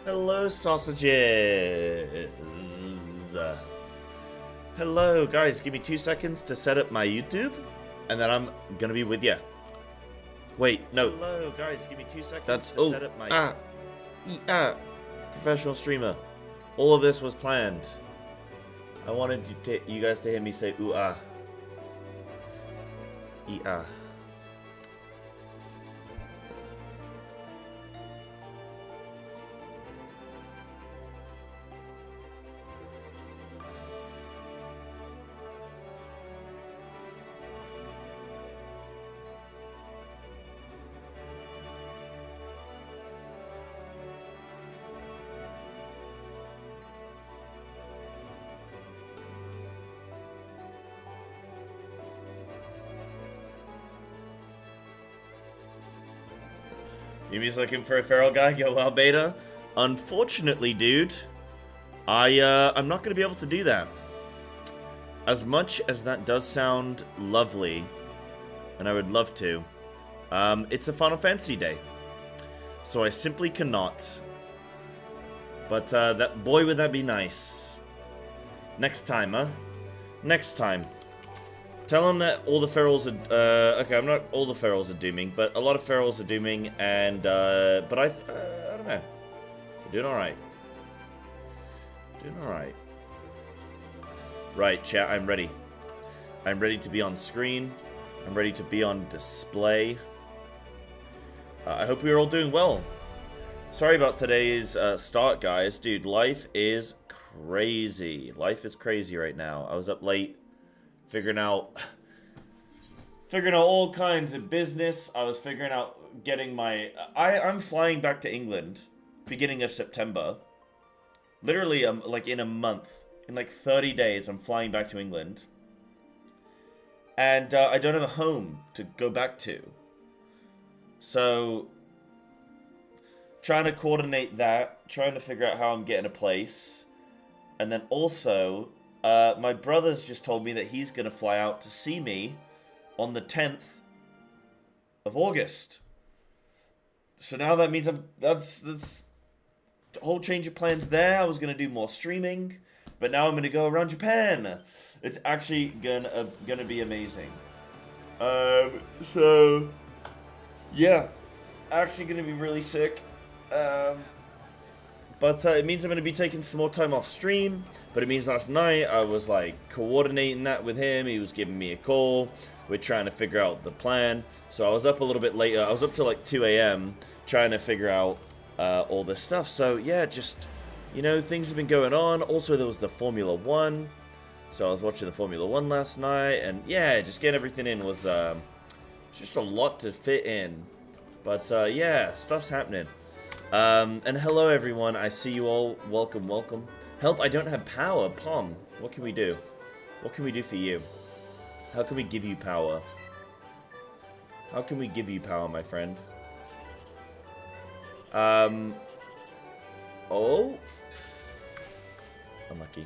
Hello, sausages. Hello, guys. Give me 2 seconds to set up my YouTube, and then I'm gonna be with you. Wait, no. Hello, guys. Give me 2 seconds to set up my professional streamer. All of this was planned. I wanted you guys to hear me say ooh ah. E-ah. Yumi's looking for a feral guy, go wild beta. Unfortunately, dude, I'm not gonna be able to do that. As much as that does sound lovely, and I would love to, it's a Final Fantasy day, so I simply cannot. But that boy, would that be nice? Next time, huh? Next time. Tell him that all the ferals are, okay, I'm not all the ferals are dooming, but a lot of ferals are dooming, and, but I don't know. We're doing alright. Doing alright. Right, chat, I'm ready. I'm ready to be on screen. I'm ready to be on display. I hope we are all doing well. Sorry about today's start, guys. Dude, life is crazy. Life is crazy right now. I was up late. Figuring out all kinds of business. I was figuring out getting my... I'm flying back to England beginning of September. Literally, like in a month. In like 30 days, I'm flying back to England. And I don't have a home to go back to. So, trying to coordinate that. Trying to figure out how I'm getting a place. And then also... my brother's just told me that he's going to fly out to see me on the 10th of August. So now that means that's a whole change of plans there. I was going to do more streaming, but now I'm going to go around Japan. It's actually gonna be amazing. So yeah, actually going to be really sick. But it means I'm going to be taking some more time off stream. But it means last night I was like coordinating that with him. He was giving me a call. We're trying to figure out the plan. So I was up a little bit later. I was up till like 2 a.m. trying to figure out all this stuff. So yeah, just, you know, things have been going on. Also, there was the Formula 1. So I was watching the Formula 1 last night. And yeah, just getting everything in was just a lot to fit in. But yeah, stuff's happening. And hello everyone, I see you all. Welcome, welcome. Help, I don't have power. Pom, what can we do? What can we do for you? How can we give you power? How can we give you power, my friend? Oh? Unlucky.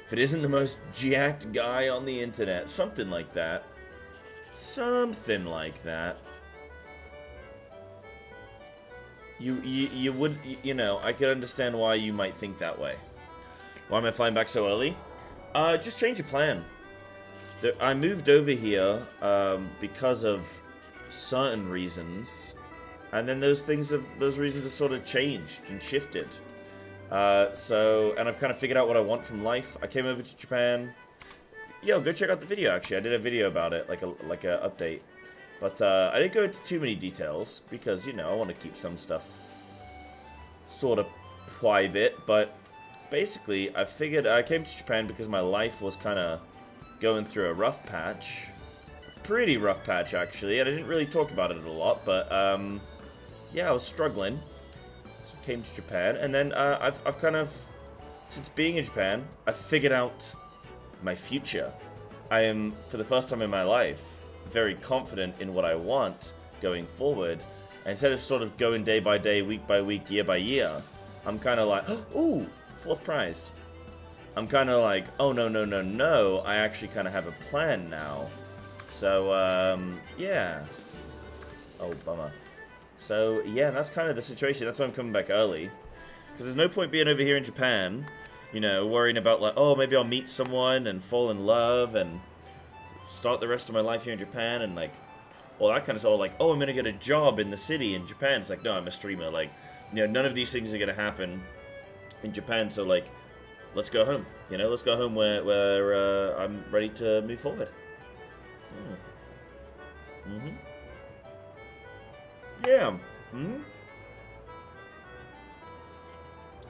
If it isn't the most jacked guy on the internet. Something like that. Something like that. You would, you know, I could understand why you might think that way. Why am I flying back so early? Just change your plan. I moved over here because of certain reasons, and then those reasons have sort of changed and shifted. And I've kind of figured out what I want from life. I came over to Japan. Yo, go check out the video. Actually, I did a video about it, like a update. But I didn't go into too many details because, you know, I want to keep some stuff sort of private. But basically, I figured I came to Japan because my life was kind of going through a rough patch. Pretty rough patch, actually. And I didn't really talk about it a lot. But, yeah, I was struggling. So I came to Japan. And then I've kind of, since being in Japan, I've figured out my future. I am, for the first time in my life, very confident in what I want going forward. And instead of sort of going day by day, week by week, year by year, I'm kind of like, ooh, 4th prize. I'm kind of like, oh, no. I actually kind of have a plan now. So, yeah. Oh, bummer. So, yeah, that's kind of the situation. That's why I'm coming back early. Because there's no point being over here in Japan, you know, worrying about like, oh, maybe I'll meet someone and fall in love and start the rest of my life here in Japan and like, all that kind of stuff. Like, oh, I'm gonna get a job in the city in Japan. It's like, no, I'm a streamer. Like, you know, none of these things are gonna happen in Japan. So like, let's go home. You know, let's go home where I'm ready to move forward. Yeah.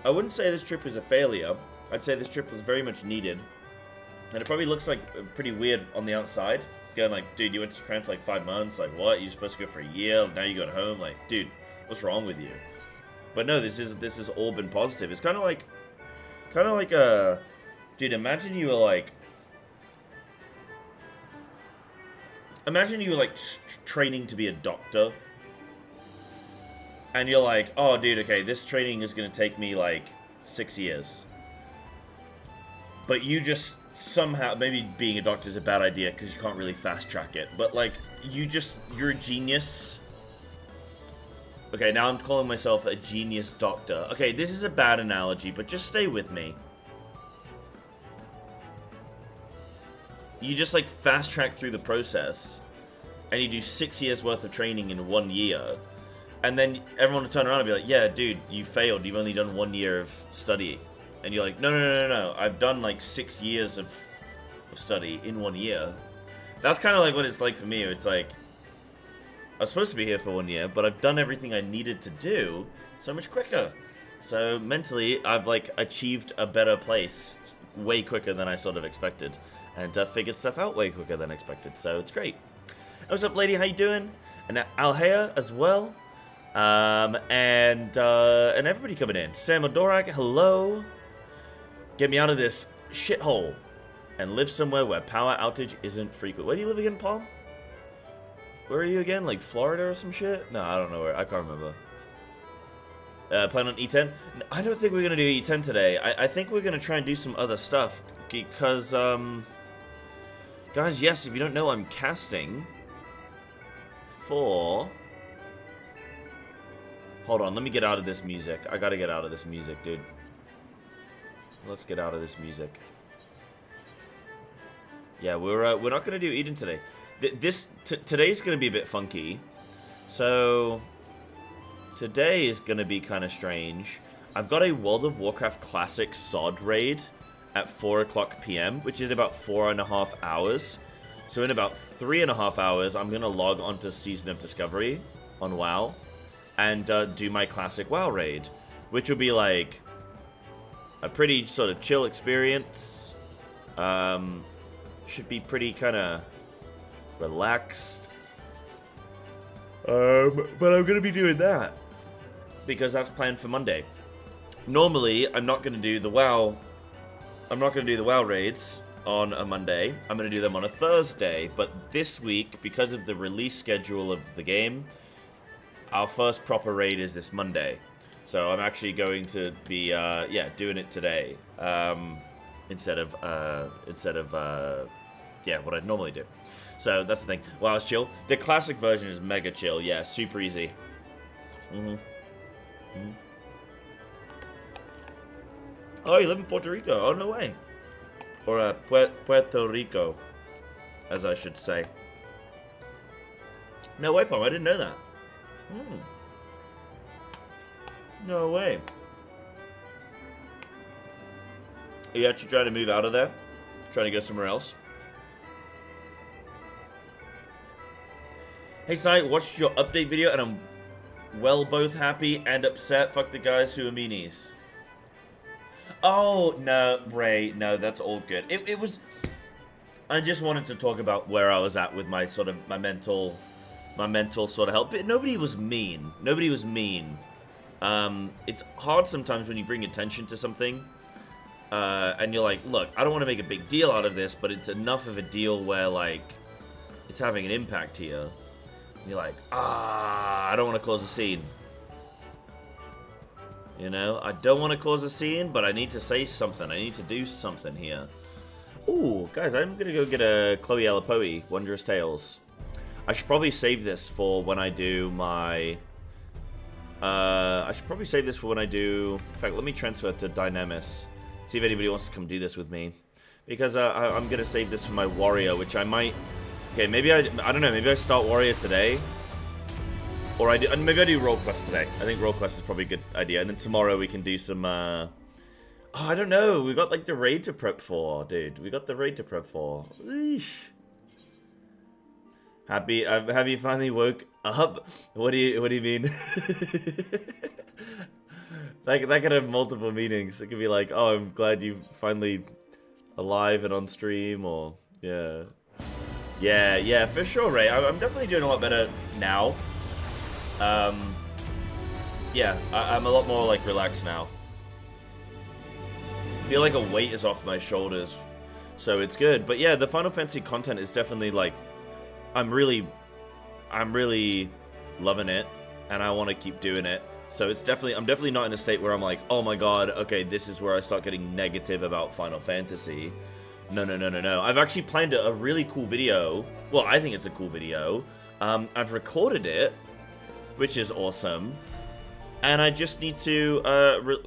I wouldn't say this trip was a failure. I'd say this trip was very much needed. And it probably looks like pretty weird on the outside. Going like, dude, you went to Japan for like 5 months. Like, what? You're supposed to go for a year. Now you're going home. Like, dude, what's wrong with you? But no, this has all been positive. It's kind of like a, dude. Imagine you were like training to be a doctor, and you're like, oh, dude, okay, this training is gonna take me like 6 years. But you just somehow, maybe being a doctor is a bad idea because you can't really fast track it. But like, you're a genius. Okay, now I'm calling myself a genius doctor. Okay, this is a bad analogy, but just stay with me. You just like fast track through the process, and you do 6 years worth of training in 1 year, and then everyone will turn around and be like, yeah, dude, you failed. You've only done 1 year of study. And you're like, no. I've done like 6 years of study in 1 year. That's kind of like what it's like for me. It's like, I was supposed to be here for 1 year, but I've done everything I needed to do so much quicker. So mentally, I've like achieved a better place way quicker than I sort of expected, and figured stuff out way quicker than expected. So it's great. What's up, lady? How you doing? And Alhea as well, and everybody coming in. Sam Odorak, hello. Get me out of this shithole and live somewhere where power outage isn't frequent. Where do you live again, Paul? Where are you again? Like Florida or some shit? No, I don't know where. I can't remember. Plan on E10? I don't think we're going to do E10 today. I think we're going to try and do some other stuff. Because, guys, yes, if you don't know, I'm casting for... Hold on, let me get out of this music. I gotta get out of this music, dude. Let's get out of this music. Yeah, we're not going to do Eden today. Today's going to be a bit funky. So, today is going to be kind of strange. I've got a World of Warcraft Classic SoD raid at 4 o'clock PM, which is about 4.5 hours. So in about 3.5 hours, I'm going to log onto Season of Discovery on WoW and do my Classic WoW raid, which will be like a pretty sort of chill experience. Should be pretty kind of relaxed. But I'm going to be doing that because that's planned for Monday. Normally, I'm not going to do the WoW. I'm not going to do the WoW raids on a Monday. I'm going to do them on a Thursday. But this week, because of the release schedule of the game, our first proper raid is this Monday. So I'm actually going to be, doing it today instead of what I'd normally do. So that's the thing. Wow, it's chill. The classic version is mega chill. Yeah, super easy. Oh, you live in Puerto Rico? Oh, no way. Or Puerto Rico, as I should say. No way, Pom. I didn't know that. No way. Are you actually trying to move out of there? Trying to go somewhere else? Hey, Sai, watched your update video and I'm both happy and upset. Fuck the guys who are meanies. Oh, no, Ray, no, that's all good. It was... I just wanted to talk about where I was at with my sort of, my mental sort of health. But nobody was mean. Nobody was mean. It's hard sometimes when you bring attention to something. And you're like, look, I don't want to make a big deal out of this, but it's enough of a deal where, like, it's having an impact here. And you're like, I don't want to cause a scene. You know, I don't want to cause a scene, but I need to say something. I need to do something here. Ooh, guys, I'm going to go get a Chloe Alapoe, Wondrous Tales. I should probably save this for when I do my I should probably save this for when I do... In fact, let me transfer to Dynamis. See if anybody wants to come do this with me. Because I'm going to save this for my warrior, which I might... Okay, maybe I don't know, maybe I start warrior today. Or maybe I do roll quest today. I think roll quest is probably a good idea. And then tomorrow we can do some... Oh, I don't know. We got like the raid to prep for, dude. We got the raid to prep for. Eesh. Have you finally woke up? What do you mean? that could have multiple meanings. It could be like, oh, I'm glad you finally alive and on stream, or yeah, for sure, Ray. I'm definitely doing a lot better now. Yeah, I'm a lot more like relaxed now. I feel like a weight is off my shoulders, so it's good. But yeah, the Final Fantasy content is definitely like, I'm really loving it, and I want to keep doing it. So it's I'm definitely not in a state where I'm like, oh my god, okay, this is where I start getting negative about Final Fantasy. No. I've actually planned a really cool video. Well, I think it's a cool video. I've recorded it, which is awesome. And I just need to, edit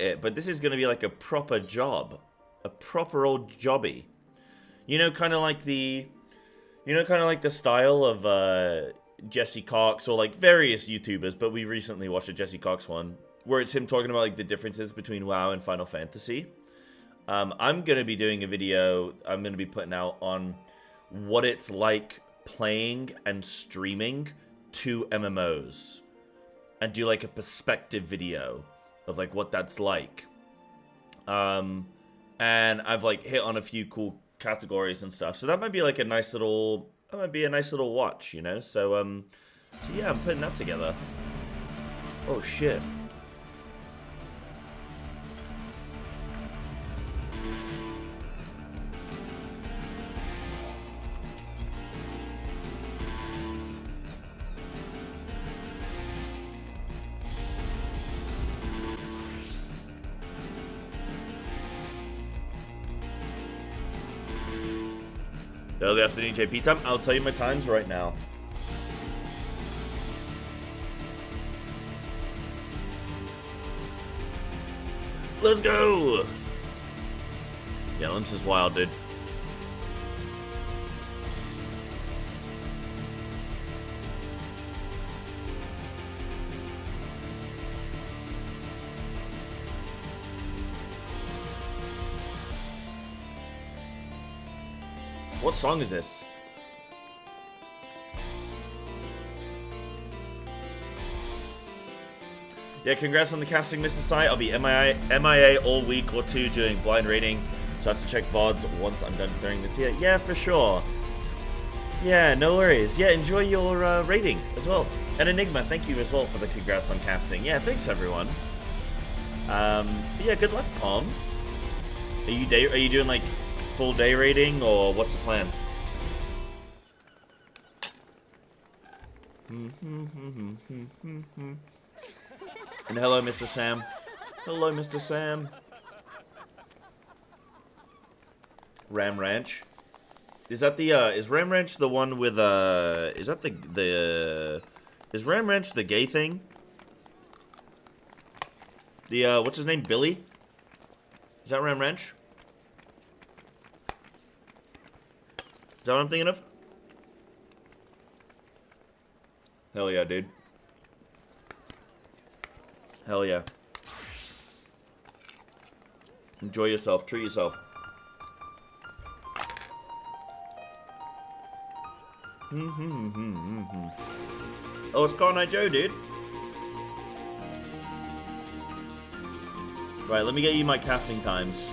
it. But this is going to be like a proper job. A proper old jobby. You know, kind of like the style of, Jesse Cox, or like various YouTubers, but we recently watched a Jesse Cox one, where it's him talking about like the differences between WoW and Final Fantasy. I'm going to be doing a video I'm going to be putting out on what it's like playing and streaming 2 MMOs. And do like a perspective video of like what that's like. And I've like hit on a few cool categories and stuff. So that might be like a nice little watch, you know? So yeah, I'm putting that together. Oh shit. Early afternoon JP time. I'll tell you my times right now. Let's go! Yeah, Limps is wild, dude. What song is this? Yeah, congrats on the casting, Mr. Sai. I'll be MIA all week or 2 doing blind rating, so I have to check VODs once I'm done clearing the tier. Yeah, for sure. Yeah, no worries. Yeah, enjoy your rating as well. And Enigma, thank you as well for the congrats on casting. Yeah, thanks everyone. Yeah, good luck, Palm. Are you doing like full day rating, or what's the plan? And hello, Mr. Sam. Hello, Mr. Sam. Ram Ranch. Is that the is Ram Ranch the one with is that is Ram Ranch the gay thing? The what's his name? Billy? Is that Ram Ranch? Is that what I'm thinking of? Hell yeah, dude. Hell yeah. Enjoy yourself. Treat yourself. Oh, it's Car Night Joe, dude. Right, let me get you my casting times.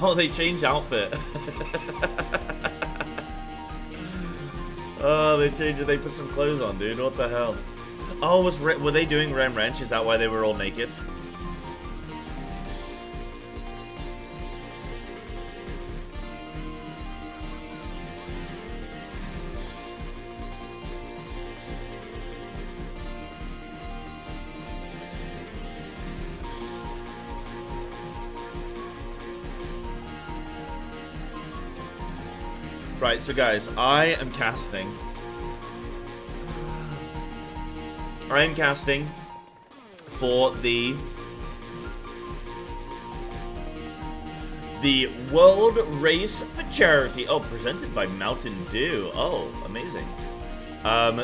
Oh, they changed outfit. Oh, they changed it. They put some clothes on, dude. What the hell? Oh, were they doing Ram Ranch? Is that why they were all naked? Right, so guys, I am casting for the World Race for Charity. Oh, presented by Mountain Dew. Oh, amazing.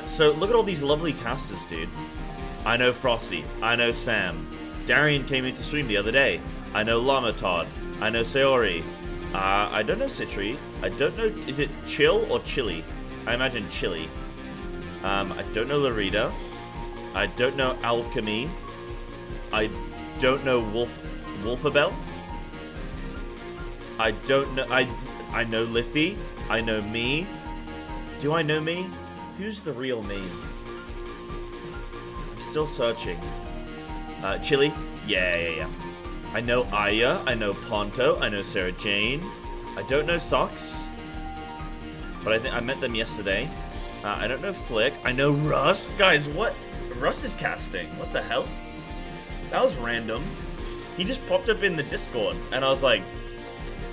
So look at all these lovely casters, dude. I know Frosty. I know Sam. Darian came into stream the other day. I know Llama Todd. I know Sayori. I don't know Citri. I don't know. Is it Chill or Chili? I imagine Chili. I don't know Larita. I don't know Alchemy. I don't know Wolfabell. I don't know. I know Liffy. I know me. Do I know me? Who's the real me? I'm still searching. Chili? Yeah. I know Aya. I know Ponto. I know Sarah Jane. I don't know Socks. But I think I met them yesterday. I don't know Flick. I know Russ. Guys, what? Russ is casting. What the hell? That was random. He just popped up in the Discord, and I was like,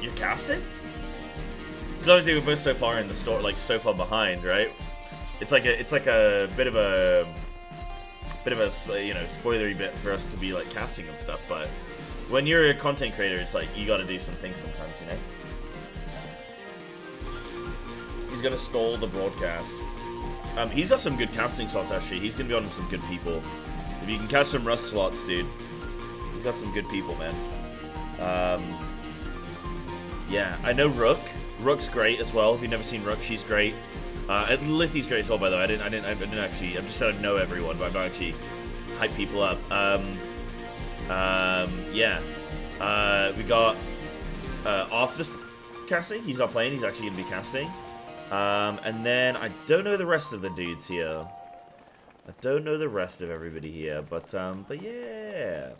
"You're casting?" Because obviously we're both so far in the store, like so far behind, right? It's like a bit of a spoilery bit for us to be like casting and stuff. But when you're a content creator, it's like you got to do some things sometimes, you know. He's gonna stall the broadcast. He's got some good casting slots actually. He's gonna be on some good people. If you can catch some Rust slots, dude, he's got some good people, man. Yeah, I know Rook. Rook's great as well. If you've never seen Rook, she's great. And Lithy's great as well, by the way. I didn't actually. I'm just said I know everyone, but I'm not actually hype people up. Yeah. We got Arthur's casting. He's not playing. He's actually gonna be casting. And then I don't know the rest of the dudes here. I don't know the rest of everybody here, but yeah.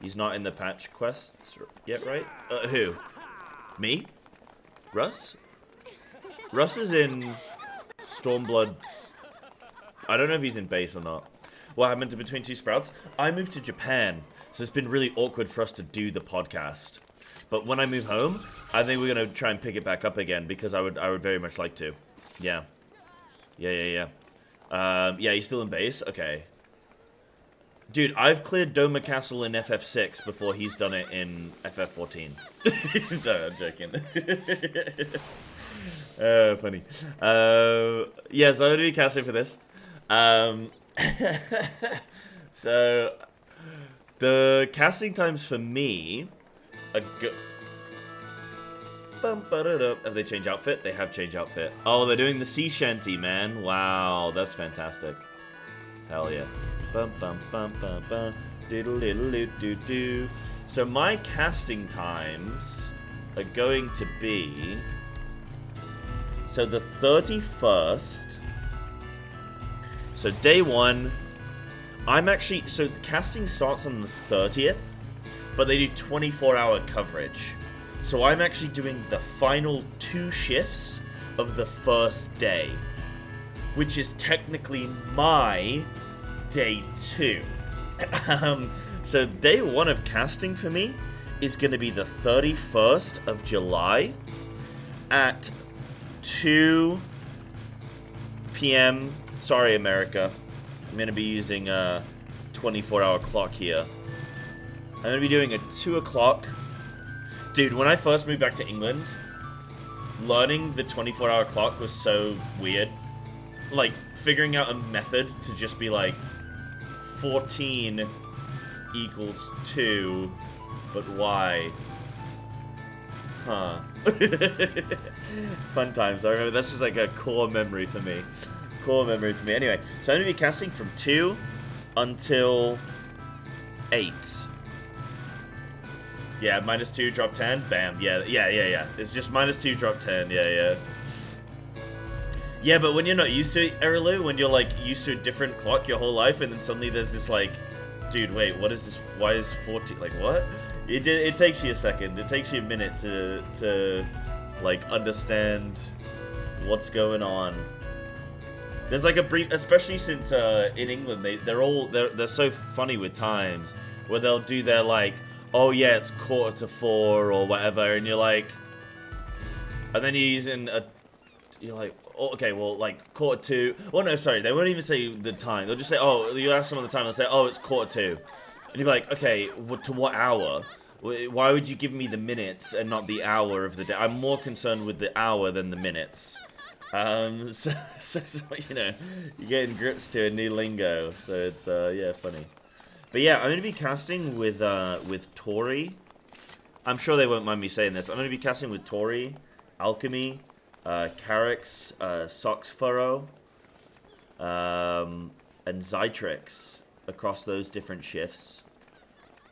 He's not in the patch quests yet, right? Who? Me? Russ? Russ is in Stormblood. I don't know if he's in base or not. What happened to Between Two Sprouts? I moved to Japan, so it's been really awkward for us to do the podcast. But when I move home, I think we're gonna try and pick it back up again because I would very much like to. Yeah. Yeah, he's still in base? Okay. Dude, I've cleared Doma Castle in FF6 before he's done it in FF14. No, I'm joking. Funny. Yeah, so I'm going to be casting for this. So, the casting times for me are have they changed outfit? They have changed outfit. Oh, they're doing the sea shanty, man. Wow, that's fantastic. Hell yeah. Bum bum bum bum bum. Diddle diddle doo doo doo. So my casting times are going to be. So the 31st. So day 1. I'm actually. So the casting starts on the 30th, but they do 24-hour coverage. So I'm actually doing the final 2 shifts of the first day, which is technically my day 2. So day 1 of casting for me is going to be the 31st of July at 2 p.m. Sorry, America. I'm going to be using a 24-hour clock here. I'm going to be doing a 2 o'clock. Dude, when I first moved back to England, learning the 24-hour clock was so weird. Like, figuring out a method to just be like, 14 equals 2, but why? Huh. Fun times. I remember that's just like a core memory for me. Anyway, so I'm going to be casting from 2 until 8. Yeah, -2, drop 10, bam. Yeah. It's just -2, drop 10, yeah. Yeah, but when you're not used to it, Erilu, when you're like used to a different clock your whole life, and then suddenly there's this like, dude, wait, what is this? Why is 14? Like, what? It takes you a second. It takes you a minute to like understand what's going on. There's like a brief, especially since in England they're so funny with times where they'll do their like, oh yeah, it's 3:45 or whatever, and you're like, and then you're using a you're like, oh, okay, well, like, 1:45. Well, no, sorry, they won't even say the time. They'll just say, oh, you ask them the time, they'll say, oh, it's 1:45. And you're like, okay, to what hour? Why would you give me the minutes and not the hour of the day? I'm more concerned with the hour than the minutes. So, you know, you're getting grips to a new lingo, so it's, yeah, funny. But yeah, I'm going to be casting with Tori. I'm sure they won't mind me saying this. I'm going to be casting with Tori, Alchemy, Carix, Sox Furrow, and Zytrix across those different shifts.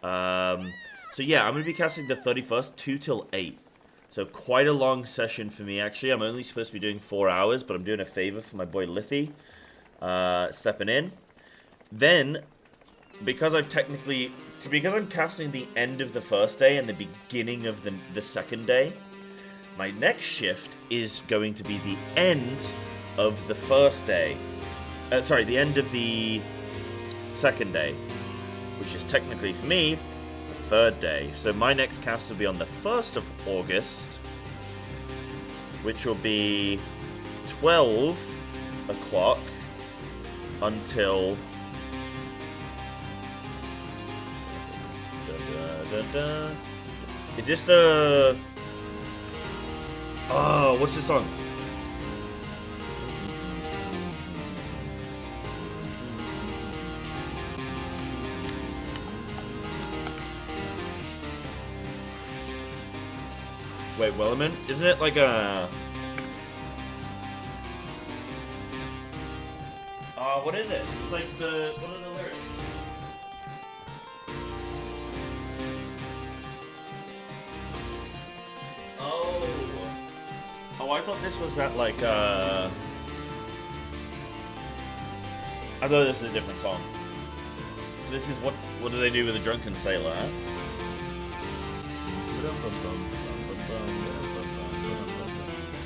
So yeah, I'm going to be casting the 31st, 2 till 8. So quite a long session for me, actually. I'm only supposed to be doing 4 hours, but I'm doing a favor for my boy Liffy, stepping in. Then, because I'm casting the end of the first day and the beginning of the second day, my next shift is going to be the end of the first day. Sorry, the end of the second day, which is technically, for me, the third day. So my next cast will be on the 1st of August, which will be 12 o'clock until... Is this the... Oh, what's this song? Wait, Wellerman? Isn't it like a... what is it? It's like the... What are the lyrics? Oh, I thought this was that, like, I thought this was a different song. This is what do they do with a drunken sailor, huh?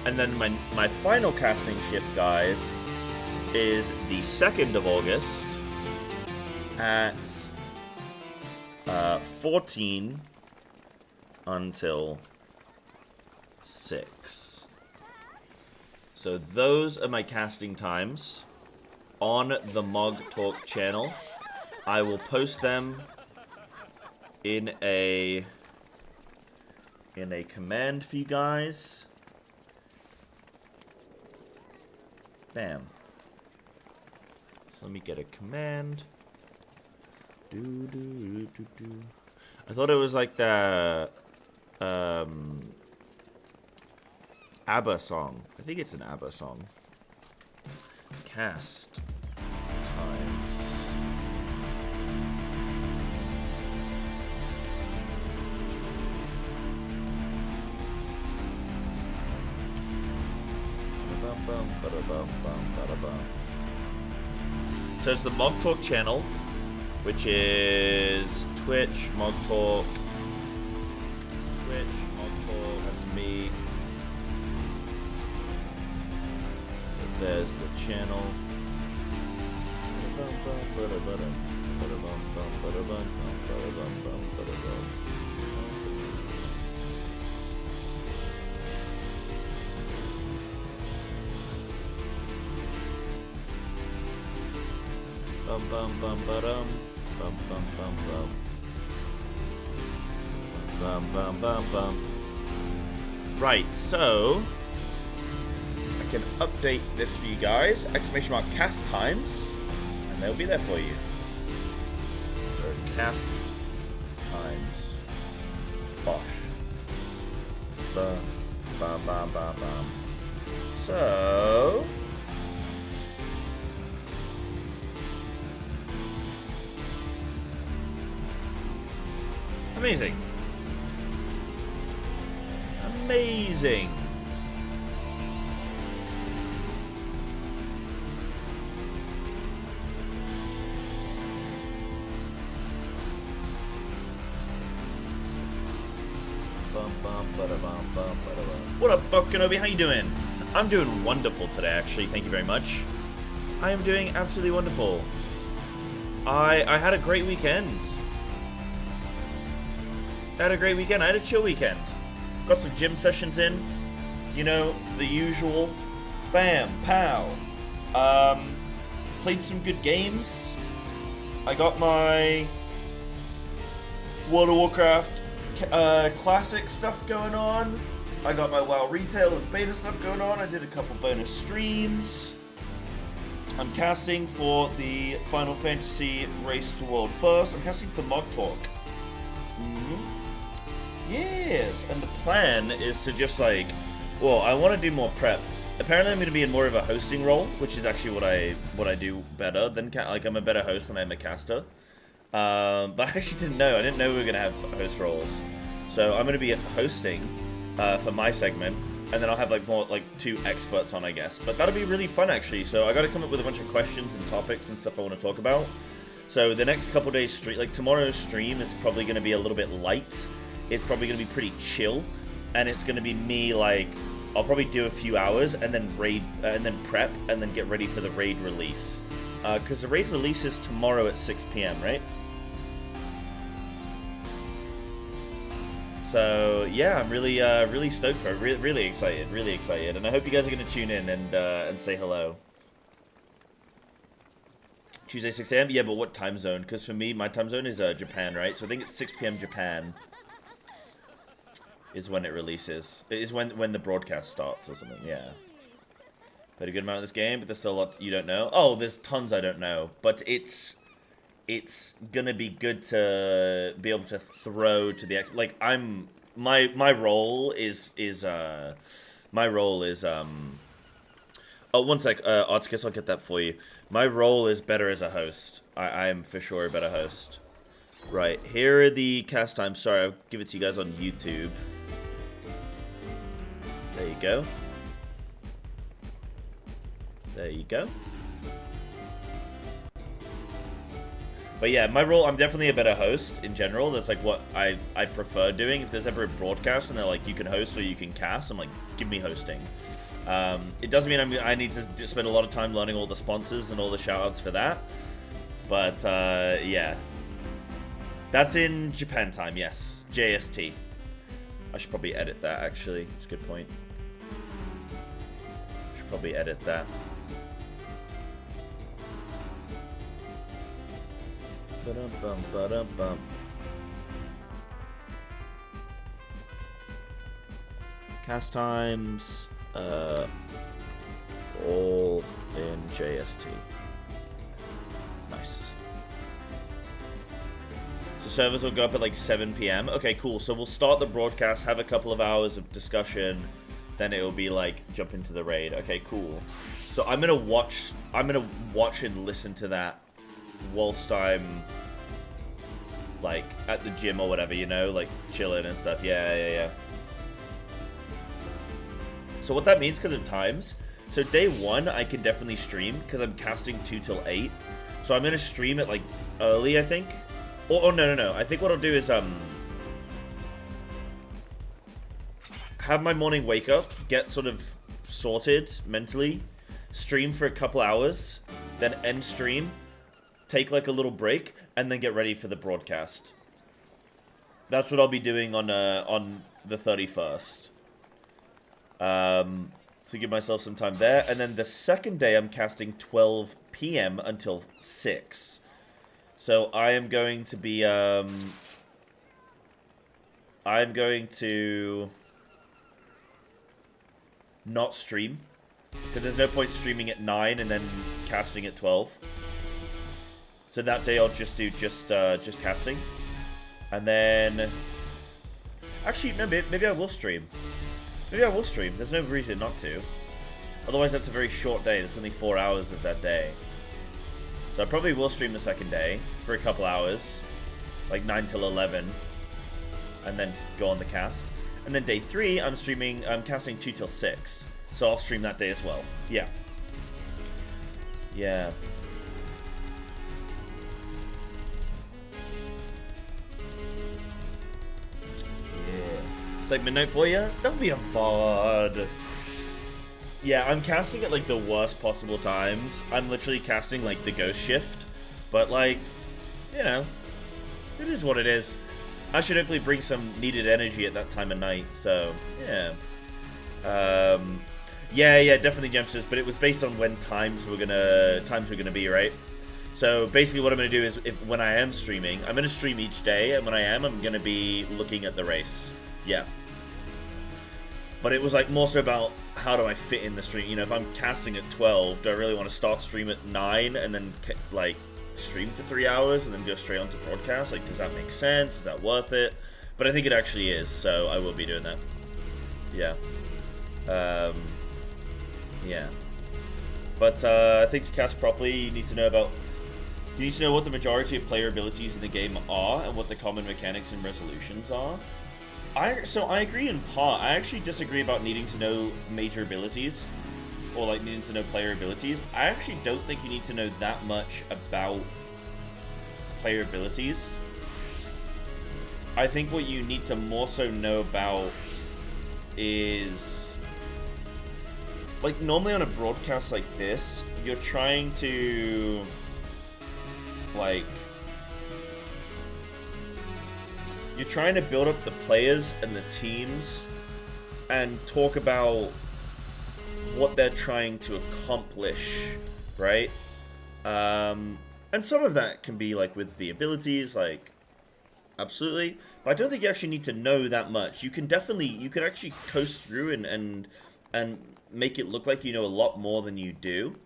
And then my final casting shift, guys, is the 2nd of August at 14 until 6. So those are my casting times on the Mog Talk channel. I will post them in a command for you guys. Bam. So let me get a command. I thought it was like the ABBA song. I think it's an ABBA song. Cast times. So it's the Mog Talk channel, which is Twitch, Mog Talk. Twitch, Mog Talk, that's me. So there's the channel. Bum bum bum ba-dum, bum bum bum bum. Bum bum bum bum. Right, so I can update this for you guys. Exclamation mark cast times, and they'll be there for you. So cast times. Bosh. Bum bum bum bum bum. So amazing. Amazing. What up, Buff Kenobi? How you doing? I'm doing wonderful today, actually. Thank you very much. I am doing absolutely wonderful. I had a great weekend. I had a chill weekend. Got some gym sessions in. You know, the usual. Bam, pow. Played some good games. I got my World of Warcraft classic stuff going on. I got my WoW retail and beta stuff going on. I did a couple bonus streams. I'm casting for the Final Fantasy Race to World First. I'm casting for Mod Talk. Yes, and the plan is to just like, well, I want to do more prep. Apparently, I'm going to be in more of a hosting role, which is actually what I do better than like I'm a better host than I'm a caster. But I actually didn't know. I didn't know we were going to have host roles. So I'm going to be hosting for my segment, and then I'll have like more like 2 experts on, I guess. But that'll be really fun actually. So I got to come up with a bunch of questions and topics and stuff I want to talk about. So the next couple days stream, like tomorrow's stream, is probably going to be a little bit light. It's probably going to be pretty chill, and it's going to be me like I'll probably do a few hours and then raid and then prep and then get ready for the raid release. Because the raid release is tomorrow at 6 p.m. right? So yeah, I'm really really stoked for it. Really excited, and I hope you guys are going to tune in and say hello. Tuesday 6 a.m. Yeah, but what time zone? Because for me, my time zone is Japan, right? So I think it's 6 p.m. Japan is when it releases. It is when the broadcast starts or something. Yeah. Played a good amount of this game, but there's still a lot you don't know. Oh, there's tons I don't know, but it's gonna be good to be able to throw to the like my role is oh, one sec, Articus, I'll get that for you. My role is better as a host. I am for sure a better host. Right, here are the cast times. Sorry, I'll give it to you guys on YouTube. There you go. There you go. But yeah, my role, I'm definitely a better host in general. That's like what I prefer doing. If there's ever a broadcast and they're like, you can host or you can cast, I'm like, give me hosting. It doesn't mean I need to spend a lot of time learning all the sponsors and all the shoutouts for that. But yeah. That's in Japan time, yes. JST. I should probably edit that, actually. It's a good point. Should probably edit that. Ba-dum-bum, ba-dum-bum. Cast times, all in JST. Nice. So servers will go up at like 7 p.m. Okay, cool. So we'll start the broadcast, have a couple of hours of discussion, then it'll be like jump into the raid. Okay, cool. So I'm gonna watch and listen to that whilst I'm like at the gym or whatever, you know, like chilling and stuff. Yeah. So what that means because of times, so day 1 I can definitely stream because I'm casting 2 till 8. So I'm gonna stream it like early, I think. Oh no. I think what I'll do is have my morning wake up, get sort of sorted mentally, stream for a couple hours, then end stream, take like a little break, and then get ready for the broadcast. That's what I'll be doing on the 31st. To give myself some time there, and then the second day I'm casting 12 p.m. until 6. So I am going to be I'm going to not stream because there's no point streaming at 9 and then casting at 12. So that day I'll just do just casting, and then actually no, maybe I will stream. Maybe I will stream. There's no reason not to. Otherwise, that's a very short day. That's only 4 hours of that day. So I probably will stream the second day for a couple hours, like 9 till 11, and then go on the cast. And then day 3, I'm casting 2 till 6. So I'll stream that day as well. Yeah. Yeah. It's like midnight for you? That'll be a VOD. Yeah, I'm casting at like the worst possible times. I'm literally casting like the ghost shift. But like, you know, it is what it is. I should hopefully bring some needed energy at that time of night, so yeah. Yeah, definitely Gemsters, but it was based on when times were gonna be, right? So basically what I'm gonna do is when I am streaming, I'm gonna stream each day, and when I am, I'm gonna be looking at the race. Yeah. But it was like more so about how do I fit in the stream. You know, if I'm casting at 12, do I really want to start stream at 9 and then like stream for 3 hours and then go straight onto broadcast? Like, does that make sense? Is that worth it? But I think it actually is, so I will be doing that. Yeah. Yeah. But I think to cast properly, you need to know what the majority of player abilities in the game are and what the common mechanics and resolutions are. So I agree in part. I actually disagree about needing to know major abilities or like needing to know player abilities. I actually don't think you need to know that much about player abilities. I think what you need to more so know about is, like, normally on a broadcast like this, you're trying to, like, you're trying to build up the players and the teams and talk about what they're trying to accomplish, right? And some of that can be, like, with the abilities, like, absolutely. But I don't think you actually need to know that much. You can actually coast through and make it look like you know a lot more than you do.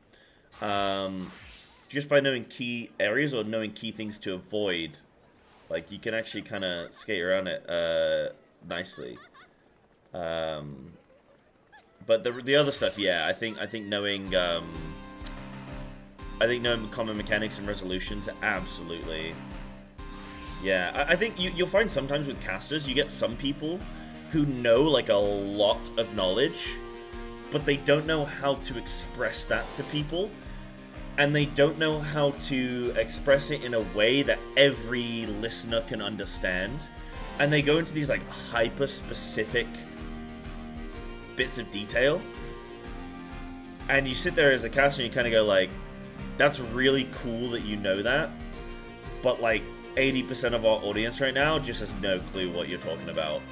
Just by knowing key areas or knowing key things to avoid. Like, you can actually kind of skate around it nicely. But the other stuff, yeah, I think knowing common mechanics and resolutions, absolutely. Yeah, I think you'll find sometimes with casters, you get some people who know like a lot of knowledge, but they don't know how to express that to people. And they don't know how to express it in a way that every listener can understand. And they go into these like hyper-specific bits of detail. And you sit there as a caster and you kind of go like, that's really cool that you know that. But like 80% of our audience right now just has no clue what you're talking about.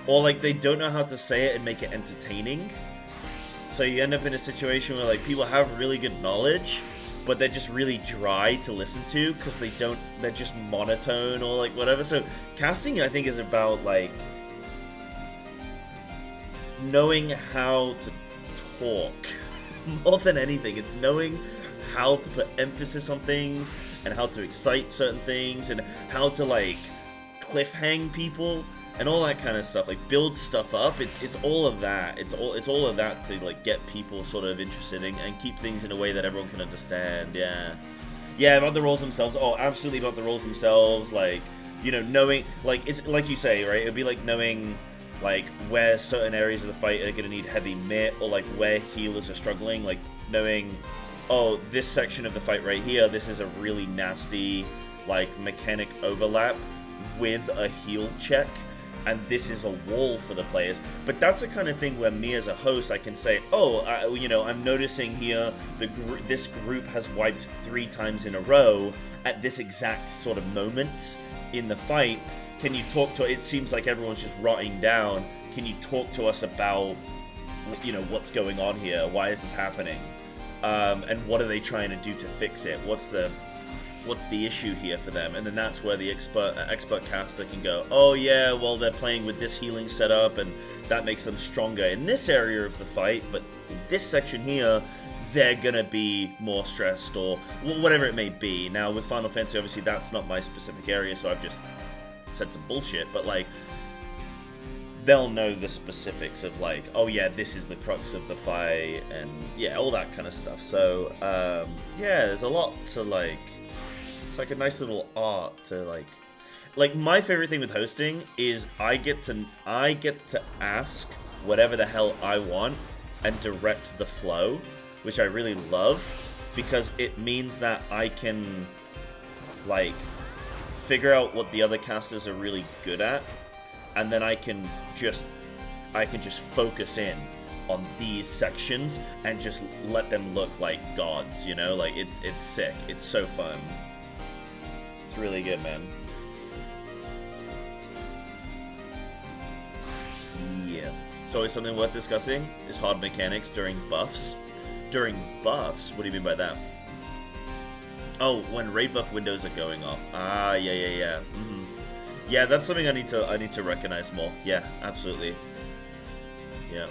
Or like they don't know how to say it and make it entertaining. So you end up in a situation where like people have really good knowledge, but they're just really dry to listen to because they're just monotone or like whatever. So casting, I think, is about like knowing how to talk more than anything. It's knowing how to put emphasis on things and how to excite certain things and how to like cliffhang people. And all that kind of stuff, like build stuff up. It's all of that. It's all of that to like get people sort of interested and keep things in a way that everyone can understand. Yeah, about the roles themselves. Oh, absolutely about the roles themselves. Like, you know, knowing, like, it's like you say, right? It'd be like knowing like where certain areas of the fight are gonna need heavy mitt, or like where healers are struggling. Like knowing, oh, this section of the fight right here, this is a really nasty like mechanic overlap with a heal check. And this is a wall for the players. But that's the kind of thing where me as a host, I can say, oh, you know, I'm noticing here this group has wiped 3 times in a row at this exact sort of moment in the fight. Can you talk to, it seems like everyone's just rotting down. Can you talk to us about, you know, what's going on here? Why is this happening? And what are they trying to do to fix it? What's the issue here for them? And then that's where the expert caster can go, oh yeah, well they're playing with this healing setup and that makes them stronger in this area of the fight, but in this section here they're gonna be more stressed or whatever it may be. Now with Final Fantasy, obviously that's not my specific area, so I've just said some bullshit, but like they'll know the specifics of like, oh yeah, this is the crux of the fight and yeah, all that kind of stuff. So yeah, there's a lot to like. It's like a nice little art to like my favorite thing with hosting is I get to ask whatever the hell I want and direct the flow, which I really love because it means that I can like figure out what the other casters are really good at, and then I can just focus in on these sections and just let them look like gods, you know? Like it's sick. It's so fun. It's really good, man. Yeah. It's always something worth discussing, is hard mechanics during buffs. During buffs? What do you mean by that? Oh, when raid buff windows are going off. Ah, yeah. Mm-hmm. Yeah, that's something I need to recognize more. Yeah, absolutely. Yeah.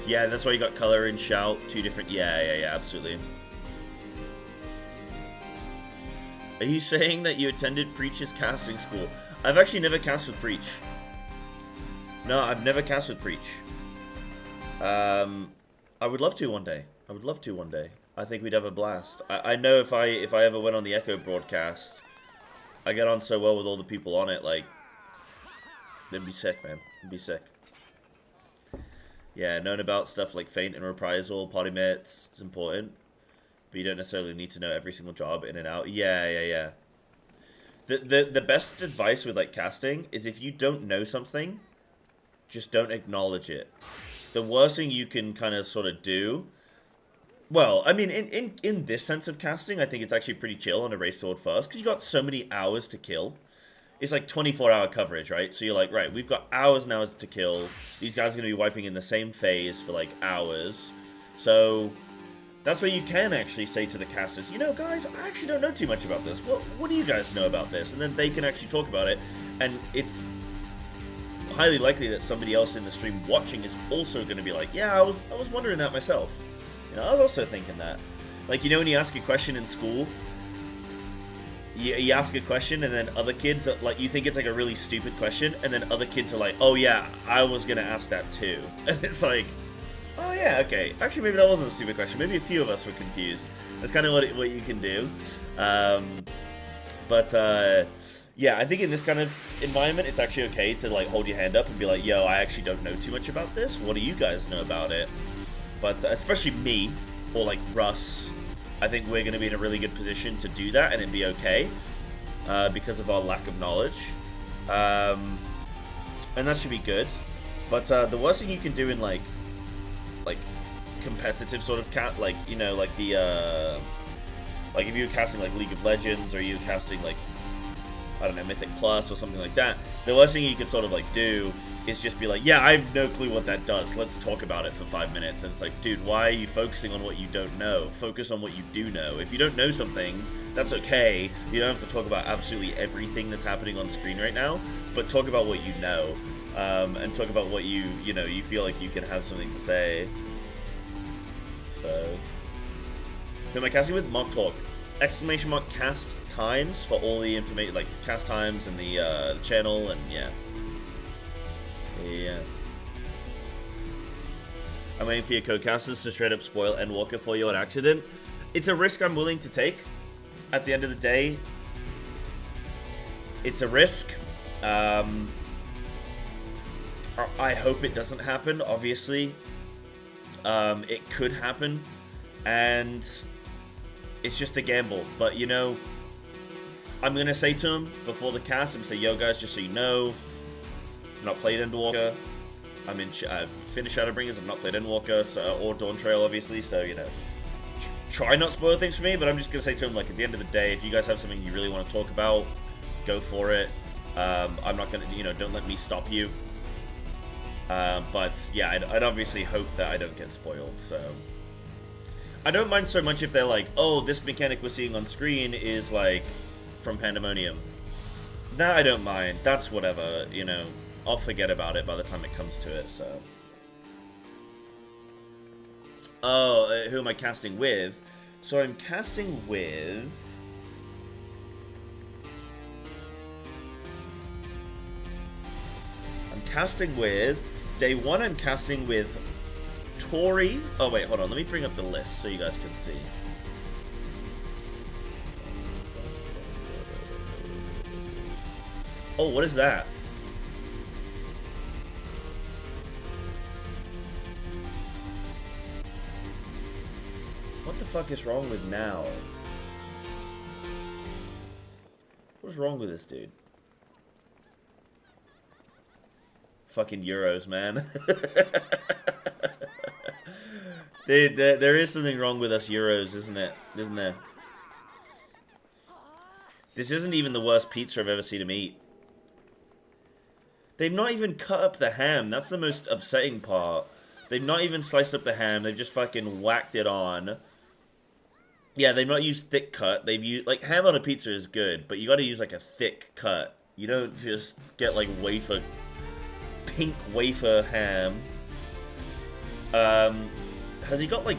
Yeah, that's why you got color and shout, two different. Yeah, absolutely. Are you saying that you attended Preach's casting school? I've actually never cast with Preach. No, I've never cast with Preach. I would love to one day. I think we'd have a blast. I know if I ever went on the Echo broadcast, I get on so well with all the people on it, like, it'd be sick, man. It'd be sick. Yeah, knowing about stuff like Feint and Reprisal, Party Mates is important. But you don't necessarily need to know every single job in and out. Yeah. The best advice with, like, casting is if you don't know something, just don't acknowledge it. The worst thing you can kind of sort of do... Well, I mean, in this sense of casting, I think it's actually pretty chill on a race toward first, because you got so many hours to kill. It's like 24-hour coverage, right? So you're like, right, we've got hours and hours to kill. These guys are going to be wiping in the same phase for, like, hours. So... that's where you can actually say to the casters, you know, guys, I actually don't know too much about this. What do you guys know about this? And then they can actually talk about it. And it's highly likely that somebody else in the stream watching is also going to be like, yeah, I was wondering that myself. You know, I was also thinking that. Like, you know when you ask a question in school, you ask a question and then other kids, like, you think it's like a really stupid question, and then other kids are like, oh yeah, I was going to ask that too. And it's like... oh yeah, okay. Actually, maybe that wasn't a stupid question. Maybe a few of us were confused. That's kind of what you can do. Yeah, I think in this kind of environment, it's actually okay to, like, hold your hand up and be like, yo, I actually don't know too much about this. What do you guys know about it? But especially me, or, like, Russ, I think we're going to be in a really good position to do that, and it'd be okay because of our lack of knowledge. And that should be good. But the worst thing you can do in, like competitive sort of like, you know, like the like if you were casting like League of Legends, or you were casting like, I don't know, Mythic Plus or something like that, the worst thing you could sort of like do is just be like, yeah, I have no clue what that does, let's talk about it for 5 minutes. And it's like, dude, why are you focusing on what you don't know? Focus on what you do know. If you don't know something, that's okay. You don't have to talk about absolutely everything that's happening on screen right now, but talk about what you know. And talk about what you know, you feel like you can have something to say. So, who am I casting with? Mock Talk. Exclamation mark Casttimes for all the information, like Casttimes and the channel, and yeah. I'm waiting for your co-casters to straight up spoil Endwalker for you on accident. It's a risk I'm willing to take. At the end of the day, it's a risk. I hope it doesn't happen, obviously. It could happen, and it's just a gamble. But, you know, I'm going to say to him before the cast, I'm going to say, yo, guys, just so you know, I've not played Endwalker. I've finished Shadowbringers, I've not played Endwalker, or Dawn Trail, obviously, so, you know, try not spoil things for me, but I'm just going to say to him, like, at the end of the day, if you guys have something you really want to talk about, go for it. I'm not going to, you know, don't let me stop you. But yeah, I'd obviously hope that I don't get spoiled, so... I don't mind so much if they're like, oh, this mechanic we're seeing on screen is, like, from Pandemonium. That I don't mind. That's whatever, you know. I'll forget about it by the time it comes to it, so... Oh, who am I casting with? So I'm casting with... Day 1, I'm casting with Tori. Oh, wait, hold on. Let me bring up the list so you guys can see. Oh, what is that? What the fuck is wrong with now? What's wrong with this dude? Fucking Euros, man. Dude, there is something wrong with us Euros, isn't it? Isn't there? This isn't even the worst pizza I've ever seen him eat. They've not even cut up the ham. That's the most upsetting part. They've not even sliced up the ham. They've just fucking whacked it on. Yeah, they've not used thick cut. They've used, like, ham on a pizza is good, but you gotta use, like, a thick cut. You don't just get, like, pink wafer ham. Has he got, like,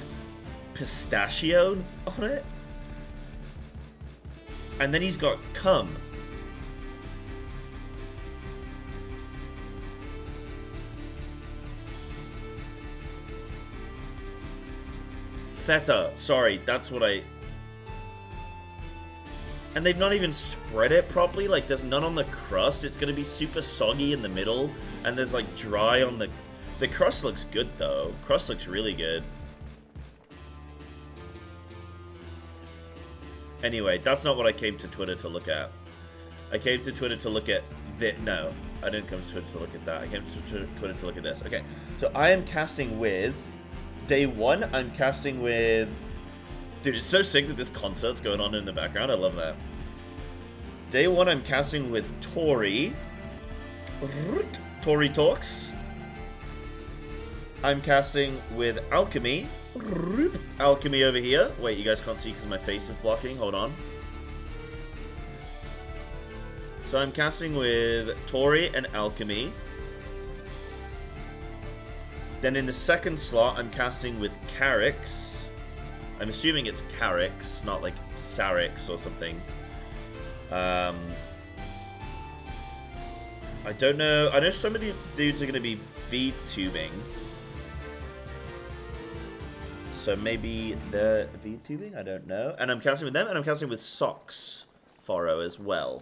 pistachio on it? And then he's got cum. Feta. Sorry, that's what I... And they've not even spread it properly. Like, there's none on the crust. It's going to be super soggy in the middle. And there's, like, dry on the... The crust looks good, though. Crust looks really good. Anyway, that's not what I came to Twitter to look at. I came to Twitter to look at... No, I didn't come to Twitter to look at that. I came to Twitter to look at this. Okay, so I am casting with... Day 1, I'm casting with... Dude, it's so sick that this concert's going on in the background. I love that. Day 1, I'm casting with Tori. Tori Talks. I'm casting with Alchemy. Alchemy over here. Wait, you guys can't see because my face is blocking. Hold on. So I'm casting with Tori and Alchemy. Then in the second slot, I'm casting with Carix. I'm assuming it's Carix, not like Sarix or something. I don't know. I know some of the dudes are going to be VTubing. So maybe they're VTubing? I don't know. And I'm casting with them, and I'm casting with Socks Foro as well.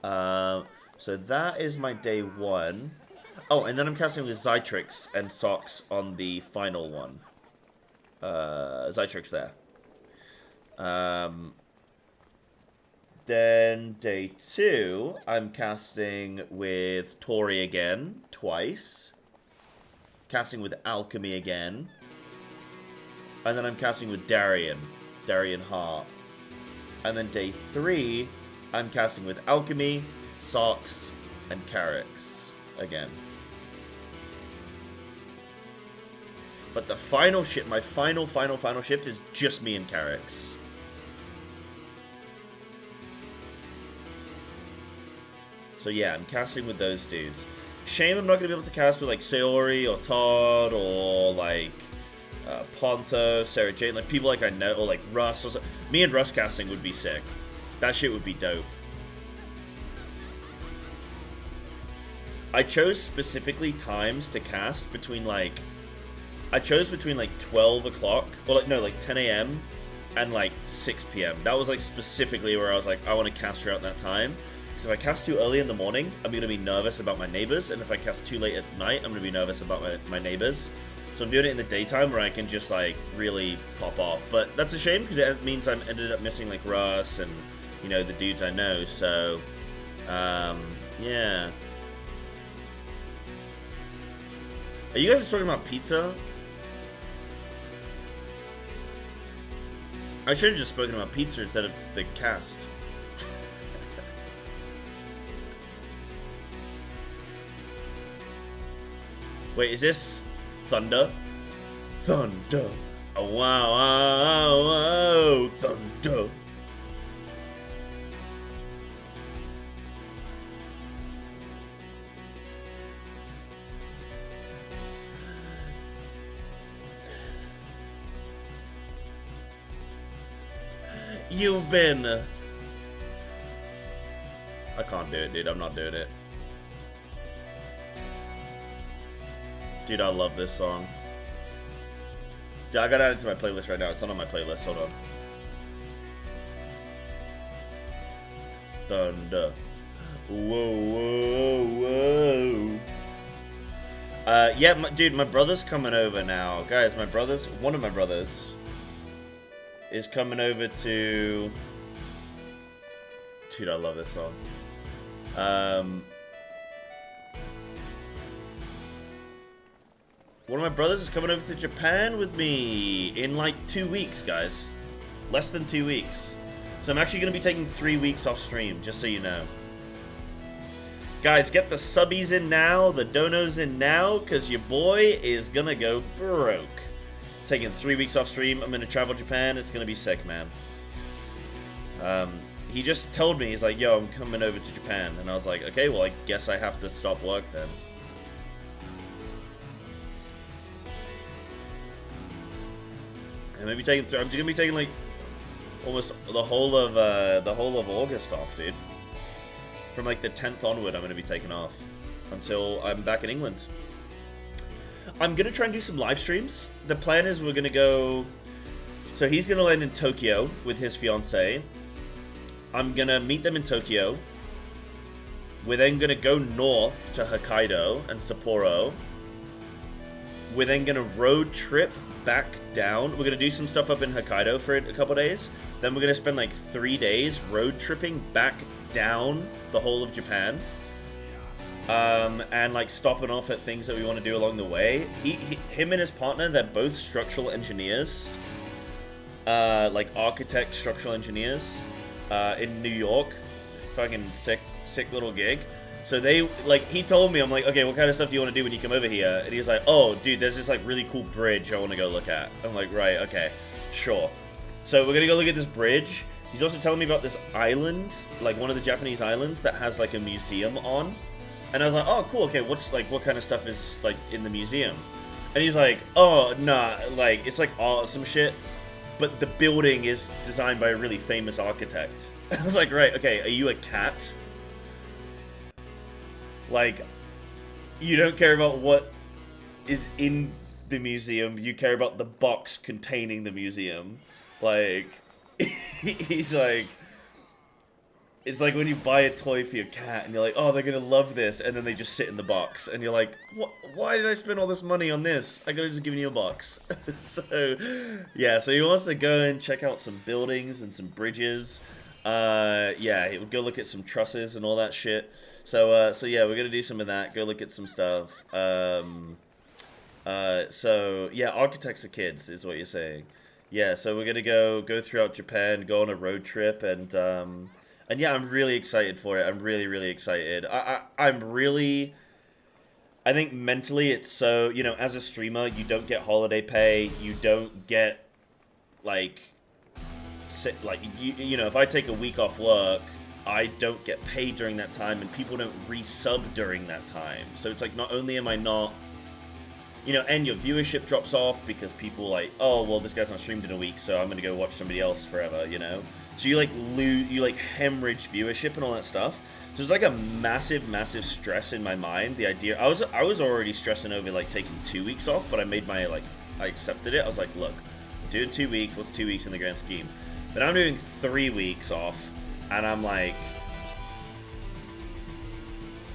So that is my day 1. Oh, and then I'm casting with Zytrix and Socks on the final one. Zytrix there. Then day 2, I'm casting with Tori again, twice. Casting with Alchemy again. And then I'm casting with Darian Hart. And then day 3, I'm casting with Alchemy, Socks, and Carix again. But the final shift, my final shift is just me and Carix. So yeah, I'm casting with those dudes. Shame I'm not going to be able to cast with like Sayori or Todd or like Ponto, Sarah Jane, like people like I know, or like Russ. Or so. Me and Russ casting would be sick. That shit would be dope. I chose specifically times to cast between like... I chose between like 12 o'clock, or like, no, like 10 a.m. and like 6 p.m. That was like specifically where I was like, I want to cast throughout that time. Because if I cast too early in the morning, I'm going to be nervous about my neighbors. And if I cast too late at night, I'm going to be nervous about my neighbors. So I'm doing it in the daytime where I can just like really pop off. But that's a shame because it means I ended up missing like Russ and, you know, the dudes I know. So, yeah. Are you guys talking about pizza? I should have just spoken about pizza instead of the cast. Wait, is this Thunder? Thunder. Oh, wow, wow, wow, Thunder. You've been... I can't do it, dude. I'm not doing it. Dude, I love this song. Dude, I gotta add it to my playlist right now. It's not on my playlist. Hold on. Thunder. Whoa, whoa, whoa. Yeah, dude, my brother's coming over now. Guys, one of my brothers is coming over to... Dude, I love this song. One of my brothers is coming over to Japan with me in like 2 weeks, guys. Less than 2 weeks. So I'm actually going to be taking 3 weeks off stream, just so you know. Guys, get the subbies in now, the donos in now, because your boy is gonna go broke. Taking 3 weeks off stream. I'm gonna travel Japan. It's gonna be sick, man. He just told me, he's like, yo, I'm coming over to Japan. And I was like, okay, well, I guess I have to stop work then. I'm gonna be taking like almost the whole of August off, dude. From like the 10th onward, I'm gonna be taking off until I'm back in England. I'm gonna try and do some live streams. The plan is we're gonna go. So he's gonna land in Tokyo with his fiance. I'm gonna meet them in Tokyo. We're then gonna go north to Hokkaido and Sapporo. We're then gonna road trip back down. We're gonna do some stuff up in Hokkaido for a couple days. Then we're gonna spend like 3 days road tripping back down the whole of Japan. And like stopping off at things that we want to do along the way. Him and his partner, they're both structural engineers. Like architect structural engineers. In New York. Fucking sick little gig. So they, like, he told me, I'm like, okay, what kind of stuff do you want to do when you come over here? And he was like, oh, dude, there's this, like, really cool bridge I want to go look at. I'm like, right, okay, sure. So we're going to go look at this bridge. He's also telling me about this island, like, one of the Japanese islands that has, like, a museum on. And I was like, oh, cool, okay, what's, like, what kind of stuff is, like, in the museum? And he's like, oh, nah, like, it's, like, some shit. But the building is designed by a really famous architect. I was like, right, okay, are you a cat? Like, you don't care about what is in the museum, you care about the box containing the museum. Like, he's like, it's like when you buy a toy for your cat and you're like, oh, they're gonna love this, and then they just sit in the box, and you're like, what? Why did I spend all this money on this? I could've just given you a box. So, yeah, so he wants to go and check out some buildings and some bridges. Yeah, he would go look at some trusses and all that shit. So yeah, we're gonna do some of that. Go look at some stuff. So yeah, architects are kids, is what you're saying. Yeah, so we're gonna go throughout Japan, go on a road trip, and yeah, I'm really excited for it. I'm really excited. I think mentally it's so, you know, as a streamer, you don't get holiday pay, you don't get like you know, if I take a week off work, I don't get paid during that time, and people don't resub during that time. So it's like, not only am I not, you know, and your viewership drops off because people like, oh, well, this guy's not streamed in a week, so I'm gonna go watch somebody else forever, you know? So you like hemorrhage viewership and all that stuff. So it's like a massive stress in my mind. The idea, I was already stressing over like taking 2 weeks off, but I accepted it. I was like, look, I'm doing 2 weeks. What's 2 weeks in the grand scheme? But I'm doing 3 weeks off, and I'm like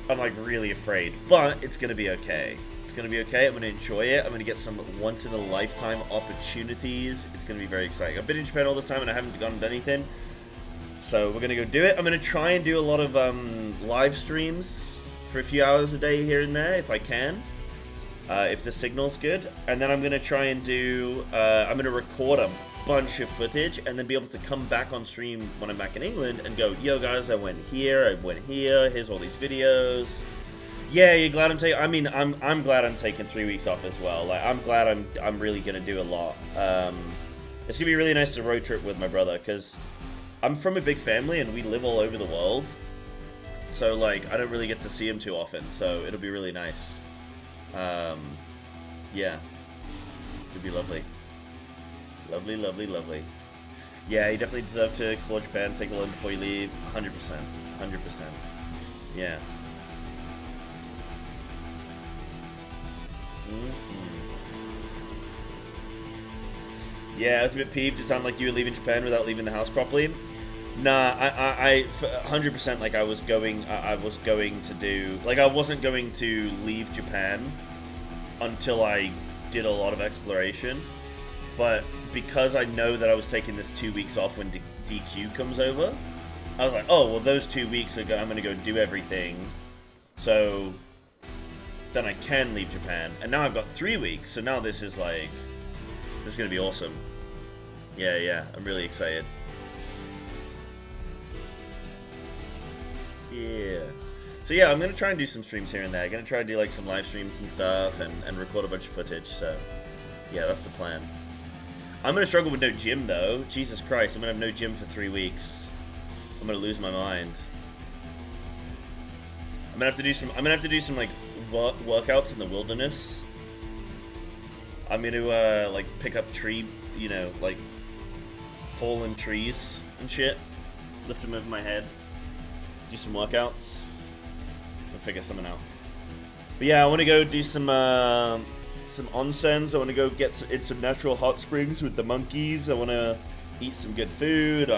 really afraid. But it's gonna be okay. It's gonna be okay. I'm gonna enjoy it. I'm gonna get some once in a lifetime opportunities. It's gonna be very exciting. I've been in Japan all this time and I haven't gone and done anything. So we're gonna go do it. I'm gonna try and do a lot of live streams for a few hours a day here and there if I can. If the signal's good. And then I'm gonna try and do I'm gonna record a bunch of footage and then be able to come back on stream when I'm back in England and go, yo guys, I went here, here's all these videos. Yeah, you're glad I'm taking, I mean, I'm glad I'm taking 3 weeks off as well. Like, I'm glad I'm really gonna do a lot. It's gonna be really nice to road trip with my brother, because I'm from a big family and we live all over the world. So like, I don't really get to see him too often, so it'll be really nice. Yeah, it'll be lovely. Lovely. Yeah, you definitely deserve to explore Japan, take a look before you leave. 100%. Yeah. Yeah, I was a bit peeved. It sounded like you were leaving Japan without leaving the house properly. Nah, I 100% like I wasn't going to leave Japan until I did a lot of exploration. But because I know that I was taking this 2 weeks off when DQ comes over, I was like, oh, well, those 2 weeks ago, I'm going to go do everything. So then I can leave Japan. And now I've got 3 weeks. So now this is going to be awesome. Yeah. I'm really excited. Yeah. So yeah, I'm gonna try and do some streams here and there. I'm gonna try and do like some live streams and stuff, and record a bunch of footage. So yeah, that's the plan. I'm gonna struggle with no gym though. Jesus Christ, I'm gonna have no gym for 3 weeks. I'm gonna lose my mind. I'm gonna have to do some like workouts in the wilderness. I'm gonna like pick up tree, you know, like fallen trees and shit. Lift them over my head. Do some workouts. We'll figure something out. But yeah, I want to go do some onsens. I want to go get in some natural hot springs with the monkeys. I want to eat some good food.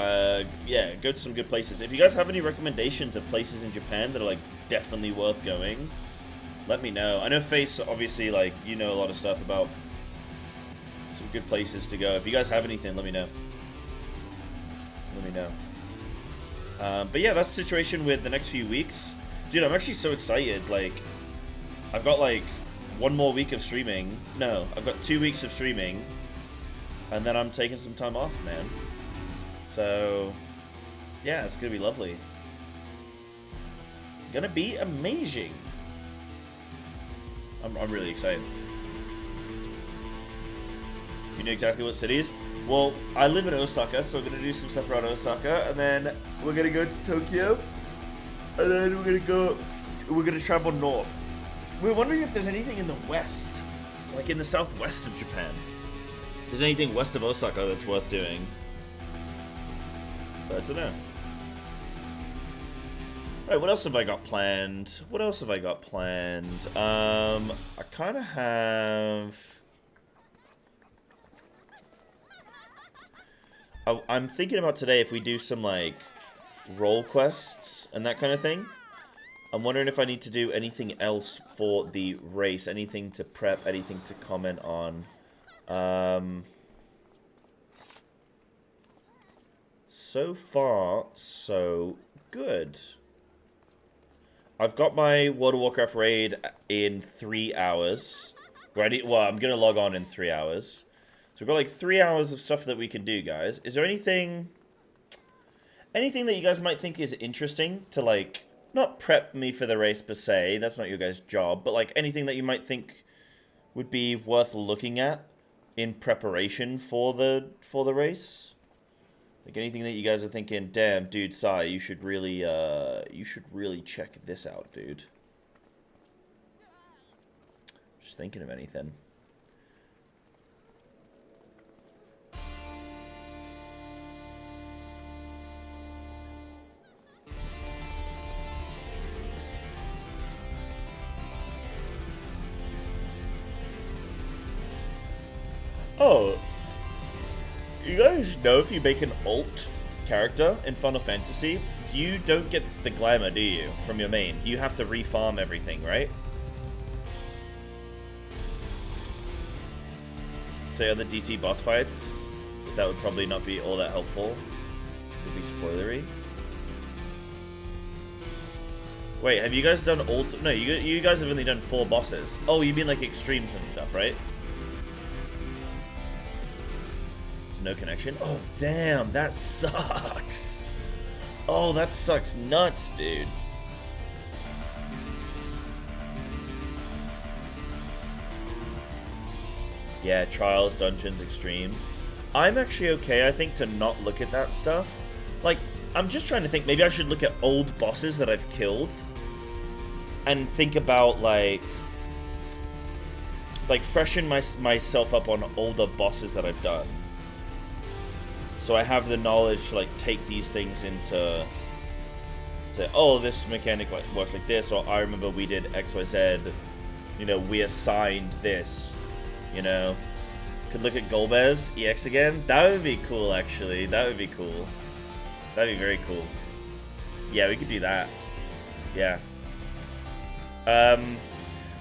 Yeah, go to some good places. If you guys have any recommendations of places in Japan that are like definitely worth going, let me know. I know Face, obviously, like, you know a lot of stuff about some good places to go. If you guys have anything, let me know. Let me know. But yeah, that's the situation with the next few weeks. Dude, I'm actually so excited. Like, I've got like 1 more week of streaming. No, I've got 2 weeks of streaming. And then I'm taking some time off, man. So, yeah, it's gonna be lovely. Gonna be amazing. I'm really excited. You know exactly what cities? Well, I live in Osaka, so we're gonna do some stuff around Osaka, and then we're gonna go to Tokyo, and then we're gonna travel north. We're wondering if there's anything in the west, like in the southwest of Japan. If there's anything west of Osaka that's worth doing. But I don't know. Alright, what else have I got planned? What else have I got planned? I kind of have... I'm thinking about today if we do some, like, role quests and that kind of thing. I'm wondering if I need to do anything else for the race. Anything to prep, anything to comment on. So far, so good. I've got my World of Warcraft raid in 3 hours. Well, I'm going to log on in 3 hours. So we've got like 3 hours of stuff that we can do, guys. Is there anything that you guys might think is interesting to, like, not prep me for the race per se, that's not your guys' job, but like anything that you might think would be worth looking at in preparation for the race? Like anything that you guys are thinking, damn, dude, Sai, you should really check this out, dude. Just thinking of anything. Oh, you guys know if you make an alt character in Final Fantasy, you don't get the glamour, do you, from your main? You have to refarm everything, right? Say other DT boss fights, that would probably not be all that helpful. It would be spoilery. Wait, have you guys done alt? No, you guys have only done 4 bosses. Oh, you mean like extremes and stuff, right? No connection? Oh, damn, that sucks. Oh, that sucks nuts, dude. Yeah, trials, dungeons, extremes. I'm actually okay, I think, to not look at that stuff. Like, I'm just trying to think, maybe I should look at old bosses that I've killed and think about, like freshen myself up on older bosses that I've done. So I have the knowledge to, like, take these things into, say, oh, this mechanic works like this, or I remember we did XYZ, you know, we assigned this, you know. Could look at Golbez EX again. That would be cool, actually. That would be cool. That'd be very cool. Yeah, we could do that. Yeah.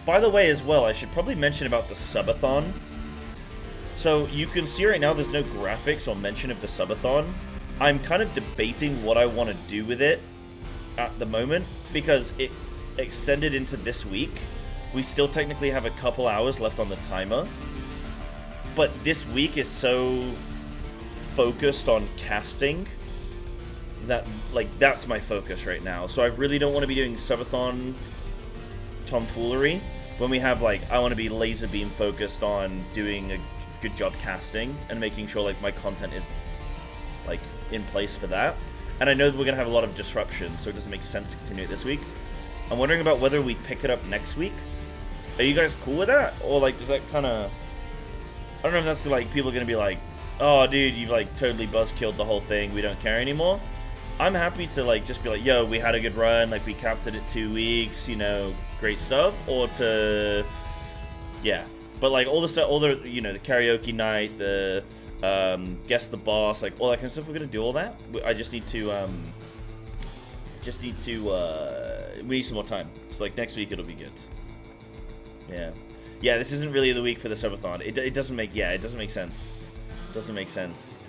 By the way, as well, I should probably mention about the subathon. So, you can see right now there's no graphics or mention of the subathon. I'm kind of debating what I want to do with it at the moment, because it extended into this week. We still technically have a couple hours left on the timer. But this week is so focused on casting that's my focus right now. So I really don't want to be doing subathon tomfoolery when we have like, I want to be laser beam focused on doing a good job casting and making sure like my content is like in place for that. And I know that we're gonna have a lot of disruption, so it doesn't make sense to continue it this week. I'm wondering about whether we pick it up next week. Are you guys cool with that? Or like, does that kind of, I don't know if that's like, people are gonna be like, oh dude, you've like totally buzzkilled the whole thing, we don't care anymore. I'm happy to like just be like, yo, we had a good run, like we capped it at 2 weeks, you know, great stuff. Or to, yeah, but like all the stuff, all the, you know, the karaoke night, the guess the boss, like all that kind of stuff, we're gonna do all that. I just need to we need some more time. So like next week it'll be good. Yeah, this isn't really the week for the subathon. It doesn't make, yeah, it doesn't make sense. It doesn't make sense.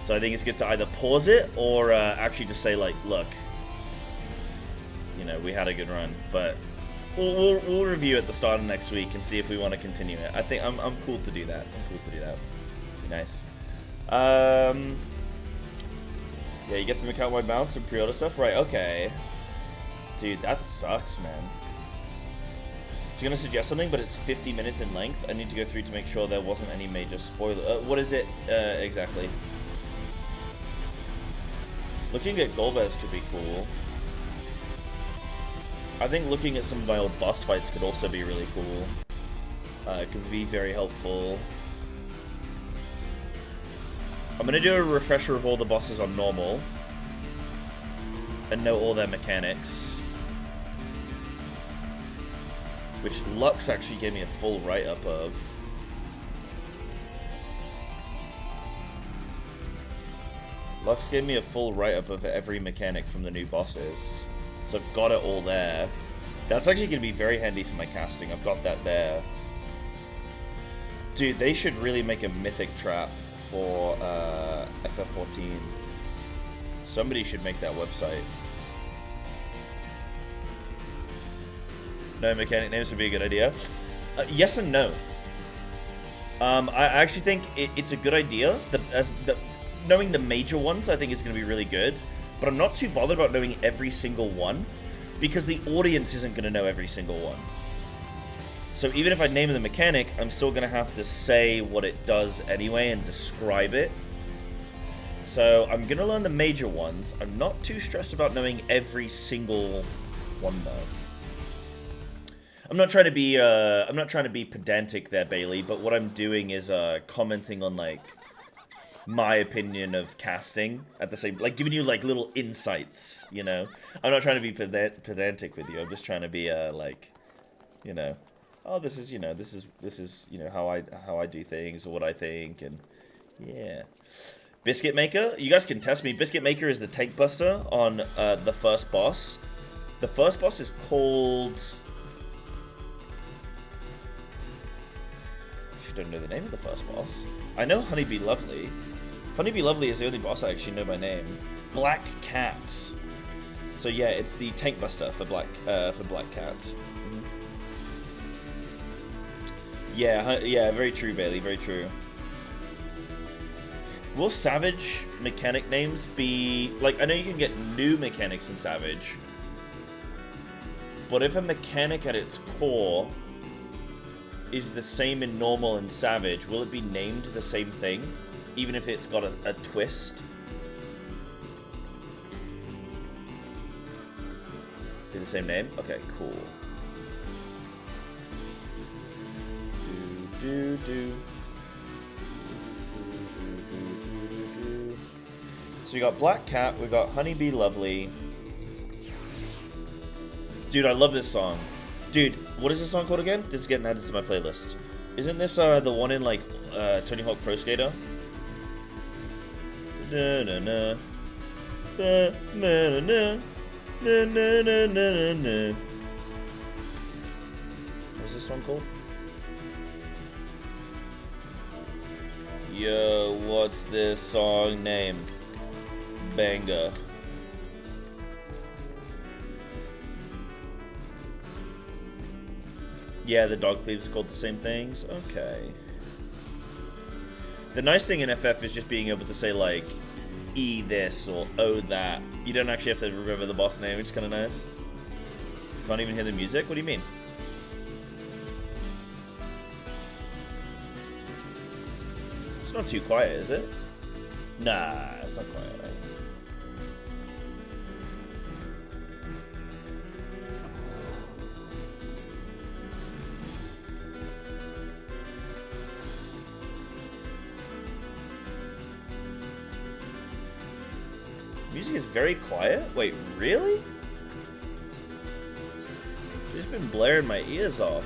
So I think it's good to either pause it or actually just say like, look, you know, we had a good run, but we'll review at the start of next week and see if we want to continue it. I think I'm cool to do that. Nice. Yeah, you get some account-wide bounce and pre-order stuff, right? Okay, dude, that sucks, man. I was gonna suggest something, but it's 50 minutes in length. I need to go through to make sure there wasn't any major spoiler. What is it exactly? Looking at Golbez could be cool. I think looking at some of my old boss fights could also be really cool. It could be very helpful. I'm gonna do a refresher of all the bosses on normal and know all their mechanics. Which Lux actually gave me a full write-up of. Lux gave me a full write-up of every mechanic from the new bosses. So I've got it all there. That's actually going to be very handy for my casting. I've got that there. Dude, they should really make a mythic trap for FF14. Somebody should make that website. No mechanic names would be a good idea. Yes and no. I actually think it's a good idea. Knowing the major ones, I think is going to be really good. But I'm not too bothered about knowing every single one, because the audience isn't going to know every single one. So even if I name the mechanic, I'm still going to have to say what it does anyway and describe it. So I'm going to learn the major ones. I'm not too stressed about knowing every single one though. I'm not trying to be pedantic there, Bailey, but what I'm doing is commenting on like my opinion of casting at the same, like giving you like little insights, you know. I'm not trying to be pedantic with you. I'm just trying to be like, you know, oh, this is, you know, this is you know how I do things or what I think, and yeah. Biscuit Maker, you guys can test me. Biscuit Maker is the tank buster on the first boss. The first boss is called, I don't know the name of the first boss. I know Honeybee Lovely. Honeybee Lovely is the only boss I actually know by name. Black Cat. So yeah, it's the tank buster for Black Cat. Yeah, very true, Bailey. Very true. Will Savage mechanic names be like? I know you can get new mechanics in Savage, but if a mechanic at its core is the same in normal and Savage, will it be named the same thing, even if it's got a twist? Be the same name? Okay, cool. So we got Black Cat, we got Honeybee Lovely. Dude, I love this song. Dude, what is this song called again? This is getting added to my playlist. Isn't this the one in like Tony Hawk Pro Skater? Na na na. Na na na. Na na na na na. What's this song called? Yo, what's this song name? Banger. Yeah, the dog cleaves are called the same things. Okay. The nice thing in FF is just being able to say, like, E this or O that. You don't actually have to remember the boss name, which is kind of nice. You can't even hear the music? What do you mean? It's not too quiet, is it? Nah, it's not quiet. Music is very quiet? Wait, really? It's been blaring my ears off.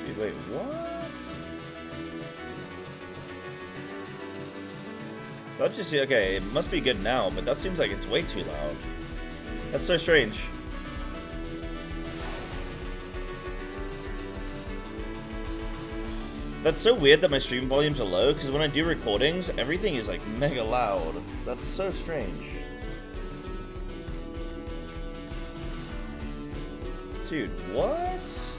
Dude, wait, what? That's just, okay, it must be good now, but that seems like it's way too loud. That's so strange. That's so weird that my stream volumes are low, because when I do recordings, everything is like mega loud. That's so strange. Dude, what?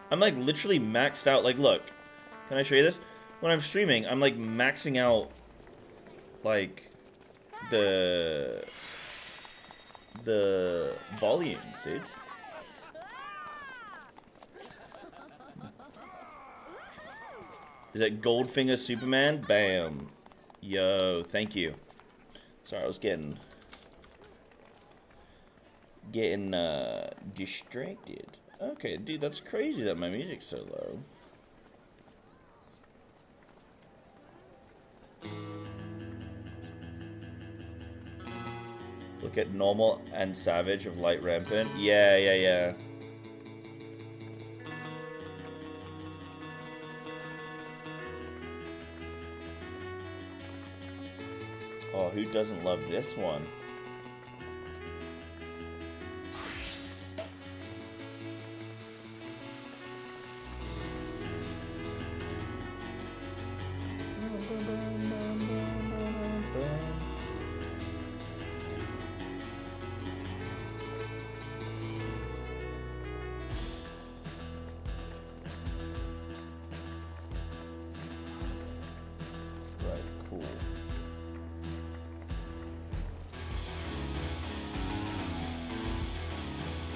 I'm like literally maxed out. Like, look, can I show you this? When I'm streaming, I'm like maxing out like the volumes, dude. Is that Goldfinger Superman? Bam. Yo, thank you. Sorry, I was getting distracted. Okay, dude, that's crazy that my music's so low. Look at normal and savage of light rampant. Yeah. Oh, who doesn't love this one?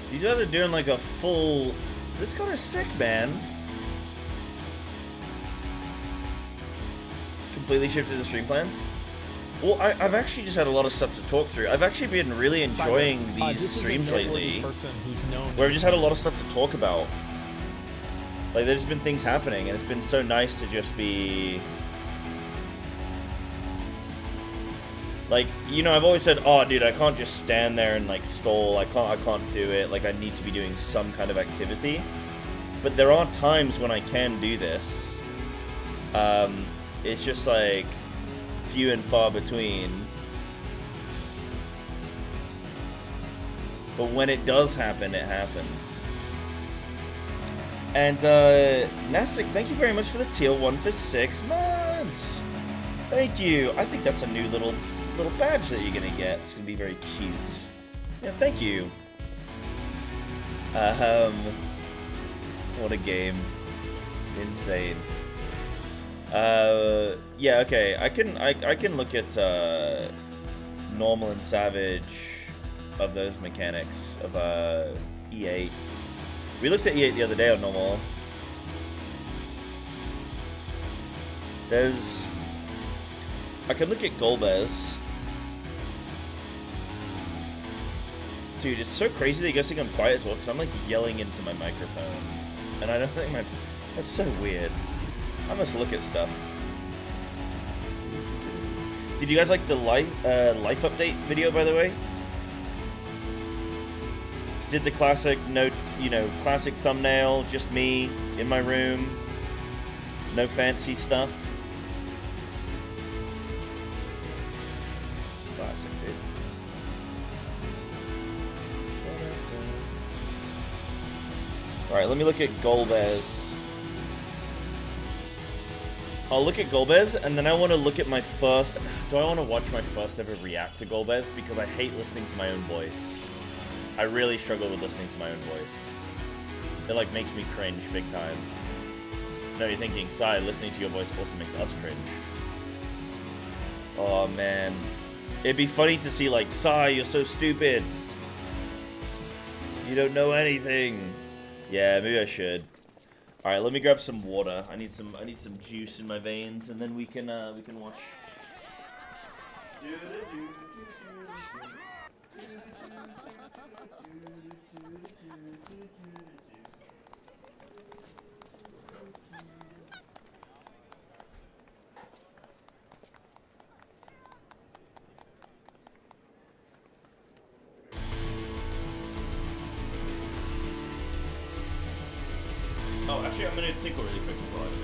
These guys are doing like a full... This kind of sick, man. Completely shifted the stream plans? Well, I've actually just had a lot of stuff to talk through. I've actually been really enjoying these streams lately, where I've just had a lot of stuff to talk about. Like, there's been things happening, and it's been so nice to just be... Like, you know, I've always said, oh, dude, I can't just stand there and, like, stall. I can't do it. Like, I need to be doing some kind of activity. But there are times when I can do this. It's just, like, few and far between. But when it does happen, it happens. And, Nasik, thank you very much for the teal 1 for 6 months. Thank you. I think that's a new little badge that you're gonna get. It's gonna be very cute. Yeah, thank you. What a game. Insane. Yeah, okay. I can look at normal and savage of those mechanics of E8. We looked at E8 the other day on normal. I can look at Golbez. Dude, it's so crazy that you guys think I'm quiet as well, because I'm like yelling into my microphone. And I don't think that's so weird. I must look at stuff. Did you guys like the life update video, by the way? Did the classic classic thumbnail, just me in my room, no fancy stuff. Classic, dude. All right, let me look at Golbez. I'll look at Golbez, and then I want to look at my first... Do I want to watch my first ever react to Golbez? Because I hate listening to my own voice. I really struggle with listening to my own voice. It, like, makes me cringe big time. No, you're thinking, Sai, listening to your voice also makes us cringe. Oh, man. It'd be funny to see, like, Sai, you're so stupid. You don't know anything. Yeah, maybe I should. All right, let me grab some water. I need some juice in my veins, and then we can watch. Oh, actually, I'm gonna tinkle really quick as well, actually.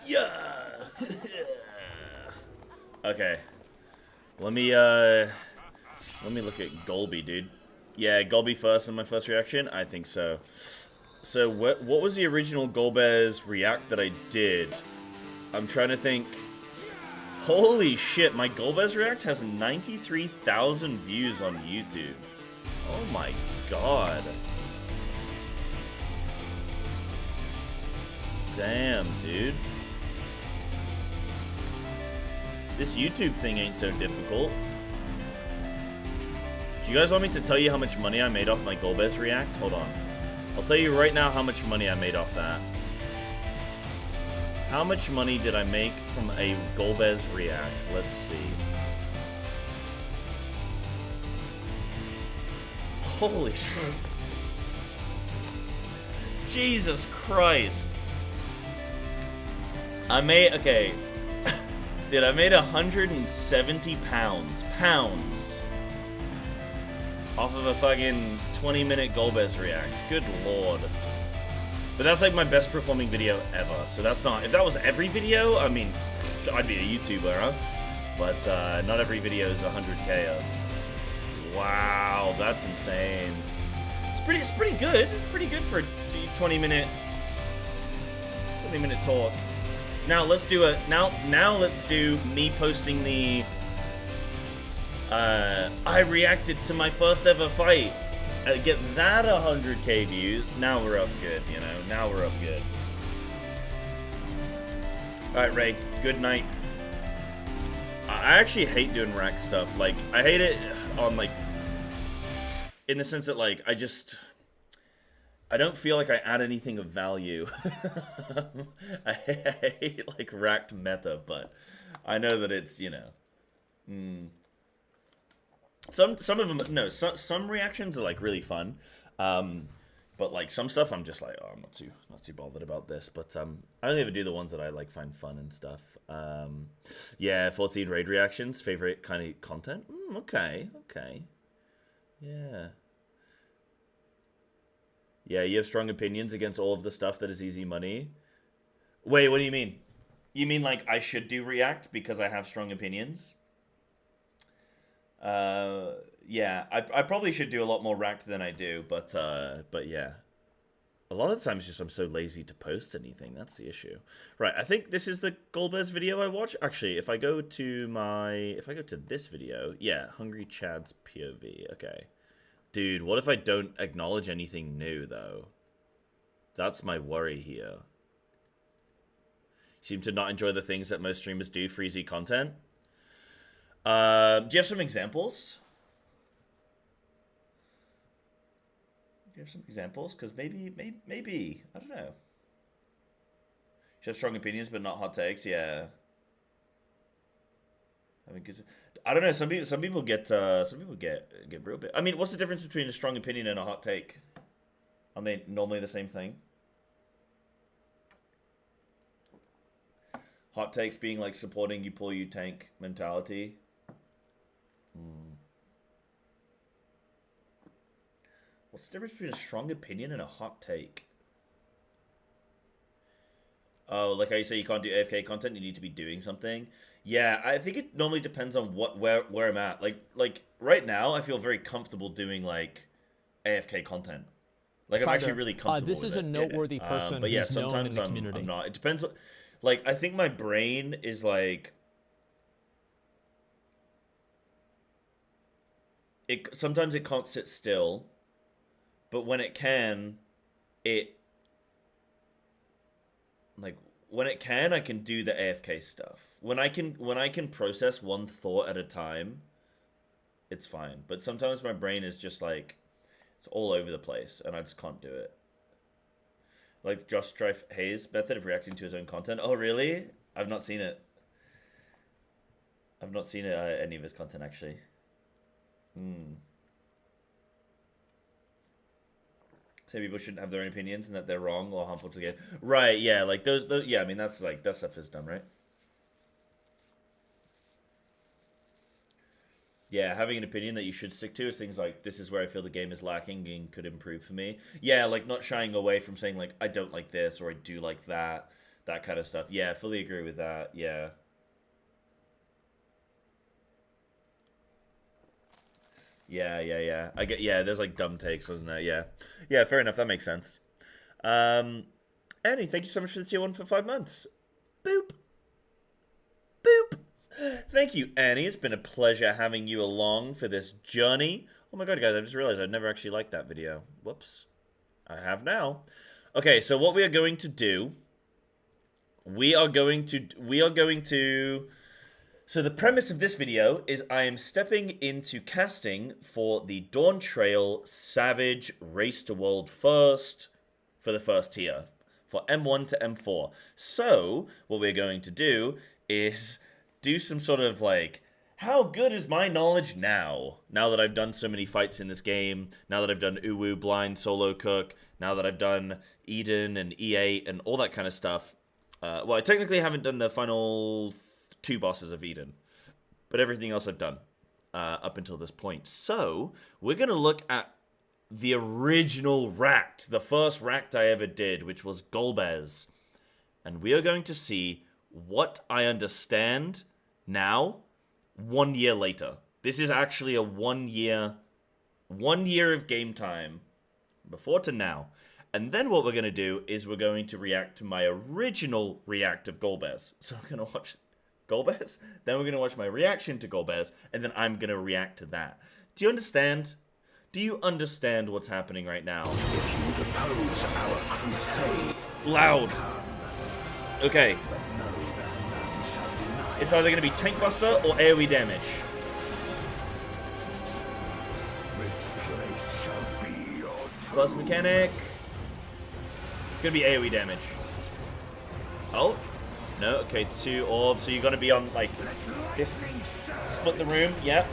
Yeah. Okay. Let me look at Golby, dude. Yeah, Golby first in my first reaction? I think so. So what was the original Golbez react that I did? I'm trying to think. Holy shit, my Golbez react has 93,000 views on YouTube. Oh my god. Damn, dude. This YouTube thing ain't so difficult. Do you guys want me to tell you how much money I made off my Golbez react? Hold on. I'll tell you right now how much money I made off that. How much money did I make from a Golbez react? Let's see. Holy shit. Jesus Christ. Okay. Dude, I made 170 pounds. Off of a fucking 20-minute Golbez react. Good lord. But that's like my best performing video ever. So that's not... If that was every video, I mean, I'd be a YouTuber, huh? But not every video is 100K. Wow, that's insane. It's pretty good. Pretty good for a 20-minute talk. Now let's do now let's do me posting the I reacted to my first ever fight. Get that 100K views. Now we're up good, you know. Now we're up good. All right, Ray. Good night. I actually hate doing rack stuff. Like, I hate it on, like, in the sense that, like, I don't feel like I add anything of value. I hate, like, racked meta, but I know that it's, you know. Some of them, no, some reactions are, like, really fun. But, like, some stuff I'm just like, oh, I'm not too bothered about this. But I only ever do the ones that I, like, find fun and stuff. Yeah, 14 raid reactions, favorite kind of content. Okay. Yeah. Yeah, you have strong opinions against all of the stuff that is easy money. Wait, what do you mean? You mean, like, I should do react because I have strong opinions? Yeah, I probably should do a lot more racked than I do, but yeah. A lot of the times just I'm so lazy to post anything, that's the issue. Right, I think this is the Golbez video I watch. Actually, if I go to this video, yeah, Hungry Chad's POV, okay. Dude, what if I don't acknowledge anything new, though? That's my worry here. You seem to not enjoy the things that most streamers do for easy content. Do you have some examples? Do you have some examples? Because maybe, I don't know. You have strong opinions, but not hot takes. Yeah. I mean, because I don't know. Some people get real bit. I mean, what's the difference between a strong opinion and a hot take? Are they normally the same thing? Hot takes being like supporting you pull you tank mentality. What's the difference between a strong opinion and a hot take? Oh, like how you say you can't do AFK content, you need to be doing something. Yeah, I think it normally depends on where I'm at. Like right now, I feel very comfortable doing like AFK content. Like I'm actually really comfortable. This is a noteworthy person, but yeah, who's known sometimes in the community. I'm not. It depends. Like I think my brain is like. Sometimes it can't sit still, but when it can, when it can, I can do the AFK stuff. When I can process one thought at a time, it's fine. But sometimes my brain is just like, it's all over the place, and I just can't do it. Like Josh Strife Hayes' method of reacting to his own content. Oh, really? I've not seen it. I've not seen any of his content, actually. Say people shouldn't have their own opinions and that they're wrong or harmful to the game. Right, yeah, like those yeah, I mean that's like that stuff is dumb, right? Yeah, having an opinion that you should stick to is things like, this is where I feel the game is lacking and could improve for me. Yeah, like not shying away from saying like, I don't like this or I do like that kind of stuff. Yeah, fully agree with that, yeah. Yeah. I get, yeah, there's like dumb takes, wasn't there? Yeah. Yeah, fair enough, that makes sense. Annie, thank you so much for the tier 1 for 5 months. Boop. Boop. Thank you, Annie. It's been a pleasure having you along for this journey. Oh my god, guys, I just realized I've never actually liked that video. Whoops. I have now. Okay, so what we are going to do, so the premise of this video is I am stepping into casting for the Dawn Trail Savage Race to World First for the first tier, for M1 to M4. So, what we're going to do is do some sort of like, how good is my knowledge now? Now that I've done so many fights in this game, now that I've done Uwu, Blind, Solo Cook, now that I've done Eden and E8 and all that kind of stuff. Well, I technically haven't done the final 2 bosses of Eden, but everything else I've done. up until this point. So, we're going to look at the original Ract, the first Ract I ever did, which was Golbez. And we are going to see what I understand now, 1 year later. This is actually a 1 year of game time, before to now. And then what we're going to do is we're going to react to my original react of Golbez. So I'm going to watch Golbez, then we're going to watch my reaction to Golbez, and then I'm going to react to that. Do you understand? Do you understand what's happening right now? If you oppose our crusade, loud. Okay. It's either going to be Tank Buster or AoE damage. First mechanic. It's going to be AoE damage. Oh. No, okay, 2 orbs. So you're going to be on, like, this. Split the room. Yep.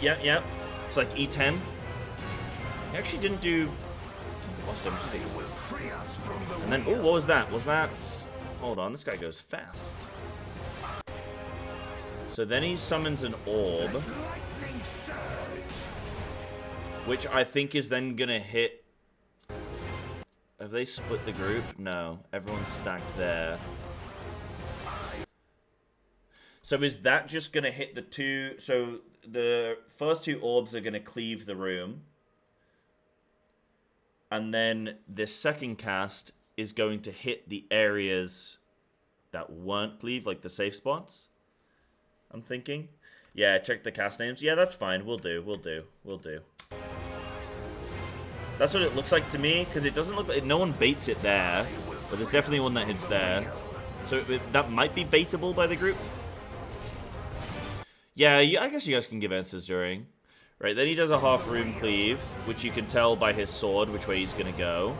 It's like E10. He actually didn't do lost him. And then, oh, what was that? Was that... Hold on, this guy goes fast. So then he summons an orb, which I think is then going to hit... Have they split the group? No. Everyone's stacked there. So is that just going to hit the 2... So the first 2 orbs are going to cleave the room. And then this second cast is going to hit the areas that weren't cleaved, like the safe spots. I'm thinking. Yeah, check the cast names. Yeah, that's fine. We'll do. That's what it looks like to me, because it doesn't look like... No one baits it there, but there's definitely one that hits there. So that might be baitable by the group. Yeah, I guess you guys can give answers during. Right, then he does a half room cleave, which you can tell by his sword which way he's going to go.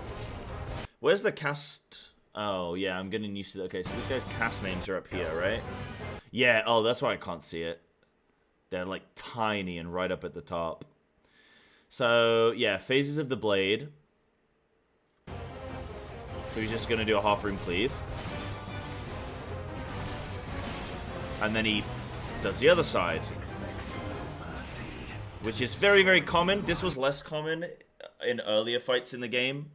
Where's the cast? Oh, yeah, I'm getting used to that. Okay, so this guy's cast names are up here, right? Yeah, oh, that's why I can't see it. They're, like, tiny and right up at the top. So, yeah, phases of the blade. So he's just going to do a half room cleave. And then he does the other side, which is very, very common. This was less common in earlier fights in the game,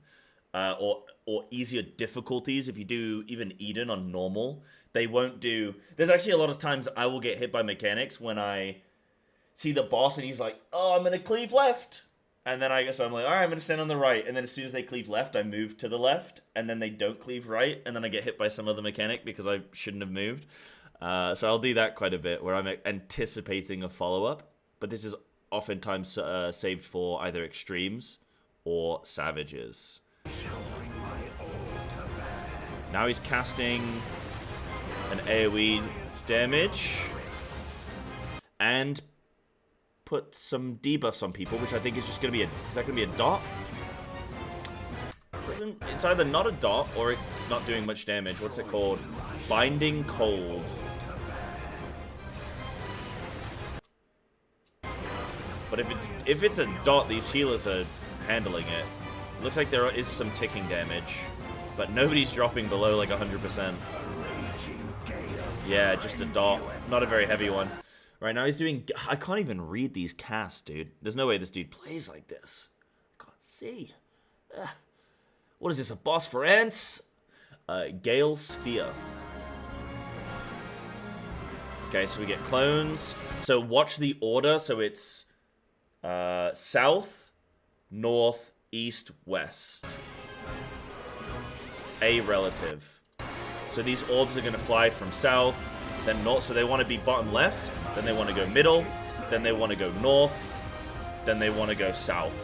or easier difficulties. If you do even Eden on normal, they won't do... There's actually a lot of times I will get hit by mechanics when I see the boss and he's like, oh, I'm going to cleave left. And then I guess I'm like, all right, I'm going to stand on the right. And then as soon as they cleave left, I move to the left. And then they don't cleave right. And then I get hit by some other mechanic because I shouldn't have moved. So I'll do that quite a bit, where I'm anticipating a follow-up. But this is oftentimes saved for either extremes or savages. Now he's casting an AoE damage and put some debuffs on people, which I think is just going to be a... Is that going to be a dot? It's either not a dot or it's not doing much damage. What's it called? Binding Cold. But if it's a dot, these healers are handling it. Looks like there is some ticking damage, but nobody's dropping below like 100%. Yeah, just a dot. Not a very heavy one. Right now he's doing... I can't even read these casts, dude. There's no way this dude plays like this. I can't see. What is this, a boss for ants? Gale Sphere. Okay, so we get clones. So watch the order. So it's south, north, east, west. A relative. So these orbs are going to fly from south, then north. So they want to be bottom left, then they want to go middle, then they want to go north, then they want to go south.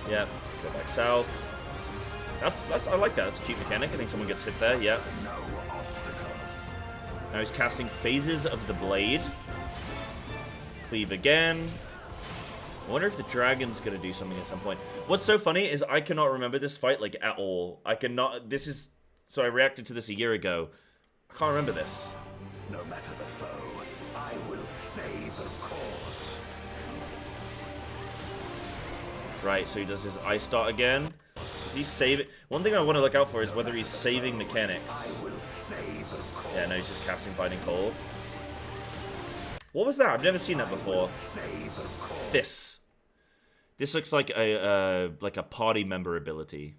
Yep, go back south. That's I like that. That's a cute mechanic. I think someone gets hit there. Yep. Now he's casting Phases of the Blade. Cleave again. I wonder if the dragon's gonna do something at some point. What's so funny is I cannot remember this fight, like, at all. I cannot... This is... So I reacted to this a year ago. I can't remember this. No matter the foe, I will stay the course. Right, so he does his Ice Dart again. Does he save it? One thing I want to look out for is whether he's saving mechanics. Yeah, no, he's just casting Binding Cold. What was that? I've never seen that before. This. This looks like a party member ability.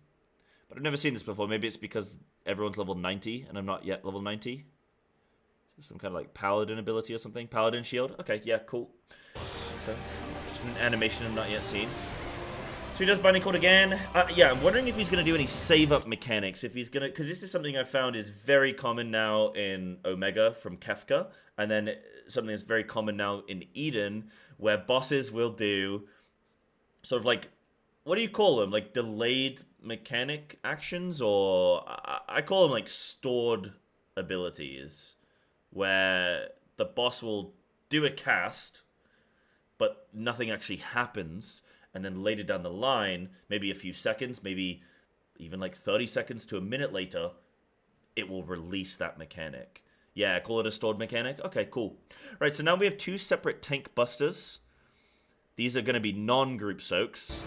But I've never seen this before. Maybe it's because everyone's level 90 and I'm not yet level 90. Some kind of like paladin ability or something. Paladin shield. Okay, yeah, cool. Makes sense. Just an animation I've not yet seen. So he does Binding Cord again. Yeah, I'm wondering if he's going to do any save-up mechanics. If he's going to... Because this is something I found is very common now in Omega from Kefka. And then something that's very common now in Eden, where bosses will do sort of like... What do you call them? Like delayed mechanic actions? Or... I call them like stored abilities. Where the boss will do a cast, but nothing actually happens. And then later down the line, maybe a few seconds, maybe even like 30 seconds to a minute later, it will release that mechanic. Yeah, call it a stored mechanic. Okay, cool. Right, so now we have 2 separate tank busters. These are going to be non-group soaks.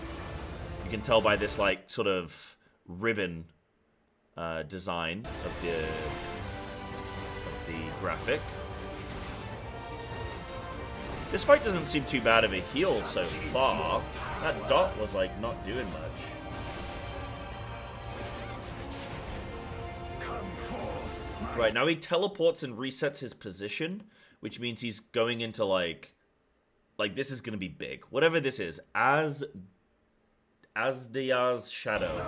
You can tell by this like sort of ribbon design of the graphic. This fight doesn't seem too bad of a heal so far. That dot was like not doing much. Right, now he teleports and resets his position, which means he's going into like this is gonna be big. Whatever this is. Asdia's Shadow.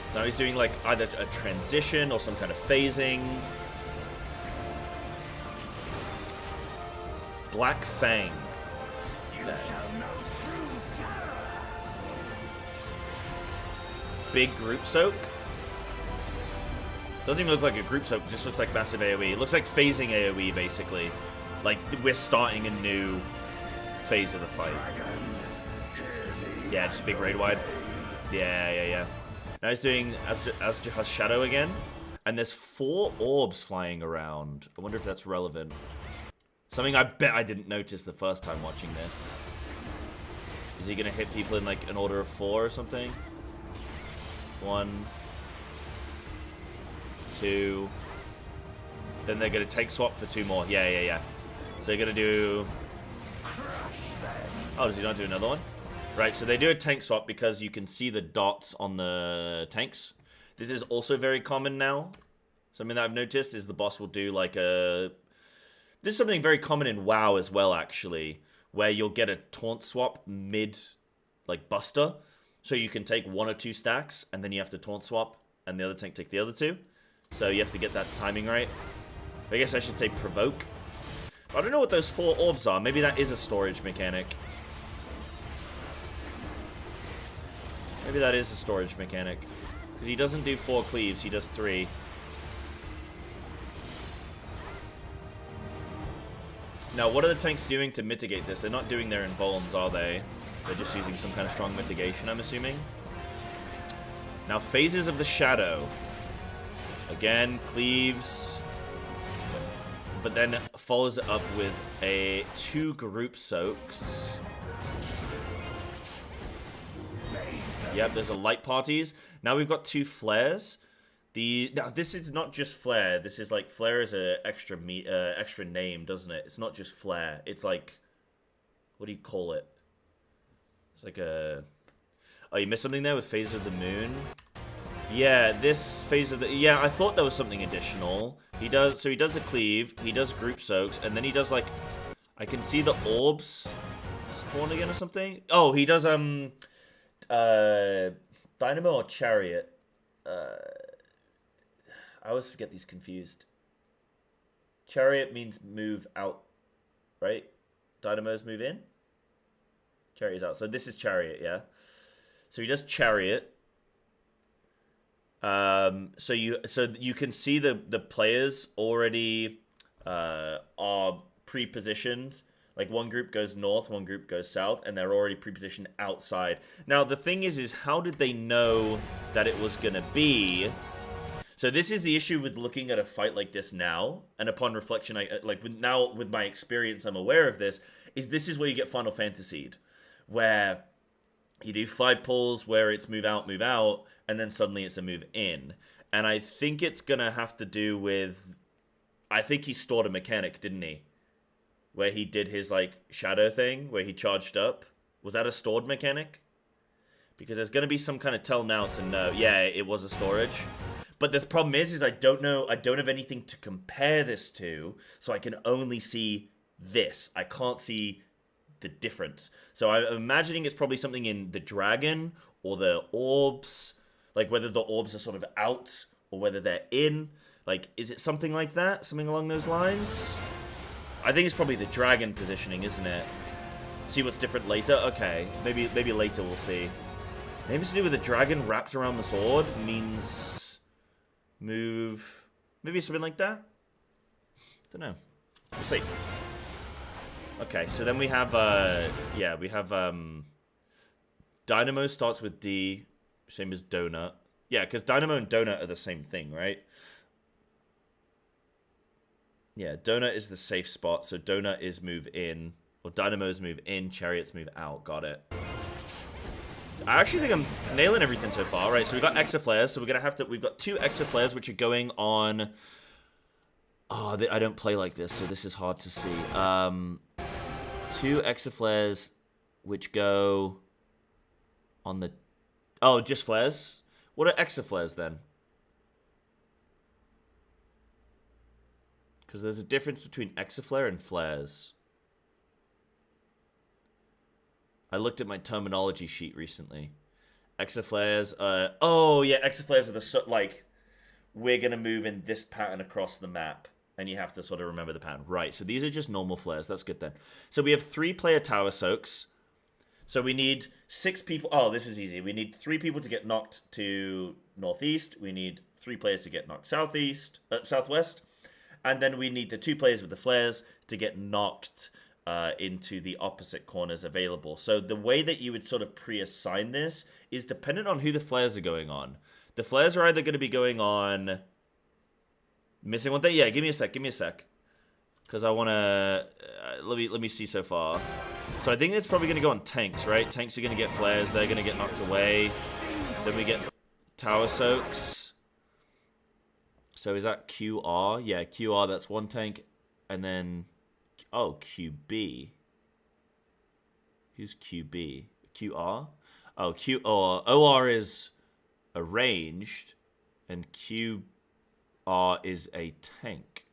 So now he's doing like either a transition or some kind of phasing. Black Fang. Big group soak. Doesn't even look like a group soak, just looks like massive AoE. It looks like phasing AoE basically. Like we're starting a new phase of the fight. Yeah, just big raid wide. Yeah. Now he's doing Asdia's Shadow again. And there's 4 orbs flying around. I wonder if that's relevant. Something I bet I didn't notice the first time watching this. Is he gonna hit people in like an order of 4 or something? 1, 2. Then they're gonna take swap for 2 more. Yeah. So you're gonna do... Oh, does he not do another one? Right, so they do a tank swap because you can see the dots on the tanks. This is also very common now. Something that I've noticed is the boss will do like a... This is something very common in WoW as well, actually, where you'll get a taunt swap mid, like, buster. So you can take 1 or 2 stacks, and then you have to taunt swap, and the other tank take the other 2. So you have to get that timing right. I guess I should say provoke. I don't know what those 4 orbs are. Maybe that is a storage mechanic. Maybe that is a storage mechanic. Because he doesn't do 4 cleaves, he does 3. Now, what are the tanks doing to mitigate this? They're not doing their invulns, are they? They're just using some kind of strong mitigation, I'm assuming. Now, Phases of the Shadow. Again, cleaves. But then follows it up with 2 group soaks. Yep, there's a light parties. Now we've got 2 flares. Now, this is not just flare. This is like flare is a extra name, doesn't it? It's not just flare. It's like, what do you call it? It's like a... Oh, you missed something there with Phase of the Moon? Yeah, this Phase of the... Yeah, I thought there was something additional. So he does a cleave, he does group soaks, and then he does like... I can see the orbs spawn again or something. Oh, he does, Dynamo or Chariot? I always forget these confused. Chariot means move out, right? Dynamos move in? Chariot's out. So this is Chariot, yeah? So he does Chariot. So you can see the players already are pre-positioned. Like one group goes north, one group goes south, and they're already pre-positioned outside. Now the thing is how did they know that it was gonna be? So this is the issue with looking at a fight like this now, and upon reflection, with my experience, I'm aware of this. This is where you get Final Fantasied, where you do 5 pulls where it's move out, and then suddenly it's a move in. And I think it's gonna have to do with I think he stored a mechanic, didn't he? Where he did his, like, shadow thing, where he charged up. Was that a stored mechanic? Because there's going to be some kind of tell now to know. Yeah, it was a storage. But the problem is I don't know, I don't have anything to compare this to, so I can only see this. I can't see the difference. So I'm imagining it's probably something in the dragon or the orbs, like whether the orbs are sort of out or whether they're in. Like, is it something like that? Something along those lines? I think it's probably the dragon positioning, isn't it? See what's different later? Okay, maybe later we'll see. Maybe it's to do with the dragon wrapped around the sword means move, maybe something like that. Don't know. We'll see. Okay, so then we have yeah, we have Dynamo starts with D, same as Donut. Yeah, because Dynamo and Donut are the same thing, right? Yeah, Donut is the safe spot, so Donut is move in, or Dynamo's move in, Chariot's move out. Got it. I actually think I'm nailing everything so far, right? So we've got Exaflares, so we're gonna have to. We've got 2 Exaflares which are going on. Oh, I don't play like this, so this is hard to see. 2 Exaflares which go on the. Oh, just flares. What are Exaflares then? Because there's a difference between Exaflare and flares. I looked at my terminology sheet recently. Exaflares, oh yeah, Exaflares are the, like, we're gonna move in this pattern across the map. And you have to sort of remember the pattern. Right, so these are just normal flares. That's good then. So we have 3-player tower soaks. So we need 6 people. Oh, this is easy. We need 3 people to get knocked to northeast. We need 3 players to get knocked southwest. And then we need the 2 players with the flares to get knocked into the opposite corners available. So the way that you would sort of pre-assign this is dependent on who the flares are going on. The flares are either going to be going on... Missing one thing? Yeah, give me a sec. Because I want to... let me see so far. So I think it's probably going to go on tanks, right? Tanks are going to get flares. They're going to get knocked away. Then we get tower soaks. So is that QR? Yeah, QR, that's 1 tank. And then... Oh, QB. Who's QB? QR? Oh, OR is arranged. And QR is a tank.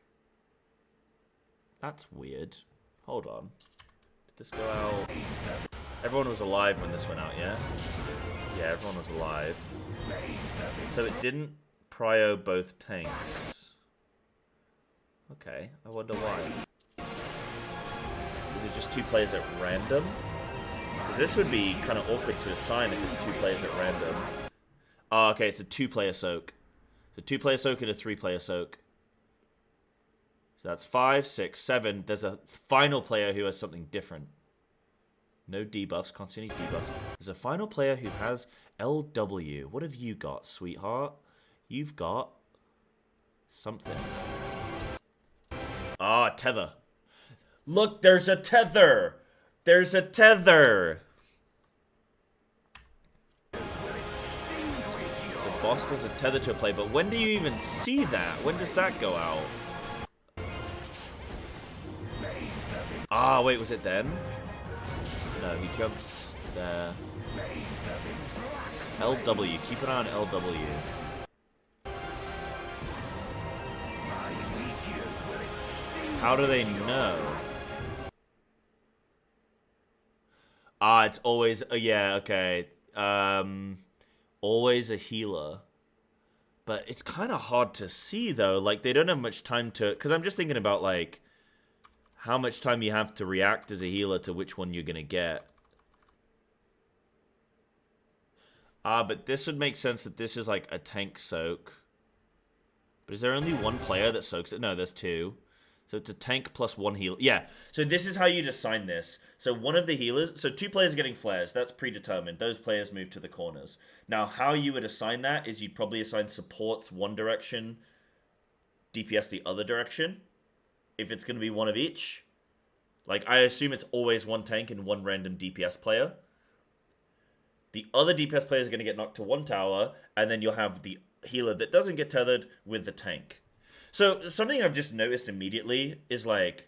That's weird. Hold on. Did this go out? Everyone was alive when this went out, yeah? Yeah, everyone was alive. So it didn't prio both tanks. Okay, I wonder why. Is it just 2 players at random? Because this would be kind of awkward to assign if it's 2 players at random. Oh, okay, it's a 2-player soak. So 2-player soak and a 3-player soak. So that's 5, 6, 7. There's a final player who has something different. No debuffs, can't see any debuffs. There's a final player who has LW. What have you got, sweetheart? You've got something. Ah, tether. Look, there's a tether. There's a tether. So boss does a tether to a play, but when do you even see that? When does that go out? Ah, wait, was it then? No, he jumps there. LW, keep an eye on LW. How do they know? Ah, it's always... yeah, okay. Always a healer. But it's kind of hard to see, though. Like, they don't have much time to... Because I'm just thinking about, like, how much time you have to react as a healer to which one you're going to get. Ah, but this would make sense that this is, like, a tank soak. But is there only 1 player that soaks it? No, there's 2. So it's a tank plus 1 healer. Yeah, so this is how you'd assign this. So one of the healers... So 2 players are getting flares. That's predetermined. Those players move to the corners. Now, how you would assign that is you'd probably assign supports one direction, DPS the other direction. If it's going to be one of each. Like, I assume it's always 1 tank and 1 random DPS player. The other DPS players are going to get knocked to 1 tower, and then you'll have the healer that doesn't get tethered with the tank. So something I've just noticed immediately is like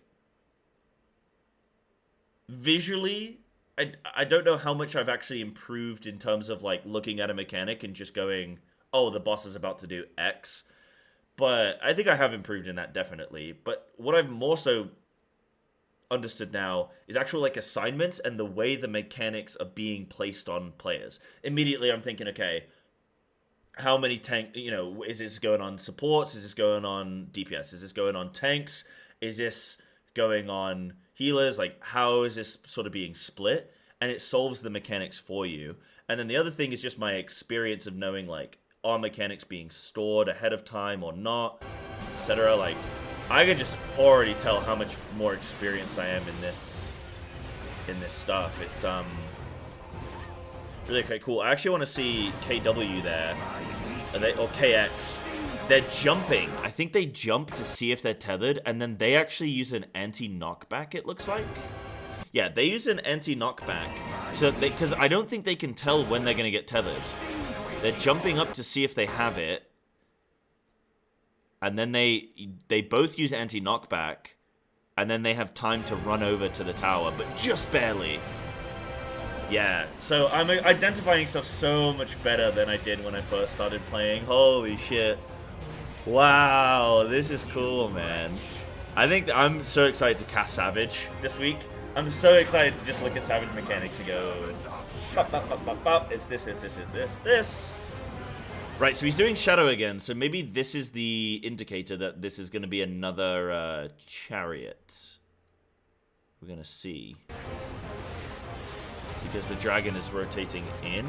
visually, I don't know how much I've actually improved in terms of like looking at a mechanic and just going, oh, the boss is about to do X. But I think I have improved in that, definitely. But what I've more so understood now is actual like assignments and the way the mechanics are being placed on players. Immediately I'm thinking, okay, how many is this going on supports? Is this going on DPS? Is this going on tanks? Is this going on healers? Like, how is this sort of being split? And it solves the mechanics for you. And then the other thing is just my experience of knowing, like, are mechanics being stored ahead of time or not, etc. Like, I can just already tell how much more experienced I am in this stuff. It's really okay, cool. I actually want to see KW there, or KX. They're jumping. I think they jump to see if they're tethered, and then they actually use an anti-knockback, it looks like. Yeah, they use an anti-knockback, so because I don't think they can tell when they're going to get tethered. They're jumping up to see if they have it, and then they both use anti-knockback, and then they have time to run over to the tower, but just barely. Yeah, so I'm identifying stuff so much better than I did when I first started playing. Holy shit. Wow, this is cool, man. I think I'm so excited to cast Savage this week. I'm so excited to just look at Savage mechanics and go, bop, bop, bop, bop, bop. It's this. Right, so he's doing Shadow again, so maybe this is the indicator that this is going to be another chariot. We're going to see. Because the dragon is rotating in.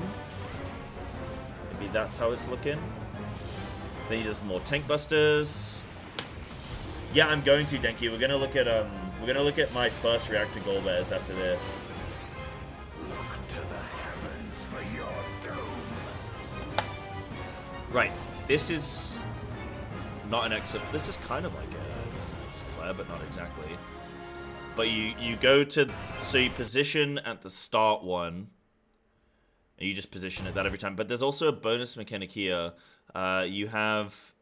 Maybe that's how it's looking. Then he does more tank busters. Yeah, I'm going to, Denki. We're gonna look at my first reactor goal bears after this. Look to the heavens for your doom. Right. This is not an exit. This is kind of like I guess it's a flare, but not exactly. But you go to, so you position at the start one, and you just position at that every time. But there's also a bonus mechanic here. You have,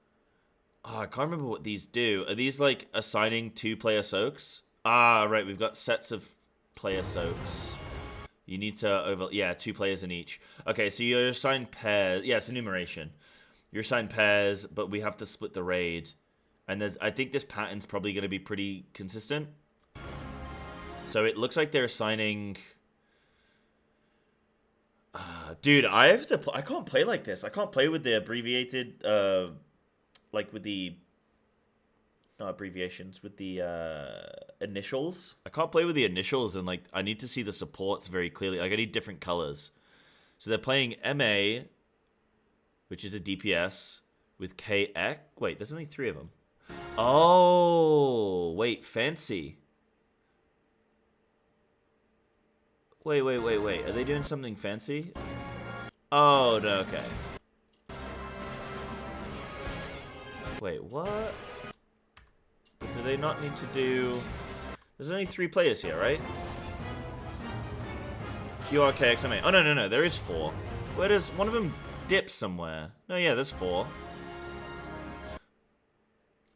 I can't remember what these do. Are these like assigning 2-player soaks? Ah, right, we've got sets of player soaks. You need to 2 players in each. Okay, so you're assigned pairs. Yeah, it's enumeration. You're assigned pairs, but we have to split the raid. And I think this pattern's probably going to be pretty consistent. So it looks like they're assigning... dude, I can't play like this. I can't play with the abbreviated, like with the... Not abbreviations, with the initials. I can't play with the initials, and like I need to see the supports very clearly. Like I need different colors. So they're playing MA, which is a DPS, with KX. Wait, there's only 3 of them. Oh, wait, fancy. Wait. Are they doing something fancy? Oh, no, okay. Wait, what? Do they not need to do... There's only 3 players here, right? QRKXMA. Oh, no. There is 4. Where does... One of them dip somewhere. No, yeah, there's 4.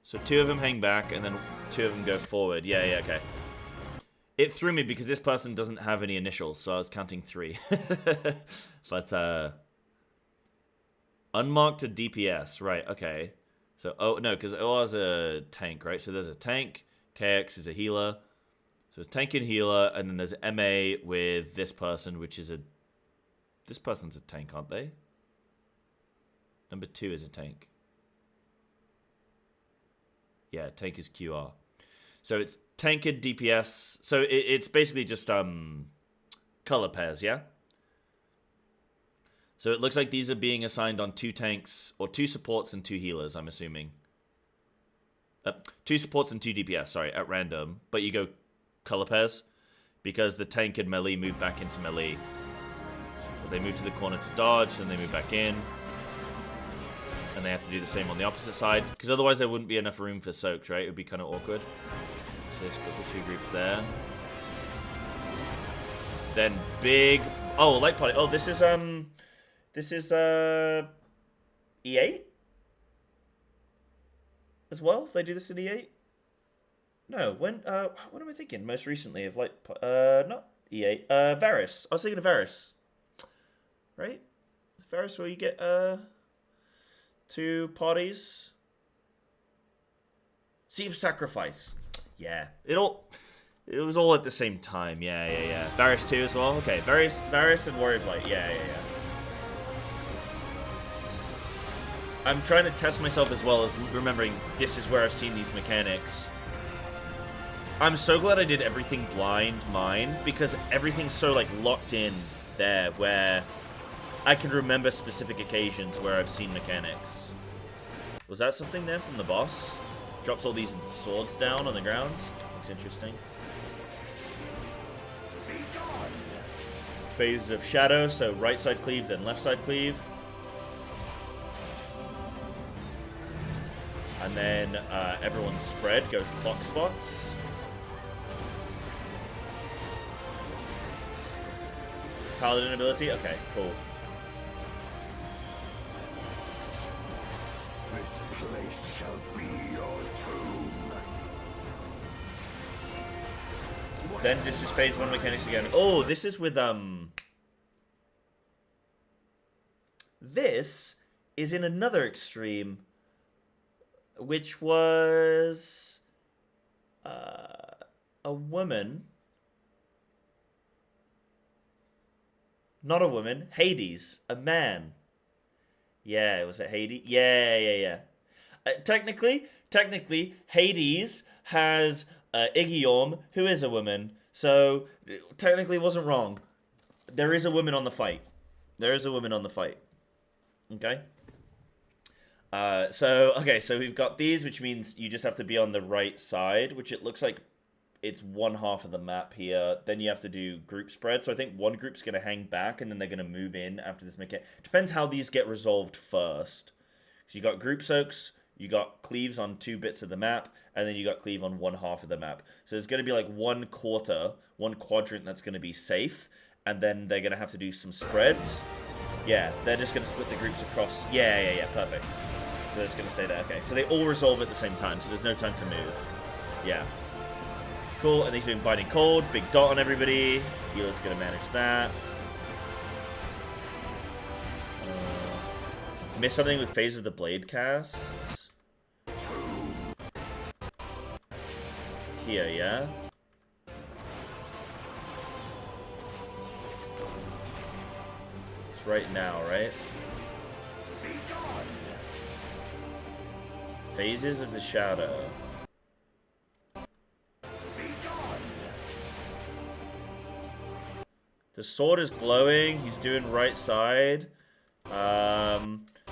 So 2 of them hang back, and then 2 of them go forward. Yeah, okay. It threw me because this person doesn't have any initials, so I was counting 3. But, unmarked to DPS. Right, okay. So, oh, no, because O is a tank, right? So there's a tank, KX is a healer. So there's tank and healer, and then there's MA with this person, which is a... This person's a tank, aren't they? Number 2 is a tank. Yeah, tank is QR. So it's tank and DPS. So it's basically just color pairs, yeah? So it looks like these are being assigned on 2 tanks, or 2 supports and 2 healers, I'm assuming. 2 supports and 2 DPS, sorry, at random. But you go color pairs, because the tank and melee move back into melee. So they move to the corner to dodge, and they move back in. And they have to do the same on the opposite side, because otherwise there wouldn't be enough room for soaks, right? It would be kind of awkward. So they split the 2 groups there. Then big... Oh, light party. Oh, this is, E8? as well? They do this in E8? No, when, what am I thinking? Most recently of, like, not E8, Varus. I was thinking of Varus. Right? Varus where you get, 2 parties. Sea of Sacrifice. Yeah. It was all at the same time. Yeah. Varus 2 as well. Okay, Varus and Warrior of Light. Yeah. I'm trying to test myself as well, remembering this is where I've seen these mechanics. I'm so glad I did everything blind mine, because everything's so, like, locked in there, where I can remember specific occasions where I've seen mechanics. Was that something there from the boss? Drops all these swords down on the ground. Looks interesting. Phase of Shadow, so right side cleave, then left side cleave. And then everyone's spread, go clock spots. Paladin ability? Okay, cool. This place shall be your tomb. Then this is phase 1 mechanics again. Oh, this is with, This is in another extreme, which was a woman. Not a woman. Hades. A man. Yeah, was it Hades? Yeah. Technically, Hades has Igiorm, who is a woman. So, technically, it wasn't wrong. There is a woman on the fight. Okay? So we've got these, which means you just have to be on the right side, which it looks like it's one half of the map here. Then you have to do group spread. So I think one group's going to hang back, and then they're going to move in after this mechanic. Depends how these get resolved first. So you got group soaks, you got cleaves on 2 bits of the map, and then you got cleave on 1 half of the map. So there's going to be like one quadrant that's going to be safe, and then they're going to have to do some spreads. Yeah, they're just going to split the groups across. Yeah, perfect. So they're just going to stay there. Okay, so they all resolve at the same time, so there's no time to move. Yeah. Cool, and he's doing Biting Cold, big dot on everybody. Healer's going to manage that. Missed something with Phase of the Blade cast. Here, yeah? It's right now, right? Phases of the Shadow. The sword is glowing. He's doing right side.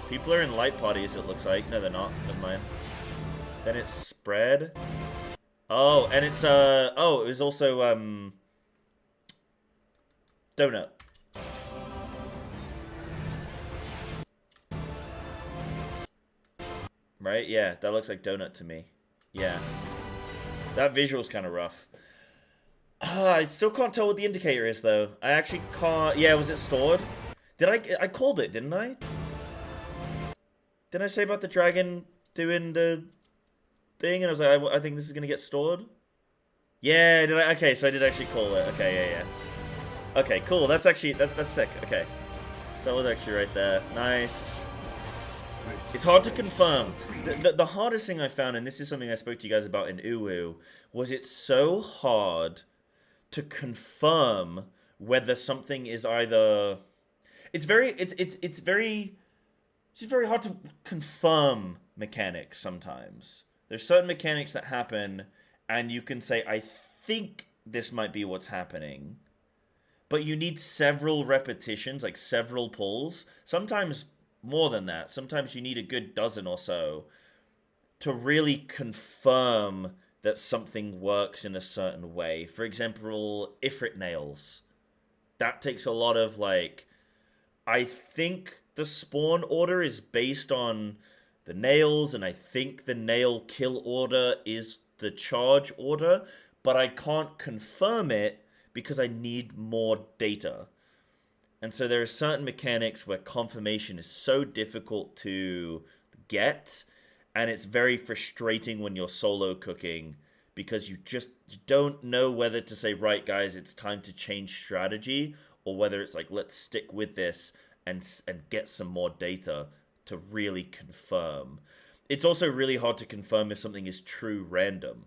People are in light parties, it looks like. No, they're not. Never mind. Then it's spread. Oh, and it's, oh, it was also, donut. Right? Yeah, that looks like donut to me. Yeah. That visual's kind of rough. I still can't tell what the indicator is, though. I actually can't... Yeah, was it stored? I called it, didn't I? Didn't I say about the dragon doing the thing? And I was like, I think this is going to get stored? Yeah, did I? Okay, so I did actually call it. Okay, yeah. Okay, cool. That's actually... That's sick. Okay. So it was actually right there. Nice. It's hard to confirm. The hardest thing I found, and this is something I spoke to you guys about in Uwu, was it's so hard to confirm whether something is either... It's very hard to confirm mechanics sometimes. There's certain mechanics that happen, and you can say, I think this might be what's happening. But you need several repetitions, like several pulls. Sometimes more than that. Sometimes you need a good dozen or so to really confirm that something works in a certain way. For example, Ifrit nails. That takes a lot of, like... I think the spawn order is based on the nails, and I think the nail kill order is the charge order, but I can't confirm it because I need more data. And so there are certain mechanics where confirmation is so difficult to get, And it's very frustrating when you're solo cooking because you don't know whether to say, right, guys, it's time to change strategy, or whether it's like, let's stick with this and get some more data to really confirm. It's also really hard to confirm if something is true random.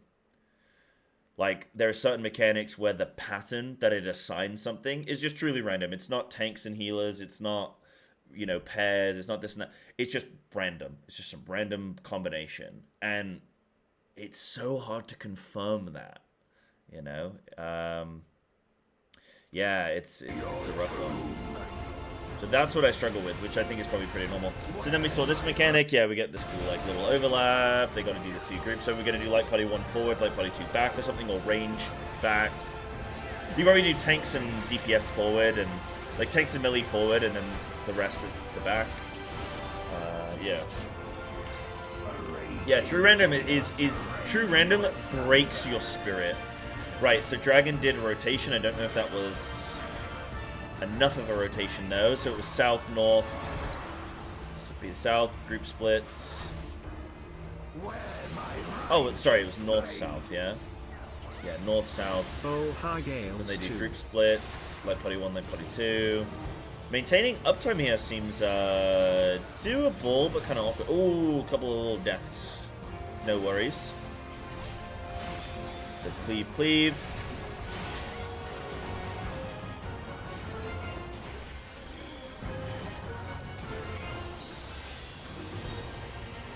Like, there are certain mechanics where the pattern that it assigns something is just truly random. It's not tanks and healers. It's not, you know, pairs. It's not this and that. It's just random. It's just some random combination. And it's so hard to confirm that, you know? Yeah, it's a rough one. So that's what I struggle with, which I think is probably pretty normal. So then we saw this mechanic. Yeah, we get this cool like little overlap. They got to do the 2 groups. So we're going to do light party 1 forward, light party 2 back or something, or range back. You probably do tanks and DPS forward, and like tanks and melee forward, and then the rest at the back. Yeah. Yeah, true random is true random breaks your spirit. Right, so Dragon did a rotation. I don't know if that was enough of a rotation, no. So it was south, north. So it'd be the south, group splits. Oh, sorry, it was north, south, yeah? Yeah, north, south. Oh, hi, Gales. Then they do group splits, light party 1, light party 2. Maintaining uptime here seems doable, but kind of awkward. Ooh, a couple of little deaths. No worries. The cleave.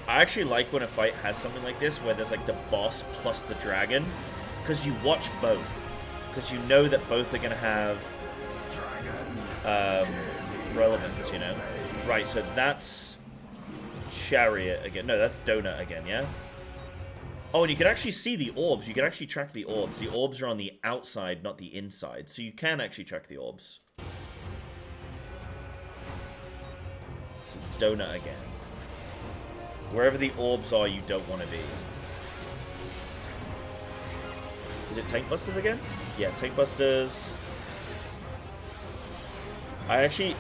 I actually like when a fight has something like this, where there's like the boss plus the dragon, because you watch both, because you know that both are going to have relevance, you know? Right, so that's Chariot again. No, that's Donut again, yeah? Oh, and you can actually see the orbs. You can actually track the orbs. The orbs are on the outside, not the inside. So you can actually track the orbs. So it's Donut again. Wherever the orbs are, you don't want to be. Is it Tank Busters again? Yeah, Tank Busters. I actually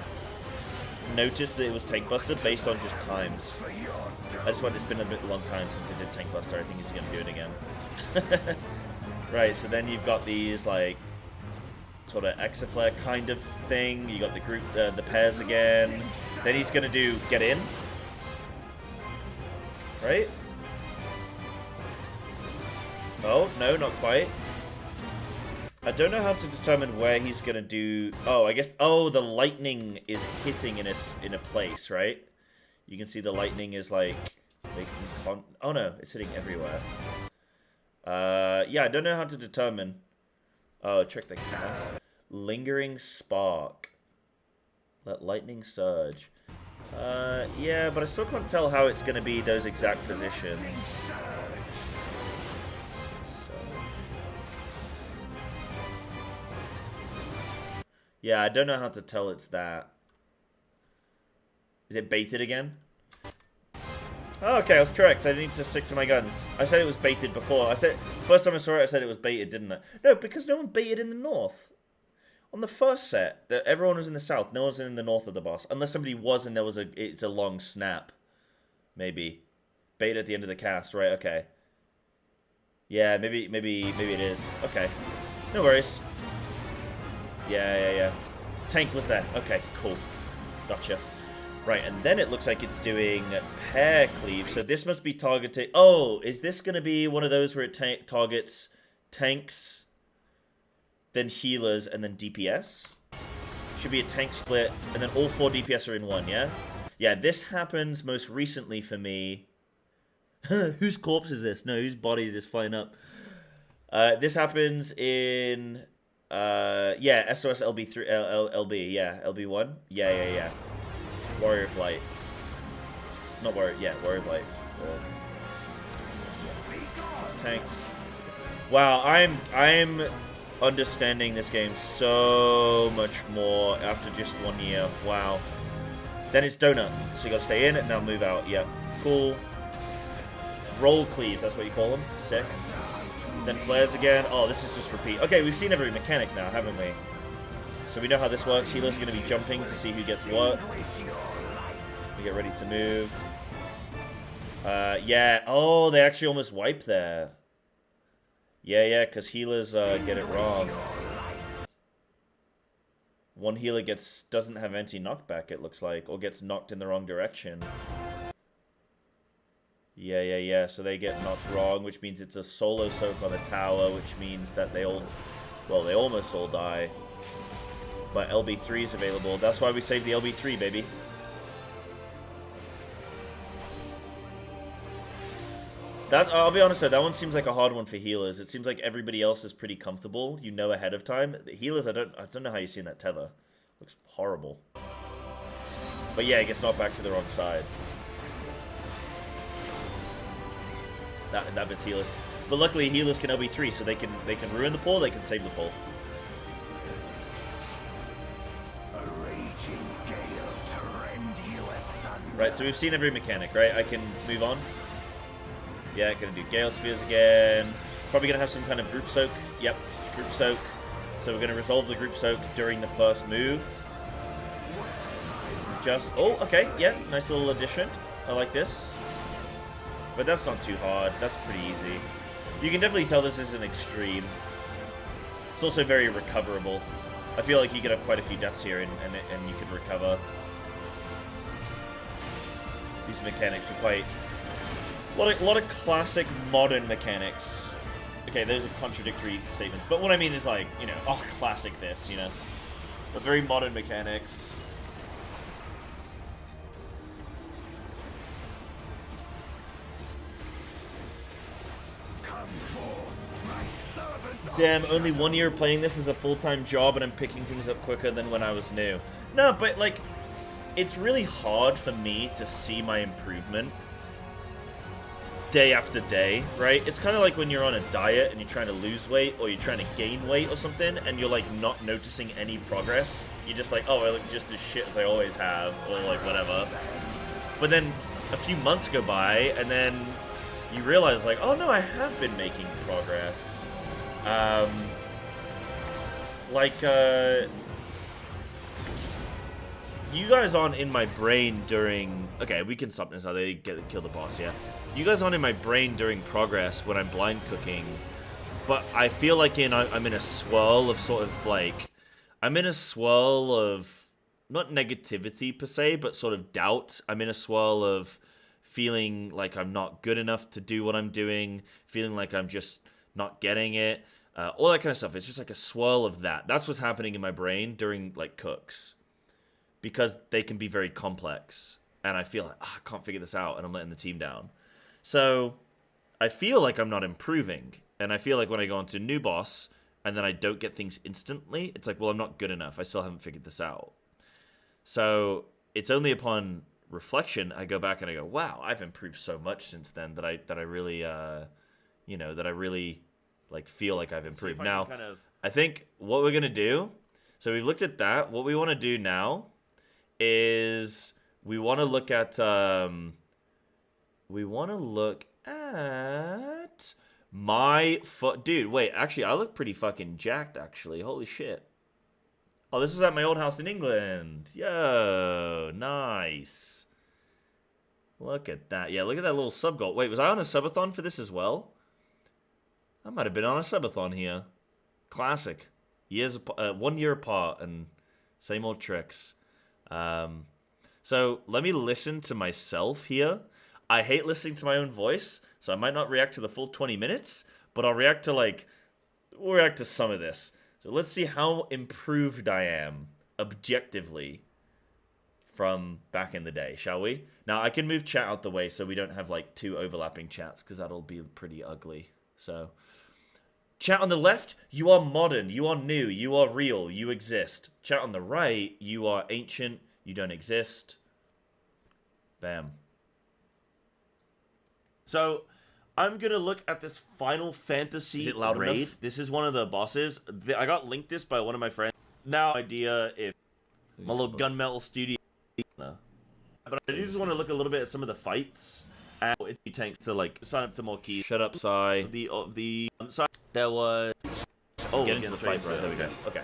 noticed that it was Tank Buster based on just times. I just want, it's been a bit long time since I did Tank Buster. I think he's going to do it again. Right, so then you've got these, like, sort of Exaflare kind of thing. You got the group, the pairs again. Then he's going to do Get In. Right? Oh, no, not quite. I don't know how to determine where he's going to do... Oh, I guess... Oh, the lightning is hitting in a place, right? You can see the lightning is, like... Oh, no. It's hitting everywhere. Yeah, I don't know how to determine... Oh, check the cast. Lingering Spark. Let lightning surge. Yeah, but I still can't tell how it's going to be those exact positions. Yeah, I don't know how to tell it's that. Is it baited again? Oh, okay, I was correct. I need to stick to my guns. I said it was baited before. I said, first time I saw it, I said it was baited, didn't I? No, because no one baited in the north. On the first set, everyone was in the south. No one was in the north of the boss. Unless somebody was and there was it's a long snap. Maybe. Bait at the end of the cast, right, okay. Yeah, maybe it is. Okay. No worries. Yeah. Tank was there. Okay, cool. Gotcha. Right, and then it looks like it's doing pair cleave. So this must be targeting... Oh, is this going to be one of those where it targets tanks, then healers, and then DPS? Should be a tank split, and then all 4 DPS are in one, yeah? Yeah, this happens most recently for me. Whose corpse is this? No, whose body is this flying up? This happens in... yeah, SOS LB3, LB, yeah, LB1. Yeah. Warrior of Light. Not Warrior, yeah, Warrior of Light. So tanks. Wow, I'm understanding this game so much more after just 1 year. Wow. Then it's Donut, so you gotta stay in and now move out. Yep, cool. Roll cleaves, that's what you call them. Sick. Then flares again. Oh, this is just repeat. Okay, we've seen every mechanic now, haven't we? So we know how this works. Healers are going to be jumping to see who gets what. We get ready to move. Yeah. Oh, they actually almost wipe there. Yeah, because healers get it wrong. One healer doesn't have anti-knockback, it looks like, or gets knocked in the wrong direction. Yeah. So they get knocked wrong, which means it's a solo soak on the tower, which means that they almost all die. But LB3 is available. That's why we saved the LB3, baby. I'll be honest though, that one seems like a hard one for healers. It seems like everybody else is pretty comfortable, you know, ahead of time. The healers, I don't know how you've seen that tether. Looks horrible. But yeah, it gets knocked back to the wrong side. That bit's healers. But luckily healers can LB3, so they can ruin the pull, they can save the pull. Right, so we've seen every mechanic, right? I can move on. Yeah, gonna do Gale Spheres again. Probably gonna have some kind of group soak. Yep, group soak. So we're gonna resolve the group soak during the first move. Oh, okay, yeah, nice little addition. I like this. But that's not too hard. That's pretty easy. You can definitely tell this is an extreme. It's also very recoverable. I feel like you could have quite a few deaths here and you could recover. These mechanics are quite... A lot of classic modern mechanics. Okay, those are contradictory statements, but what I mean is like, you know, oh, classic this, you know. But very modern mechanics. Damn, only 1 year playing this as a full-time job and I'm picking things up quicker than when I was new. No, but like, it's really hard for me to see my improvement day after day, right? It's kind of like when you're on a diet and you're trying to lose weight or you're trying to gain weight or something and you're like not noticing any progress. You're just like, oh, I look just as shit as I always have, or like whatever. But then a few months go by and then you realize like, oh no, I have been making progress. You guys aren't in my brain during... Okay, we can stop this now. They kill the boss, yeah. You guys aren't in my brain during progress when I'm blind cooking. But I feel like I'm in a swirl of sort of like... I'm in a swirl of... Not negativity per se, but sort of doubt. I'm in a swirl of feeling like I'm not good enough to do what I'm doing. Feeling like I'm just not getting it. All that kind of stuff. It's just like a swirl of that. That's what's happening in my brain during like cooks. Because they can be very complex. And I feel like, I can't figure this out, and I'm letting the team down. So, I feel like I'm not improving. And I feel like when I go on to new boss, and then I don't get things instantly, it's like, well, I'm not good enough. I still haven't figured this out. So, it's only upon reflection, I go back and I go, wow, I've improved so much since then that I really, like, feel like I've improved. Now, I think what we're going to do, so we've looked at that. What we want to do now is we want to look at my foot. Dude, wait, actually I look pretty fucking jacked actually. Holy shit. Oh, this was at my old house in England. Yo, nice. Look at that. Yeah, look at that little sub goal. Wait, was I on a subathon for this as well? I might have been on a subathon here. Classic. 1 year apart and same old tricks. So let me listen to myself here. I hate listening to my own voice, so I might not react to the full 20 minutes, but I'll react to some of this. So let's see how improved I am objectively from back in the day, shall we? Now I can move chat out the way so we don't have like two overlapping chats, because that'll be pretty ugly. So chat on the left, you are modern, you are new, you are real, you exist. Chat on the right, you are ancient, you don't exist. Bam. So, I'm going to look at this Final Fantasy. Is it loud raid? Enough? This is one of the bosses. I got linked this by one of my friends. Now, idea if my little gunmetal studio. No. But I just want to look a little bit at some of the fights. And it tanks to like sign up to more keys. Shut up, Psy. There was. Oh, get into the fight, bro. There we go. Okay.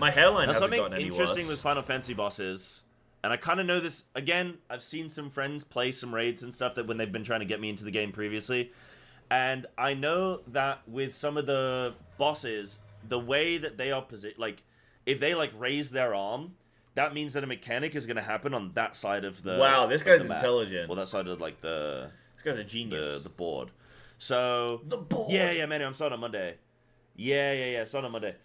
My hairline That's hasn't something gotten any interesting worse. with Final Fantasy bosses. And I kind of know this, again, I've seen some friends play some raids and stuff that when they've been trying to get me into the game previously. And I know that with some of the bosses, the way that they are positioned, like, if they, like, raise their arm, that means that a mechanic is going to happen on that side of the Wow, this guy's intelligent. Well, that side of, like, This guy's a genius. the board. So... The board! Yeah, man, I'm starting on Monday. Yeah, starting on Monday.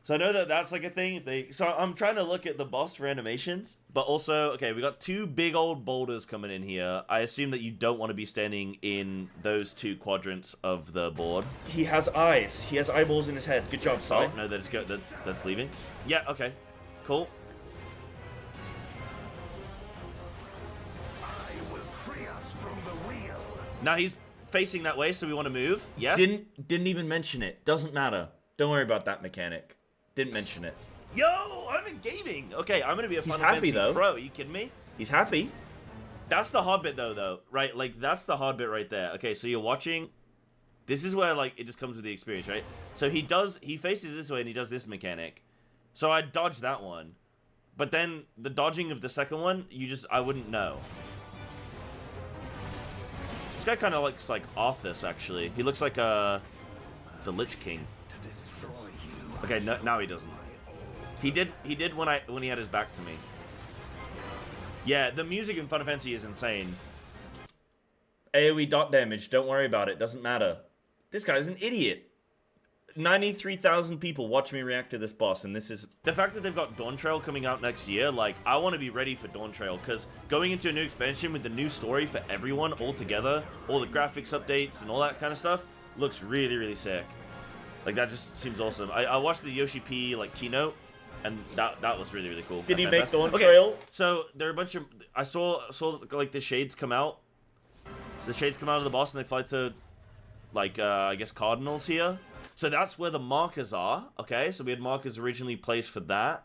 So I know that that's like a thing. So I'm trying to look at the boss for animations, but also, okay, we got 2 big old boulders coming in here. I assume that you don't want to be standing in those 2 quadrants of the board. He has eyes. He has eyeballs in his head. Good job, Sai. Oh, no, that's leaving. Yeah, okay, cool. I will free us from the wheel. Now he's facing that way, so we want to move. Yeah. Didn't even mention it. Doesn't matter. Don't worry about that mechanic. Didn't mention it. Yo, I'm in gaming. Okay, I'm gonna be a He's Final happy, Fantasy though. pro. Are you kidding me? He's happy. That's the hard bit, though, right? Like, that's the hard bit right there. Okay, so you're watching. This is where, like, it just comes with the experience, right? So he faces this way and he does this mechanic. So I dodged that one. But then the dodging of the second one, I wouldn't know. This guy kind of looks like Arthas, actually. He looks like, the Lich King. Okay, no, now he doesn't. He did when he had his back to me. Yeah, the music in Final Fantasy is insane. AoE dot damage. Don't worry about it. Doesn't matter. This guy's an idiot. 93,000 people watch me react to this boss, and this is... The fact that they've got Dawn Trail coming out next year, like, I want to be ready for Dawn Trail, because going into a new expansion with the new story for everyone all together, all the graphics updates and all that kind of stuff, looks really, really sick. Like, that just seems awesome. I watched the Yoshi P, like, keynote, and that was really, really cool. Did he make Dawn Okay, Trail? so there are a bunch of... I saw, like, the shades come out. So the shades come out of the boss, and they fly to, like, I guess Cardinals here. So that's where the markers are, okay? So we had markers originally placed for that.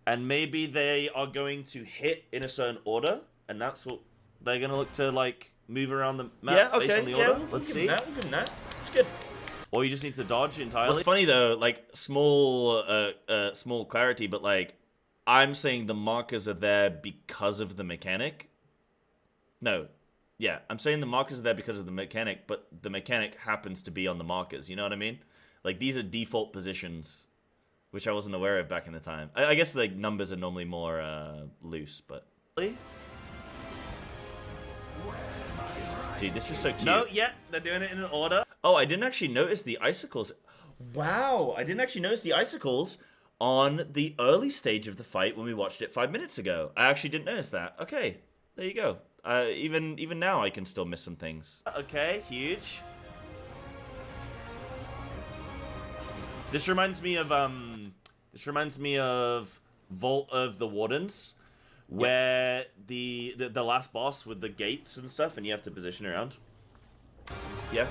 And maybe they are going to hit in a certain order, and that's what they're going to look to, like, move around the map based on the order. Let's see. We'll give him that. It's good. Or you just need to dodge entirely. What's funny, though, like, small clarity, but, like, I'm saying the markers are there because of the mechanic. No. Yeah, I'm saying the markers are there because of the mechanic, but the mechanic happens to be on the markers, you know what I mean? Like, these are default positions, which I wasn't aware of back in the time. I guess, like, numbers are normally more loose, but... Dude, this is so cute. No, yeah, they're doing it in an order. Oh, I didn't actually notice the icicles. Wow, I didn't actually notice the icicles on the early stage of the fight when we watched it 5 minutes ago. I actually didn't notice that. Okay, there you go. Even now, I can still miss some things. Okay, huge. This reminds me of Vault of the Wardens, where the last boss with the gates and stuff, and you have to position around. Yeah.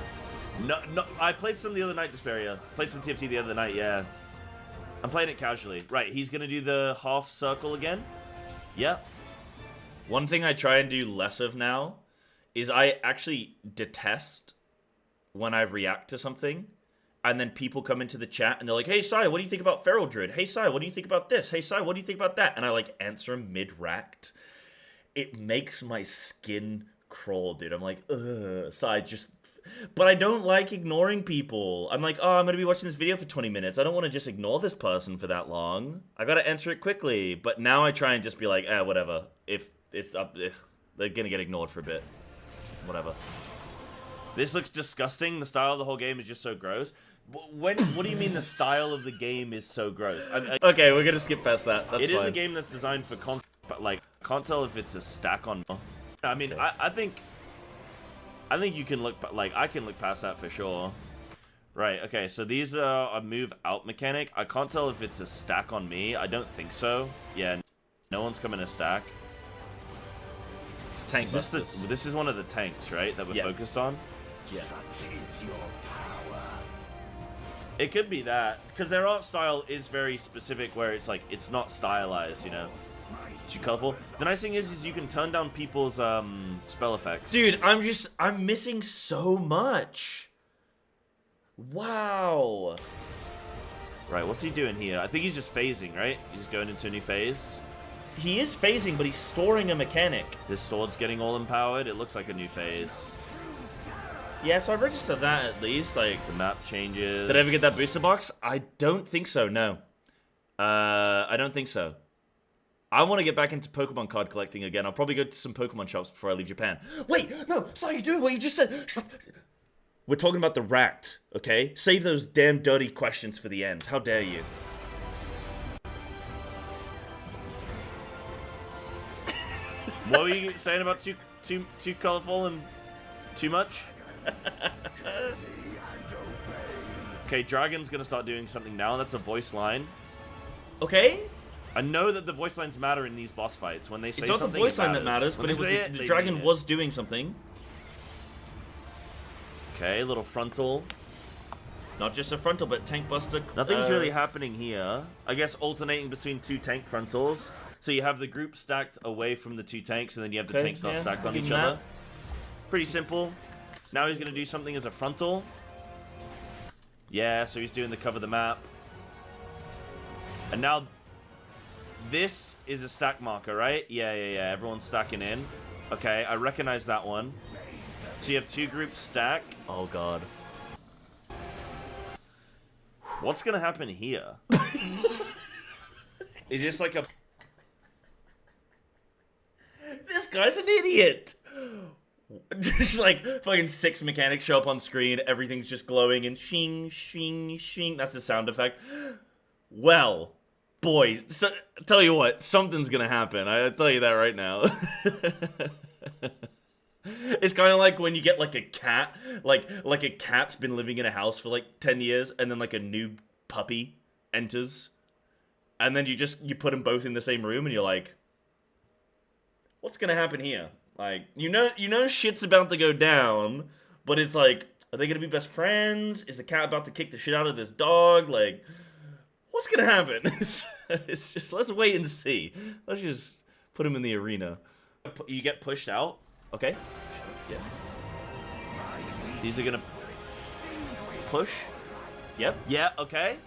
No, I played some the other night, Desparia. Played some TFT the other night, yeah. I'm playing it casually. Right, he's gonna do the half circle again. Yep. One thing I try and do less of now is I actually detest when I react to something, and then people come into the chat and they're like, "Hey, Sai, what do you think about Feral Druid? Hey, Sai, what do you think about this? Hey, Sai, what do you think about that?" And I, like, answer them mid-ract. It makes my skin crawl, dude. I'm like, ugh, Sai, just... But I don't like ignoring people. I'm like, oh, I'm going to be watching this video for 20 minutes. I don't want to just ignore this person for that long. I got to answer it quickly. But now I try and just be like, whatever. If it's up, they're going to get ignored for a bit. Whatever. This looks disgusting. The style of the whole game is just so gross. What do you mean the style of the game is so gross? Okay, we're going to skip past that. That's fine. It is a game that's designed for content, but, like, I can't tell if it's a stack on... I mean, okay. I think you can look, like, I can look past that for sure. Right, okay, so these are a move out mechanic. I can't tell if it's a stack on me. I don't think so. Yeah, no one's coming to stack. It's tank busters. This is one of the tanks, right, that we're focused on? Yeah. It could be that, because their art style is very specific where it's like, it's not stylized, you know? Too colorful. The nice thing is you can turn down people's spell effects. Dude, I'm missing so much. Wow. Right, what's he doing here? I think he's just phasing, right? He's just going into a new phase. He is phasing, but he's storing a mechanic. His sword's getting all empowered. It looks like a new phase. Yeah, so I registered that at least. Like, The map changes. did I ever get that booster box? I don't think so, no. I don't think so. I want to get back into Pokemon card collecting again. I'll probably go to some Pokemon shops before I leave Japan. Wait, no, sorry, you're doing what you just said. Stop. We're talking about the rat, okay? Save those damn dirty questions for the end. How dare you? What were you saying about too colorful and too much? Okay, Dragon's gonna start doing something now. That's a voice line. Okay? I know that the voice lines matter in these boss fights. When they say It's not the something, voice it line that matters, When but it was they say the they dragon mean it. was doing something. Okay, little frontal. Not just a frontal, but tank buster. Nothing's really happening here. I guess alternating between two tank frontals. So you have the group stacked away from the two tanks, and then you have the Okay, tanks not yeah, stacked on give each him other. that. Pretty simple. Now he's going to do something as a frontal. Yeah, so he's doing the cover the map. And now this is a stack marker, right? Yeah. Everyone's stacking in. Okay, I recognize that one. So you have two groups stack. Oh, God. What's going to happen here? Is this like a... This guy's an idiot! Just like fucking 6 mechanics show up on screen, everything's just glowing and shing, shing, shing. That's the sound effect. Well, boy, so, tell you what, something's gonna happen. I tell you that right now. It's kind of like when you get like a cat, like a cat's been living in a house for like 10 years, and then like a new puppy enters, and then you put them both in the same room, and you're like, what's gonna happen here? Like, you know shit's about to go down, but it's like, are they gonna be best friends? Is the cat about to kick the shit out of this dog? Like, what's gonna happen? It's just, let's wait and see. Let's just put him in the arena. You get pushed out. Okay. Yeah. These are gonna push. Yep. Yeah, okay.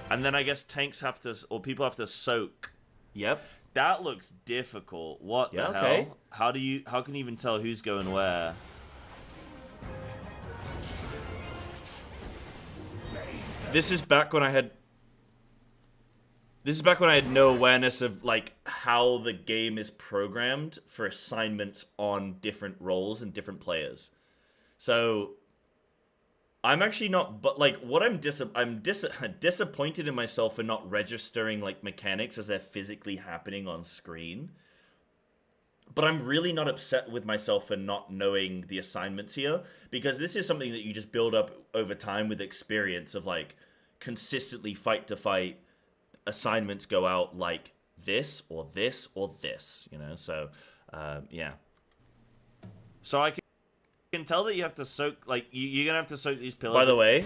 And then I guess tanks have to, or people have to soak. Yep. That looks difficult. What the hell? okay. How can you even tell who's going where? This is back when I had no awareness of like how the game is programmed for assignments on different roles and different players. So I'm actually not, but like what I'm disappointed in myself for not registering like mechanics as they're physically happening on screen. But I'm really not upset with myself for not knowing the assignments here, because this is something that you just build up over time with experience of like consistently fight to fight assignments go out like this or this or this, you know? So, yeah. So I can tell that you have to soak, like, you're going to have to soak these pillars. By the way,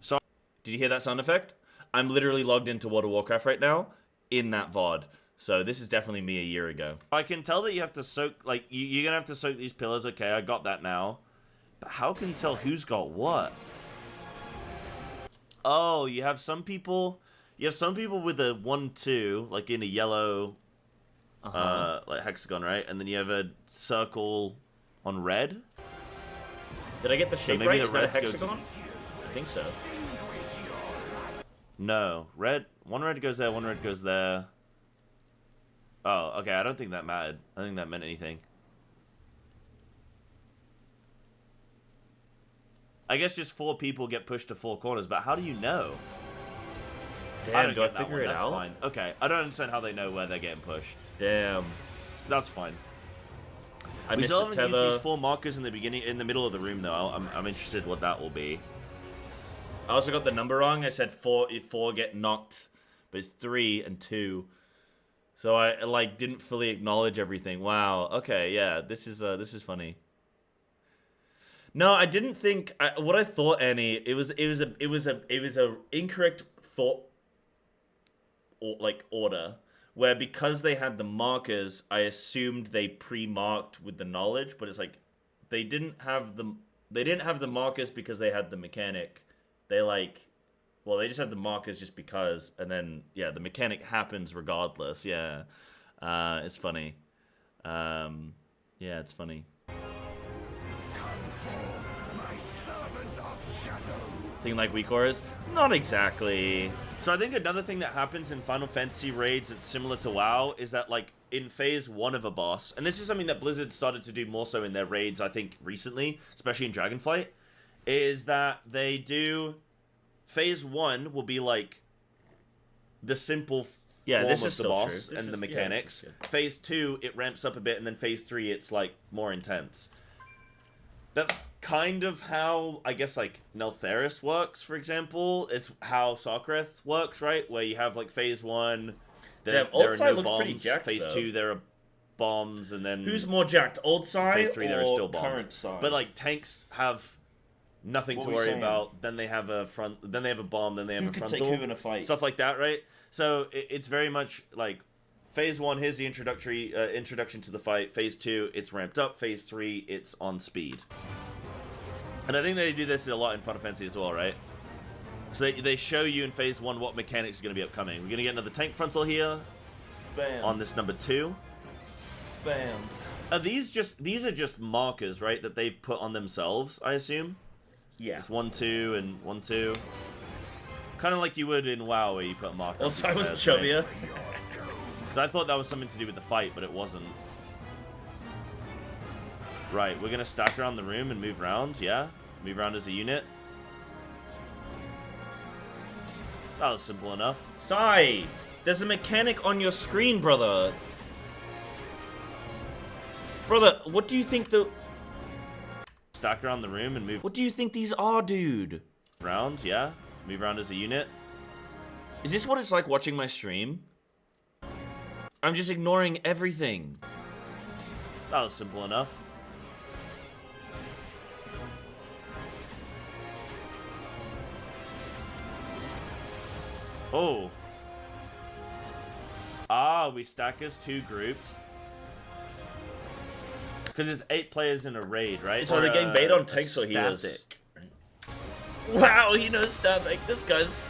so did you hear that sound effect? I'm literally logged into World of Warcraft right now in that VOD. So this is definitely me a year ago. I can tell that you have to soak, like, you're going to have to soak these pillars. Okay, I got that now. But how can you tell who's got what? Oh, you have some people with a 1-2, like in a yellow, like hexagon, right? And then you have a circle on red. Did I get the shape maybe right? the Is that a reds go to- hexagon? I think so. No, red. One red goes there, one red goes there. Oh, okay, I don't think that mattered. I don't think that meant anything. I guess just 4 people get pushed to 4 corners, but how do you know? Damn, do I get that figure one. it That's out? fine. Okay, I don't understand how they know where they're getting pushed. Damn. That's fine. I We missed still the haven't used tether. these 4 markers in the beginning, in the middle of the room, though. I'm interested what that will be. I also got the number wrong. I said 4 if 4 get knocked, but it's 3 and 2. So I like didn't fully acknowledge everything. Wow. Okay. Yeah. This is funny. No, I didn't think what I thought. Annie, it was a incorrect thought or like order where because they had the markers, I assumed they pre-marked with the knowledge, but it's like they didn't have the markers because they had the mechanic, they like, well, they just have the markers just because, and then yeah, the mechanic happens regardless. Yeah, it's funny. Yeah, it's funny. Thing like weak auras? Not exactly. So I think another thing that happens in Final Fantasy raids that's similar to WoW is that, like, in phase 1 of a boss, and this is something that Blizzard started to do more so in their raids, I think, recently, especially in Dragonflight, is that they do... Phase 1 will be, like, the simple form this of is the still boss true. and This the is- mechanics. yeah, this is Phase 2, it ramps up a bit, and then Phase 3, it's, like, more intense. That's kind of how, I guess, like, Neltheris works, for example. It's how Sarkareth works, right? Where you have, like, Phase 1, there Old are Sai no looks bombs. pretty jacked, Phase though. 2, there are bombs, and then... Who's more jacked, Old Sai Phase 3, there are or still bombs. current Sai? But, like, tanks have nothing What to we worry saying? about. Then they have a front... Then they have a bomb, then they have Who a could frontal. take who in a fight? Stuff like that, right? So, it's very much, like... Phase 1, here's the introduction to the fight. Phase 2, it's ramped up. Phase 3, it's on speed. And I think they do this a lot in Final Fantasy as well, right? So they show you in Phase 1 what mechanics are going to be upcoming. We're going to get another tank frontal here Bam. on this number 2. Bam. These are just markers, right, that they've put on themselves, I assume? Yeah. It's 1, 2, and 1, 2. Kind of like you would in WoW, where you put a marker. Old Sai was chubbier. Because I thought that was something to do with the fight, but it wasn't. Right, we're going to stack around the room and move around, yeah? Move around as a unit. That was simple enough. Sai, there's a mechanic on your screen, brother. Brother, what do you think the... Stack around the room and move What do you think these are, dude? around, yeah? Move around as a unit. Is this what it's like watching my stream? I'm just ignoring everything. That was simple enough. Oh. Ah, we stack as 2 groups. Because it's 8 players in a raid, right? So they're getting bait on tanks or static. healers. Wow, he knows static. This guy's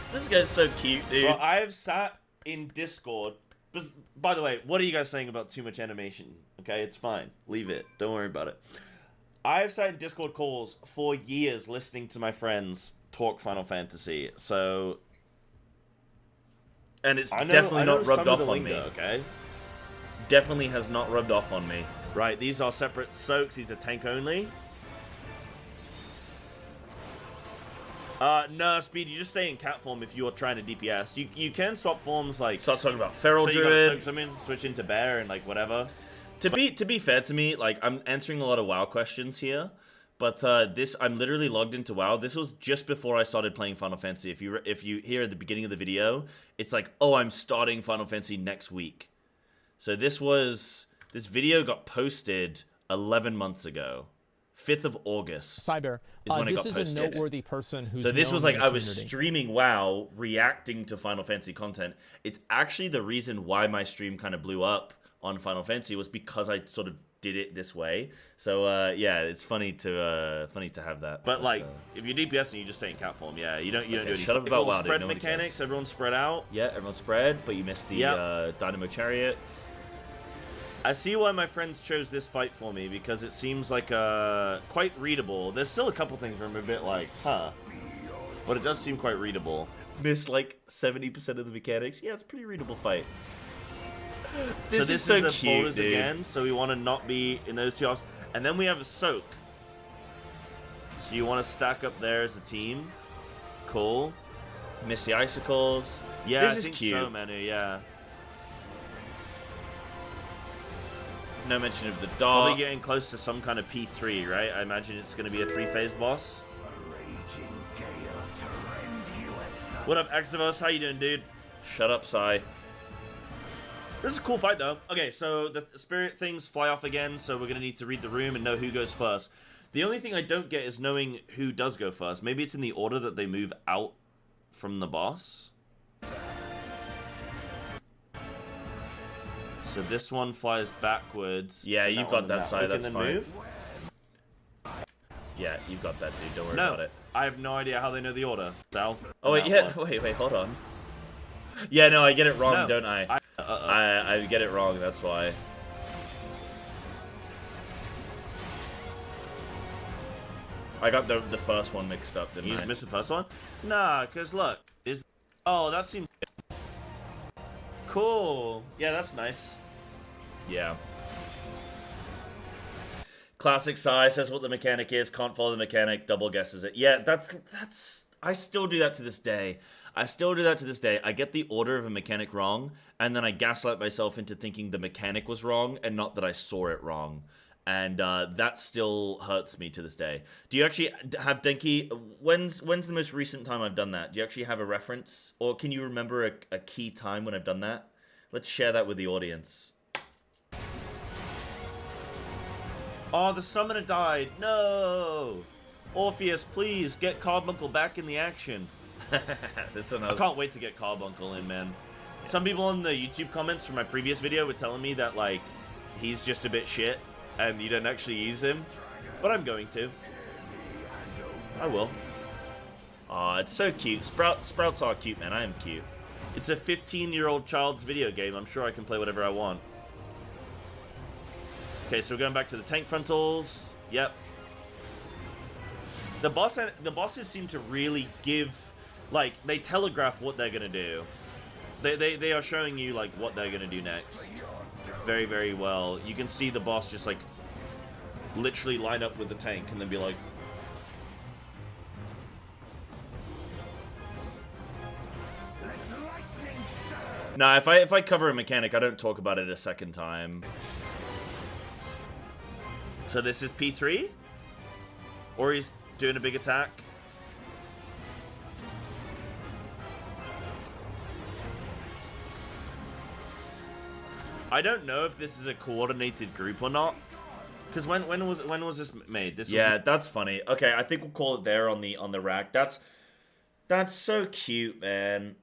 so cute, dude. Well, I've sat in Discord. By the way, what are you guys saying about too much animation? Okay, it's fine. Leave it. Don't worry about it. I've sat in Discord calls for years listening to my friends talk Final Fantasy, so... And it's I know definitely not some rubbed of off the on me. lingo, okay? Definitely has not rubbed off on me. Right, these are separate soaks. These are tank only. No, Speed, you just stay in cat form if you're trying to DPS. You can swap forms, like... Start talking about Feral so you gotta Druid. soak some in, switch into bear and, like, whatever. To be fair to me, like, I'm answering a lot of WoW questions here, but I'm literally logged into WoW. This was just before I started playing Final Fantasy. If you hear at the beginning of the video, it's like, oh, I'm starting Final Fantasy next week. So this video got posted 11 months ago. 5th of August. Cyber. Is when it this got is posted. a noteworthy person who's So this known was in like the I was community. streaming WoW, reacting to Final Fantasy content. It's actually the reason why my stream kind of blew up on Final Fantasy was because I sort of did it this way. So yeah, it's funny to have that. But like, if you're DPS and you just stay in cat form, yeah, you don't do any shut up about WoW, dude. spread Nobody mechanics. cares. Everyone spread out. Yeah, everyone spread, but you missed the Yep. Dynamo Chariot. I see why my friends chose this fight for me because it seems like quite readable. There's still a couple things where I'm a bit like, huh, but it does seem quite readable. Missed like 70% of the mechanics. Yeah, it's a pretty readable fight. So this is so the cute, folders dude. again, so we want to not be in those 2 offs. And then we have a soak. So you want to stack up there as a team. Cool. Miss the icicles. Yeah, this I is think cute. so, Manu, yeah. No mention of the Probably dart. getting close to some kind of P3, right? I imagine it's going to be a 3-phase boss. What up, Exivos? How you doing, dude? Shut up, Sai. This is a cool fight, though. Okay, so the spirit things fly off again, so we're going to need to read the room and know who goes first. The only thing I don't get is knowing who does go first. Maybe it's in the order that they move out from the boss. So this one flies backwards. Yeah, and you've one got and that side, one that's can fine. then move. Yeah, you got that, dude. Don't worry No, about it. I have no idea how they know the order. Sal. Oh, wait, yeah. Wait, hold on. Yeah, no, I get it wrong, No, don't I? I get it wrong, that's why. I got the first one mixed up, didn't You I? just missed the first one? Nah, because look. Oh, that seems cool. Yeah, that's nice. Yeah. Classic Psy says what the mechanic is, can't follow the mechanic, double guesses it. Yeah, that's I still do that to this day. I get the order of a mechanic wrong, and then I gaslight myself into thinking the mechanic was wrong and not that I saw it wrong. And that still hurts me to this day. Do you actually have, Denki, when's the most recent time I've done that? Do you actually have a reference? Or can you remember a key time when I've done that? Let's share that with the audience. Oh, the summoner died. No! Orpheus, please, get Carbuncle back in the action. This one I can't wait to get Carbuncle in, man. Some people in the YouTube comments from my previous video were telling me that, like, he's just a bit shit, and you don't actually use him. But I'm going to. I will. Aw, it's so cute. Sprouts are cute, man. I am cute. It's a 15-year-old child's video game. I'm sure I can play whatever I want. Okay, so we're going back to the tank frontals. Yep. The bosses seem to really give, like, they telegraph what they're gonna do. They are showing you, like, what they're gonna do next. Very, very well. You can see the boss just, like, literally line up with the tank and then be like, Nah, if I cover a mechanic, I don't talk about it a second time. so this is P3? Or he's doing a big attack? I don't know if this is a coordinated group or not. Because when was this made? Yeah, that's funny. Okay, I think we'll call it there on the rack. That's so cute, man.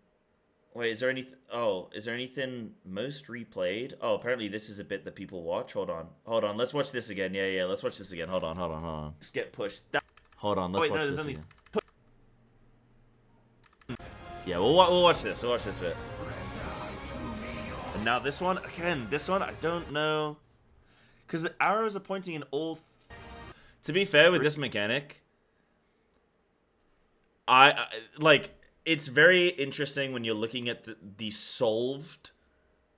Wait, is there anything? Oh, is there anything most replayed? Oh, apparently this is a bit that people watch. Hold on. Let's watch this again. Yeah. Let's watch this again. Hold on. Just get pushed. Hold on. Let's watch there's this only again. Yeah, we'll watch this. We'll watch this bit. And now this one again. This one I don't know, because the arrows are pointing in all. To be fair with this mechanic, I like. It's very interesting when you're looking at the solved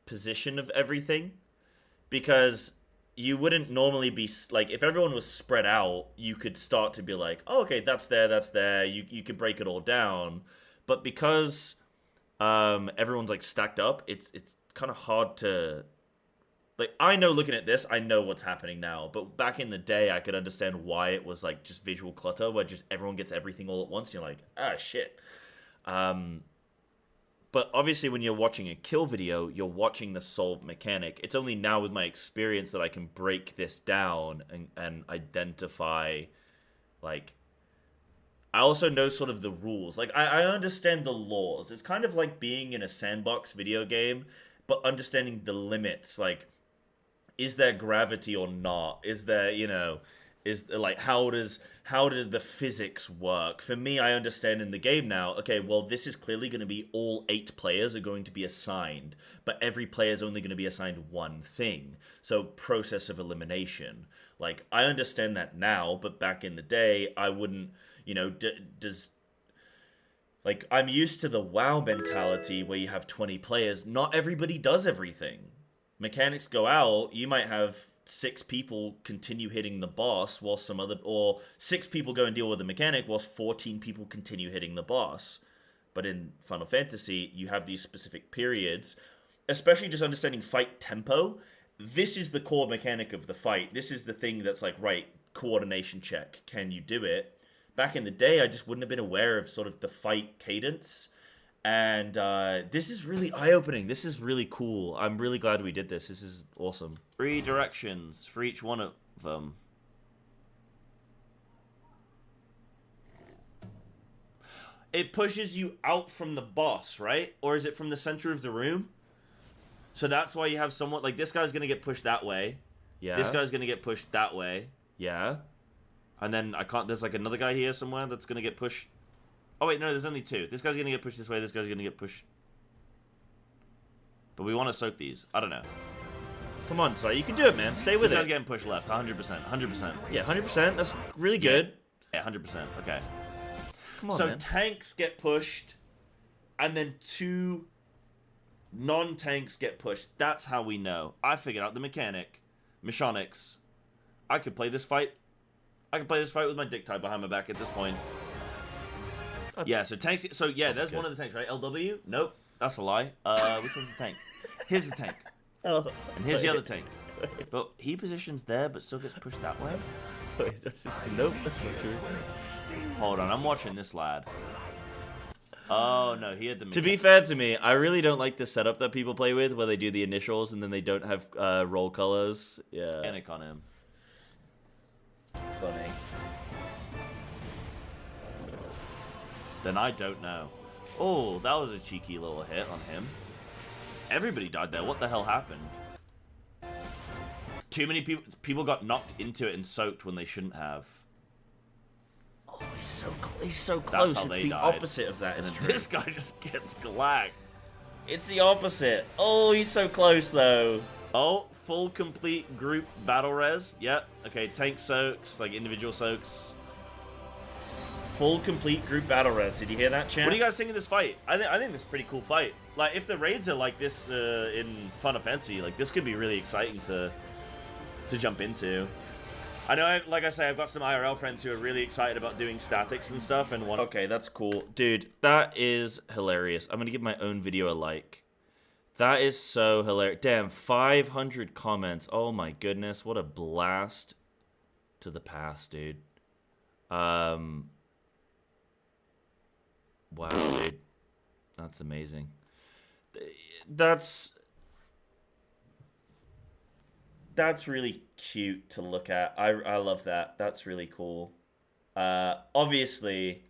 position of everything, because you wouldn't normally be, like, if everyone was spread out, you could start to be like, oh, okay, that's there, you could break it all down, but because everyone's, like, stacked up, it's kind of hard to, like, I know looking at this, I know what's happening now, but back in the day, I could understand why it was, like, just visual clutter, where just everyone gets everything all at once, and you're like, ah, shit. But obviously when you're watching a kill video, you're watching the solved mechanic. It's only now with my experience that I can break this down and identify, like, I also know sort of the rules. Like, I understand the laws. It's kind of like being in a sandbox video game, but understanding the limits. Like, is there gravity or not? Is there, you know, how does the physics work? For me, I understand in the game now, okay, well, this is clearly going to be all 8 players are going to be assigned, but every player is only going to be assigned one thing. So, process of elimination. Like, I understand that now, but back in the day, I wouldn't, you know, like, I'm used to the WoW mentality where you have 20 players. Not everybody does everything. Mechanics go out, you might have 6 people continue hitting the boss while or 6 people go and deal with the mechanic whilst 14 people continue hitting the boss. But in Final Fantasy, you have these specific periods, especially just understanding fight tempo. This is the core mechanic of the fight. This is the thing that's like, right, coordination check. Can you do it? Back in the day, I just wouldn't have been aware of sort of the fight cadence. And this is really eye-opening. This is really cool. I'm really glad we did this. This is awesome. 3 directions for each one of them. It pushes you out from the boss, right? Or is it from the center of the room? So that's why you have somewhat, like, this guy's going to get pushed that way. Yeah. This guy's going to get pushed that way. Yeah. And then I can't... There's like another guy here somewhere that's going to get pushed. Oh, wait, no, there's only two. This guy's going to get pushed this way. This guy's going to get pushed. But we want to soak these. I don't know. Come on, Si, you can do it, man. Stay with This guy's it. getting pushed left. 100%. 100%. Yeah, 100%. That's really good. Yeah, 100%. Okay. Come on, So man. tanks get pushed, and then 2 non-tanks get pushed. That's how we know. I figured out the mechanics. I could play this fight. I could play this fight with my dick tied behind my back at this point. Yeah, so tanks. So yeah, there's one of the tanks, right? LW? Nope, that's a lie. Which one's the tank? Here's the tank. Oh, And here's the other tank. But he positions there, but still gets pushed that way. Nope, that's not true. Hold on, I'm watching this lad. Oh no, he had the. To be fair to me, I really don't like the setup that people play with, where they do the initials and then they don't have roll colors. Yeah. mechanic on him. Funny. Then I don't know. Oh, that was a cheeky little hit on him. Everybody died there. What the hell happened? Too many people got knocked into it and soaked when they shouldn't have. Oh, he's so close. how It's they the died. opposite of that. It's true. This guy just gets glacked. It's the opposite. Oh, he's so close though. Oh, full complete group battle res. Yep. Okay, tank soaks, like individual soaks. Full complete group battle res. Did you hear that, champ? What do you guys think of this fight? I think this is a pretty cool fight. Like, if the raids are like this in Final Fantasy, like this could be really exciting to jump into. I know, like I say, I've got some IRL friends who are really excited about doing statics and stuff, and one. Okay, that's cool, dude. That is hilarious. I'm gonna give my own video a like. That is so hilarious. Damn, 500 comments. Oh my goodness, what a blast to the past, dude. Wow, dude. That's amazing. That's really cute to look at. I love that. That's really cool. Obviously,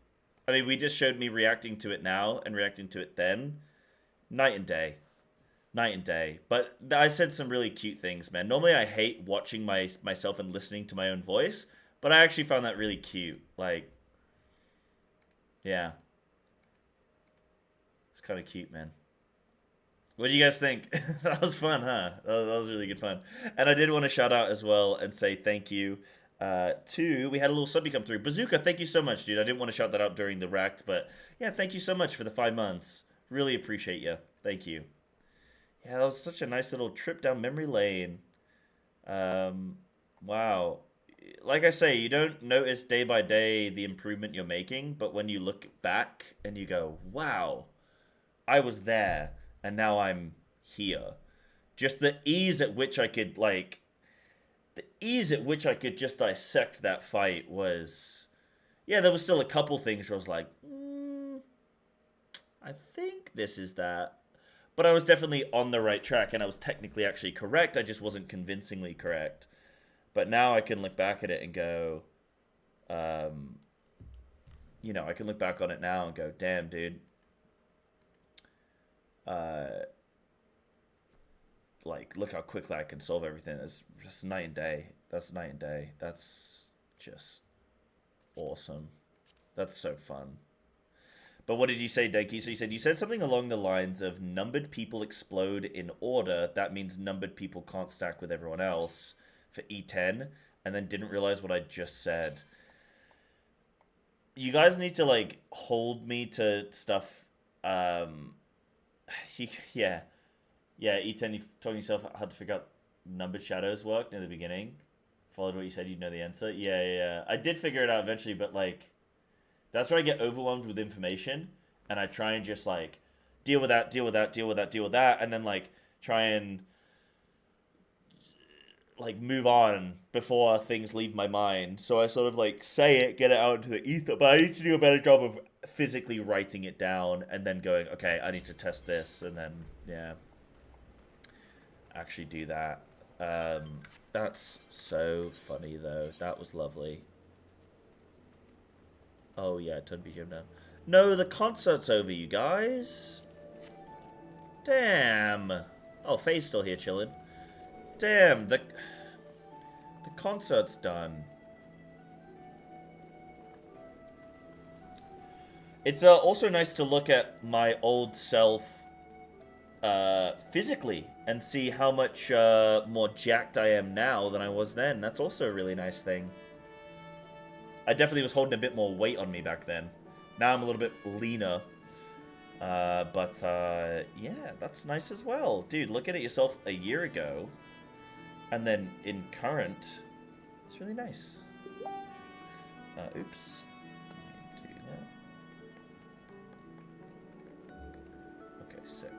I mean, we just showed me reacting to it now and reacting to it then. Night and day. Night and day. But I said some really cute things, man. Normally I hate watching myself and listening to my own voice, but I actually found that really cute. Like, yeah. It's kind of cute, man. What do you guys think? That was fun, huh? That was really good fun. And I did want to shout out as well and say thank you to... We had a little subbie come through. Bazooka, thank you so much, dude. I didn't want to shout that out during the Racked, but yeah, thank you so much for the 5 months. Really appreciate you. Thank you. Yeah, that was such a nice little trip down memory lane. Wow. Like I say, you don't notice day by day the improvement you're making, but when you look back and you go, wow, I was there. And now I'm here. Just the ease at which I could, like... The ease at which I could just dissect that fight was... Yeah, there was still a couple things where I was like... I think this is that. But I was definitely on the right track, and I was technically actually correct. I just wasn't convincingly correct. But now I can look back at it and go... you know, I can look back on it now and go, damn, dude. Like, look how quickly I can solve everything. It's just night and day. That's night and day. That's just awesome. That's so fun. But what did you say, Denki? So you said something along the lines of numbered people explode in order. That means numbered people can't stack with everyone else for E10, and then didn't realize what I just said. You guys need to, like, hold me to stuff. Yeah, E10, you told yourself how to figure out numbered shadows worked in the beginning. Followed what you said, you'd know the answer. Yeah. I did figure it out eventually, but, like, that's where I get overwhelmed with information, and I try and just, like, deal with that, and then, like, try and, like, move on before things leave my mind. So I sort of, like, say it, get it out into the ether, but I need to do a better job of physically writing it down and then going, okay, I need to test this, and then, yeah, actually do that. That's so funny, though. That was lovely. Oh, yeah, turn BGM down. No, the concert's over, you guys. Damn. Oh, Faye's still here chilling. Damn, the concert's done. It's also nice to look at my old self physically and see how much more jacked I am now than I was then. That's also a really nice thing. I definitely was holding a bit more weight on me back then. Now I'm a little bit leaner. Yeah, that's nice as well. Dude, look at it yourself a year ago. And then in current, it's really nice. Oops. Do that. Okay, sick.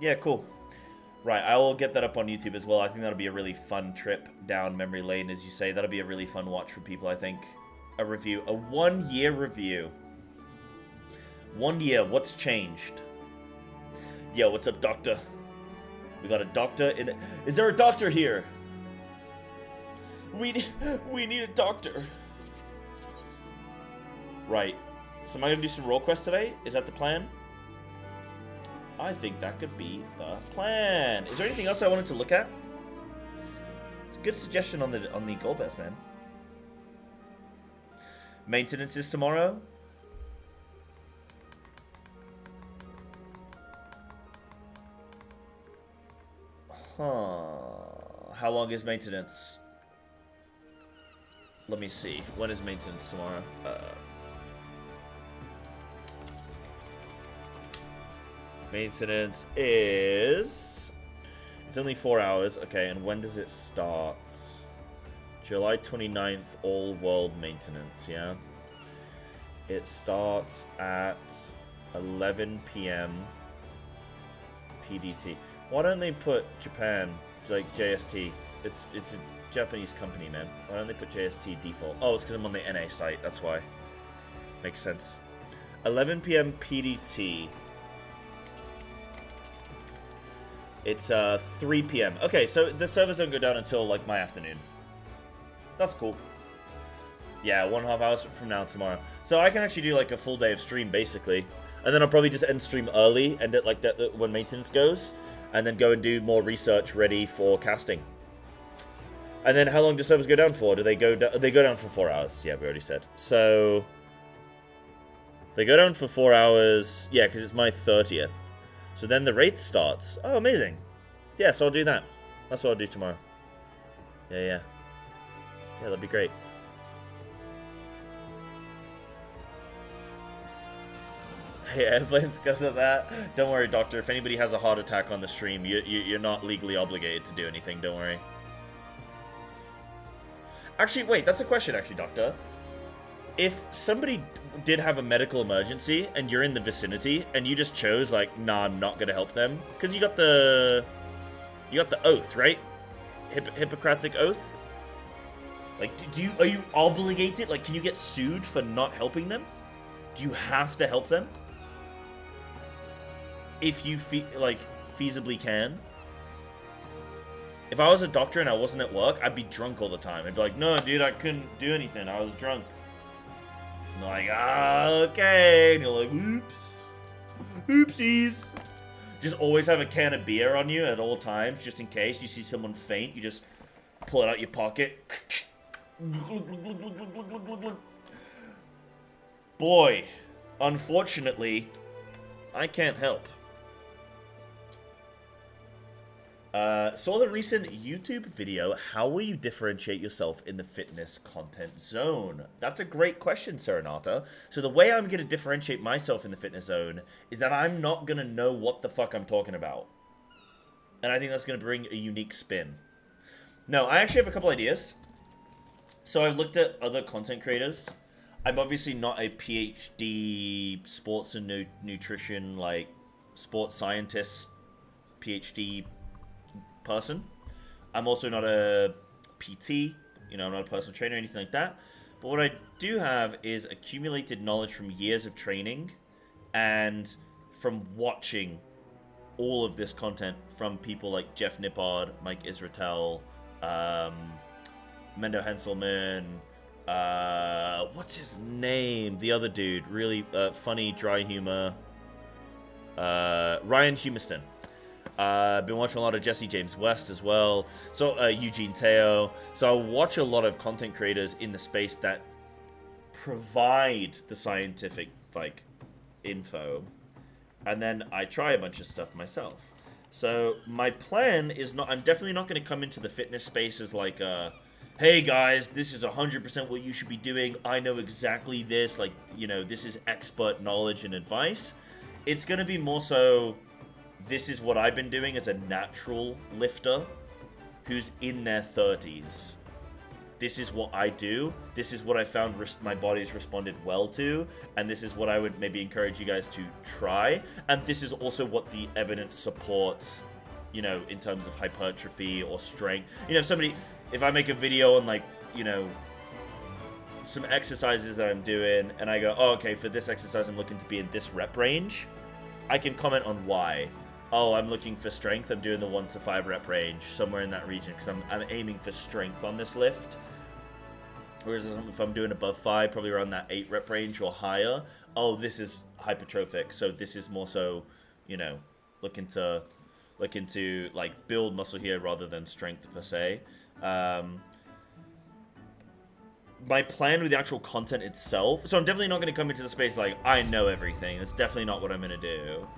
Yeah, cool. Right, I will get that up on YouTube as well. I think that'll be a really fun trip down memory lane, as you say. That'll be a really fun watch for people, I think. A review. A 1-year review. 1 year, what's changed? Yo, what's up, doctor? We got a doctor in... Is there a doctor here? We need a doctor. Right. So am I going to do some role quests today? Is that the plan? I think that could be the plan. Is there anything else I wanted to look at? It's a good suggestion on the goal bears, man. Maintenance is tomorrow. Huh. How long is maintenance? Let me see. When is maintenance tomorrow? Maintenance is... It's only 4 hours. Okay, and when does it start? July 29th, all world maintenance, yeah? It starts at 11 p.m. PDT. Why don't they put Japan, like JST? It's a Japanese company, man. Why don't they put JST default? Oh, it's because I'm on the NA site, that's why. Makes sense. 11 p.m. PDT. It's 3 p.m. Okay, so the servers don't go down until, like, my afternoon. That's cool. Yeah, 1.5 hours from now tomorrow. So I can actually do, like, a full day of stream, basically. And then I'll probably just end stream early, end it like that when maintenance goes. And then go and do more research ready for casting. And then how long do servers go down for? Do they go down? They go down for 4 hours. Yeah, we already said. So they go down for 4 hours. Yeah, because it's my 30th. So then the raid starts. Oh, amazing. Yeah, so I'll do that. That's what I'll do tomorrow. Yeah. Yeah, that'd be great. Hey, airplanes because of that. Don't worry, doctor. If anybody has a heart attack on the stream, you're not legally obligated to do anything. Don't worry. Actually, wait. That's a question, actually, doctor. If somebody did have a medical emergency and you're in the vicinity and you just chose, like, nah, I'm not gonna help them, because you got the oath, right? Hippocratic oath. Like, are you obligated? Like, can you get sued for not helping them? Do you have to help them? If you feasibly can. If I was a doctor and I wasn't at work, I'd be drunk all the time. I'd be like, no, dude, I couldn't do anything. I was drunk. And they're like, okay. And you're like, oops. Oopsies. Just always have a can of beer on you at all times, just in case you see someone faint. You just pull it out your pocket. Boy, unfortunately, I can't help. Saw the recent YouTube video, how will you differentiate yourself in the fitness content zone? That's a great question, Serenata. So the way I'm going to differentiate myself in the fitness zone is that I'm not going to know what the fuck I'm talking about. And I think that's going to bring a unique spin. No, I actually have a couple ideas. So I've looked at other content creators. I'm obviously not a PhD sports and nutrition, like, sports scientist, PhD person. I'm also not a PT, you know, I'm not a personal trainer or anything like that. But what I do have is accumulated knowledge from years of training and from watching all of this content from people like Jeff Nippard, Mike Israetel, Mendo Henselman, what's his name? The other dude, really funny, dry humor. Ryan Humiston. Been watching a lot of Jesse James West as well. So Eugene Teo. So I watch a lot of content creators in the space that provide the scientific like info, and then I try a bunch of stuff myself. So my plan is not, I'm definitely not going to come into the fitness space as like hey guys, this is 100% what you should be doing, I know exactly this, like, you know, this is expert knowledge and advice. It's going to be more so, this is what I've been doing as a natural lifter who's in their 30s. This is what I do. This is what I found my body's responded well to. And this is what I would maybe encourage you guys to try. And this is also what the evidence supports, you know, in terms of hypertrophy or strength. You know, if I make a video on, like, you know, some exercises that I'm doing, and I go, oh, okay, for this exercise I'm looking to be in this rep range, I can comment on why. Oh, I'm looking for strength, I'm doing the 1 to 5 rep range, somewhere in that region, because I'm aiming for strength on this lift. Whereas if I'm doing above 5, probably around that 8 rep range or higher, oh, this is hypertrophic, so this is more so, you know, looking to like build muscle here rather than strength per se. My plan with the actual content itself, so I'm definitely not going to come into the space like, I know everything. That's definitely not what I'm going to do.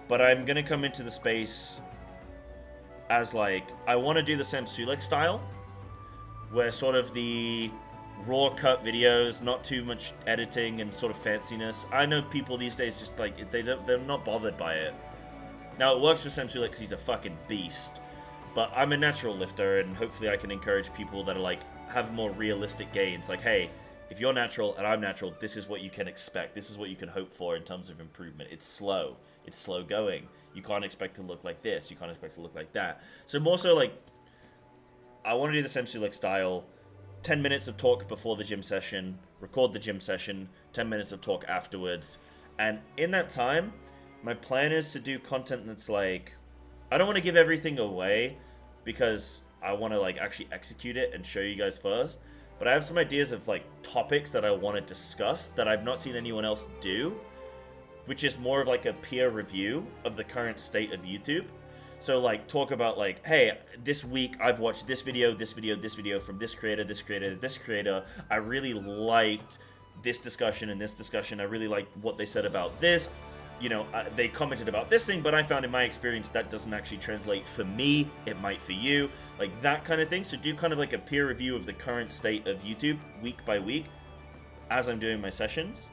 But I'm going to come into the space as like, I want to do the Sam Sulek style, where sort of the raw cut videos, not too much editing and sort of fanciness. I know people these days just like, they're not bothered by it. Now it works for Sam Sulek because he's a fucking beast. But I'm a natural lifter, and hopefully I can encourage people that are like, have more realistic gains. Like, hey, if you're natural and I'm natural, this is what you can expect. This is what you can hope for in terms of improvement. It's slow. It's slow going. You can't expect to look like this. You can't expect to look like that. So more so like, I want to do the Sam Sulek style. 10 minutes of talk before the gym session. Record the gym session. 10 minutes of talk afterwards. And in that time, my plan is to do content that's like, I don't want to give everything away because I want to like actually execute it and show you guys first. But I have some ideas of like topics that I want to discuss that I've not seen anyone else do, which is more of like a peer review of the current state of YouTube. So like talk about like, hey, this week I've watched this video from this creator, this creator, this creator. I really liked this discussion and this discussion. I really liked what they said about this. You know, they commented about this thing, but I found in my experience that doesn't actually translate for me. It might for you. Like that kind of thing. So do kind of like a peer review of the current state of YouTube week by week as I'm doing my sessions.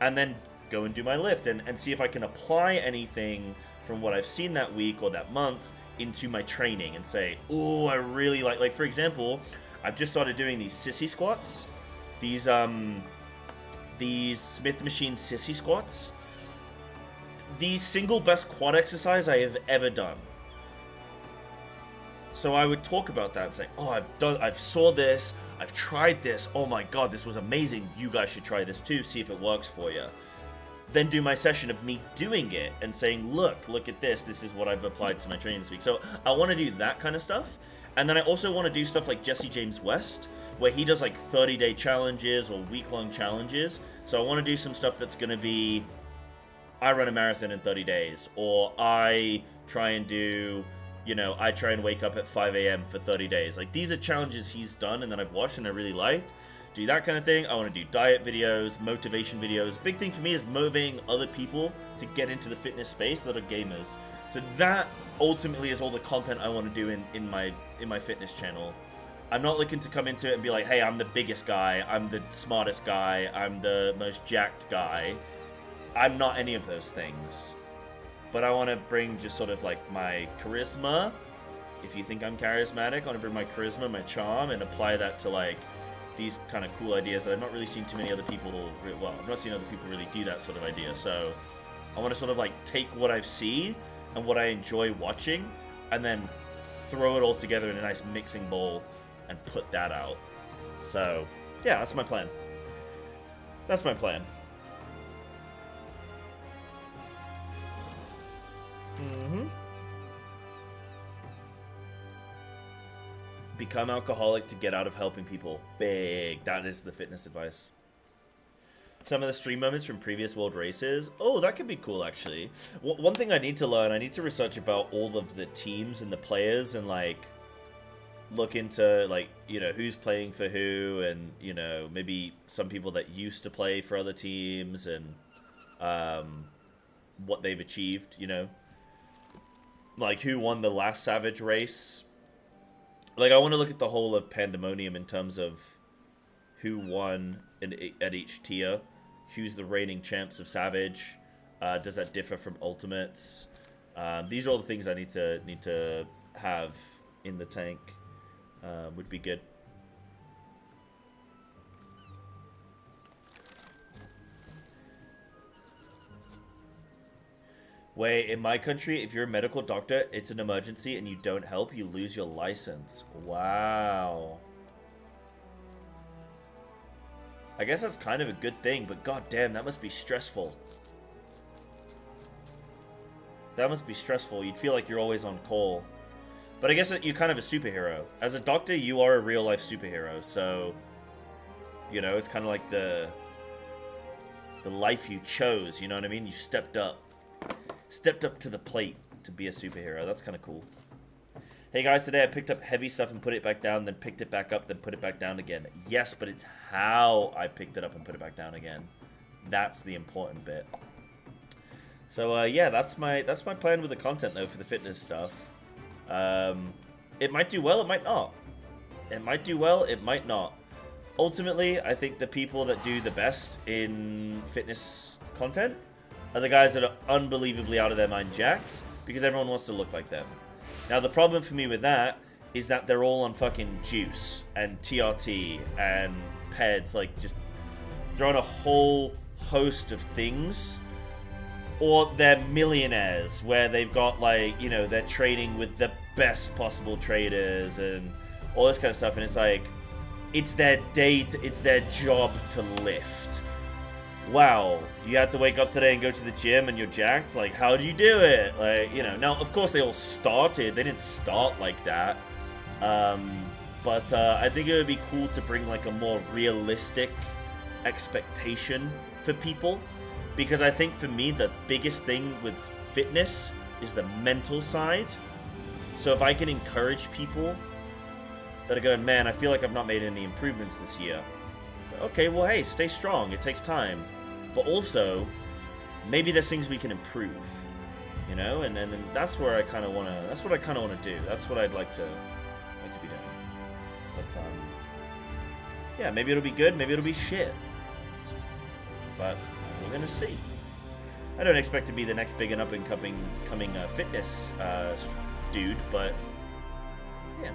And then go and do my lift and see if I can apply anything from what I've seen that week or that month into my training and say, oh, I really like for example, I've just started doing these sissy squats. These Smith machine sissy squats. The single best quad exercise I have ever done. So I would talk about that and say, oh, I've saw this, I've tried this, oh my god, this was amazing, you guys should try this too, see if it works for you. Then do my session of me doing it and saying, look at this is what I've applied to my training this week. So I want to do that kind of stuff. And then I also want to do stuff like Jesse James West, where he does like 30-day challenges or week-long challenges. So I want to do some stuff that's going to be, I run a marathon in 30 days, or I try and do, you know, I try and wake up at 5 a.m. for 30 days. Like, these are challenges he's done and that I've watched and I really liked. Do that kind of thing. I want to do diet videos, motivation videos. Big thing for me is motivating other people to get into the fitness space that are gamers. So that ultimately is all the content I want to do in my fitness channel. I'm not looking to come into it and be like, hey, I'm the biggest guy, I'm the smartest guy, I'm the most jacked guy. I'm not any of those things. But I want to bring just sort of like my charisma. If you think I'm charismatic, I want to bring my charisma, my charm, and apply that to like these kind of cool ideas that I've not really seen too many other people, well, I've not seen other people really do that sort of idea. So I want to sort of like take what I've seen and what I enjoy watching and then throw it all together in a nice mixing bowl and put that out. So yeah, that's my plan. That's my plan. Become alcoholic to get out of helping people. Big. That is the fitness advice. Some of the stream moments from previous world races. Oh, that could be cool, actually. One thing I need to learn, I need to research about all of the teams and the players and, like, look into, like, you know, who's playing for who and, you know, maybe some people that used to play for other teams and what they've achieved, you know. Like, who won the last Savage race. Like, I want to look at the whole of Pandemonium in terms of who won at each tier. Who's the reigning champs of Savage? Does that differ from Ultimates? These are all the things I need to have in the tank. Would be good. Wait, in my country, if you're a medical doctor, it's an emergency and you don't help, you lose your license. Wow. I guess that's kind of a good thing, but goddamn, that must be stressful. That must be stressful. You'd feel like you're always on call. But I guess you're kind of a superhero. As a doctor, you are a real-life superhero, so... You know, it's kind of like the life you chose, you know what I mean? You stepped up. Stepped up to the plate to be a superhero. That's kind of cool. Hey guys, today I picked up heavy stuff and put it back down, then picked it back up, then put it back down again. Yes, but it's how I picked it up and put it back down again. That's the important bit. So yeah, that's my plan with the content though for the fitness stuff. It might do well, it might not. It might do well, it might not. Ultimately, I think the people that do the best in fitness content are the guys that are unbelievably out of their mind jacked because everyone wants to look like them. Now, the problem for me with that is that they're all on fucking juice and TRT and PEDs, like, just they're on a whole host of things. Or they're millionaires where they've got, like, you know, they're training with the best possible traders and all this kind of stuff. And it's like, it's their it's their job to lift. Wow, you had to wake up today and go to the gym and you're jacked? Like, how do you do it? Like, you know, now, of course, they all started. They didn't start like that. But I think it would be cool to bring, like, a more realistic expectation for people. Because I think, for me, the biggest thing with fitness is the mental side. So if I can encourage people that are going, man, I feel like I've not made any improvements this year. So, okay, well, hey, stay strong. It takes time. But also, maybe there's things we can improve, you know, and then that's where I kind of want to. That's what I kind of want to do. That's what I'd like to be doing. But yeah, maybe it'll be good. Maybe it'll be shit. But we're gonna see. I don't expect to be the next big and up and coming fitness dude, but yeah.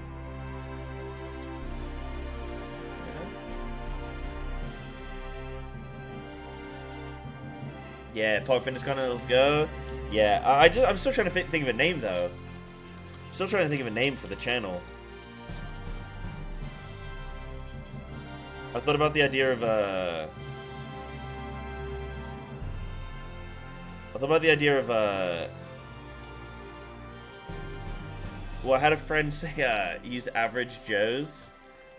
Yeah, Pog Fitness Corner, let's go. Yeah, I'm still trying to think of a name though. Still trying to think of a name for the channel. I thought about the idea of well, I had a friend say use Average Joe's,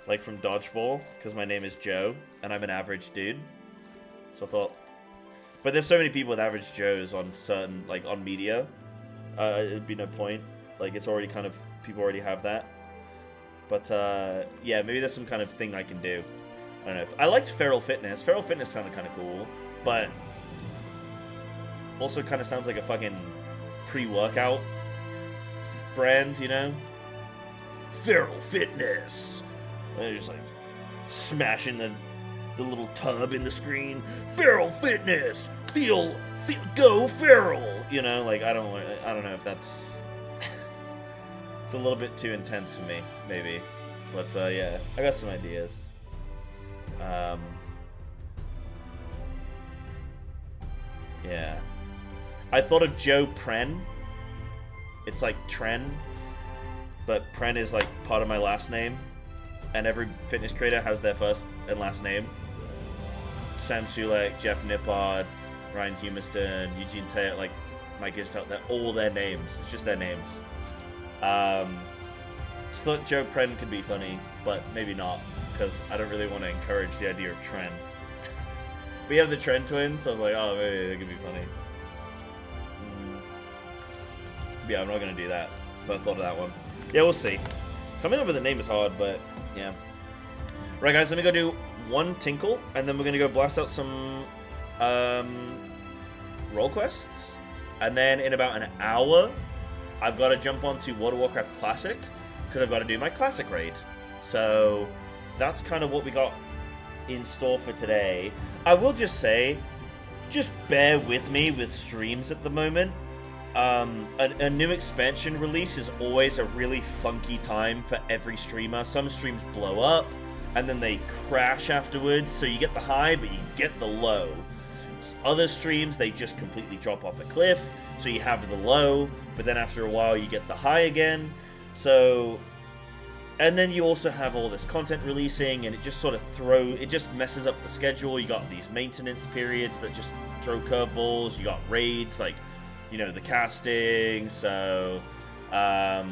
like from Dodgeball, because my name is Joe and I'm an average dude. So I thought. But there's so many people with Average Joes on certain, like, on media. It'd be no point. Like, it's already kind of, people already have that. But, yeah, maybe there's some kind of thing I can do. I don't know. I liked Feral Fitness. Feral Fitness sounded kind of cool. But also kind of sounds like a fucking pre-workout brand, you know? Feral Fitness! And they're just, like, smashing the little tub in the screen. Feral Fitness! Feel, go feral! You know, like, I don't know if that's... It's a little bit too intense for me, maybe. But, yeah, I got some ideas. Yeah. I thought of Joe Pren. It's like Tren, but Pren is, like, part of my last name. And every fitness creator has their first and last name. Sam Sulek, Jeff Nippard, Ryan Humiston, Eugene Taylor, like Mike Ishtal, they're all their names. It's just their names. Just thought Joe Pren could be funny, but maybe not, because I don't really want to encourage the idea of Tren. We have the Trend Twins, so I was like, oh, maybe it could be funny. Yeah, I'm not gonna do that, but I thought of that one. Yeah, we'll see. Coming up with a name is hard, but yeah. Right, guys, let me go do one tinkle, and then we're gonna go blast out some role quests, and then in about an hour, I've got to jump onto World of Warcraft Classic because I've got to do my Classic raid. So that's kind of what we got in store for today. I will just say, just bear with me with streams at the moment. A new expansion release is always a really funky time for every streamer. Some streams blow up, and then they crash afterwards, so you get the high, but you get the low. Other streams, they just completely drop off a cliff, so you have the low, but then after a while you get the high again. So, and then you also have all this content releasing, and it just sort of it just messes up the schedule. You got these maintenance periods that just throw curveballs. You got raids, like, you know, the casting. So, yeah,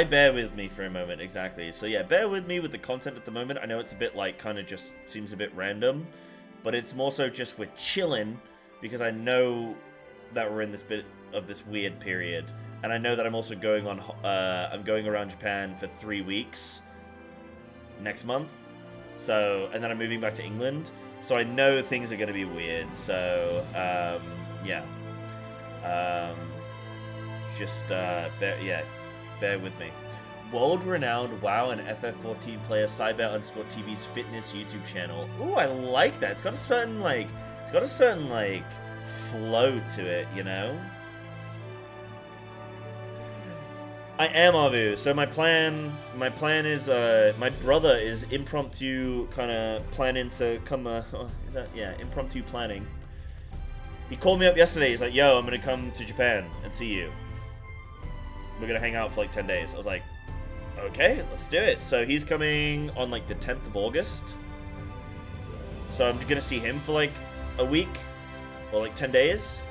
bear with me for a moment, exactly. So yeah, bear with me with the content at the moment. I know it's a bit like, kind of just seems a bit random, but it's more so just we're chilling, because I know that we're in this bit of this weird period. And I know that I'm also going on, I'm going around Japan for 3 weeks next month. So, and then I'm moving back to England. So I know things are going to be weird. So, yeah. Bear with me. World-renowned WoW and FF14 player Psybear_TV's fitness YouTube channel. Ooh, I like that. It's got a certain, like, flow to it, you know? I am Avu. So my plan is, my brother is impromptu kind of planning to come, impromptu planning. He called me up yesterday. He's like, yo, I'm going to come to Japan and see you. We're going to hang out for like 10 days. I was like, okay, let's do it. So he's coming on like the 10th of August. So I'm going to see him for like a week or like 10 days.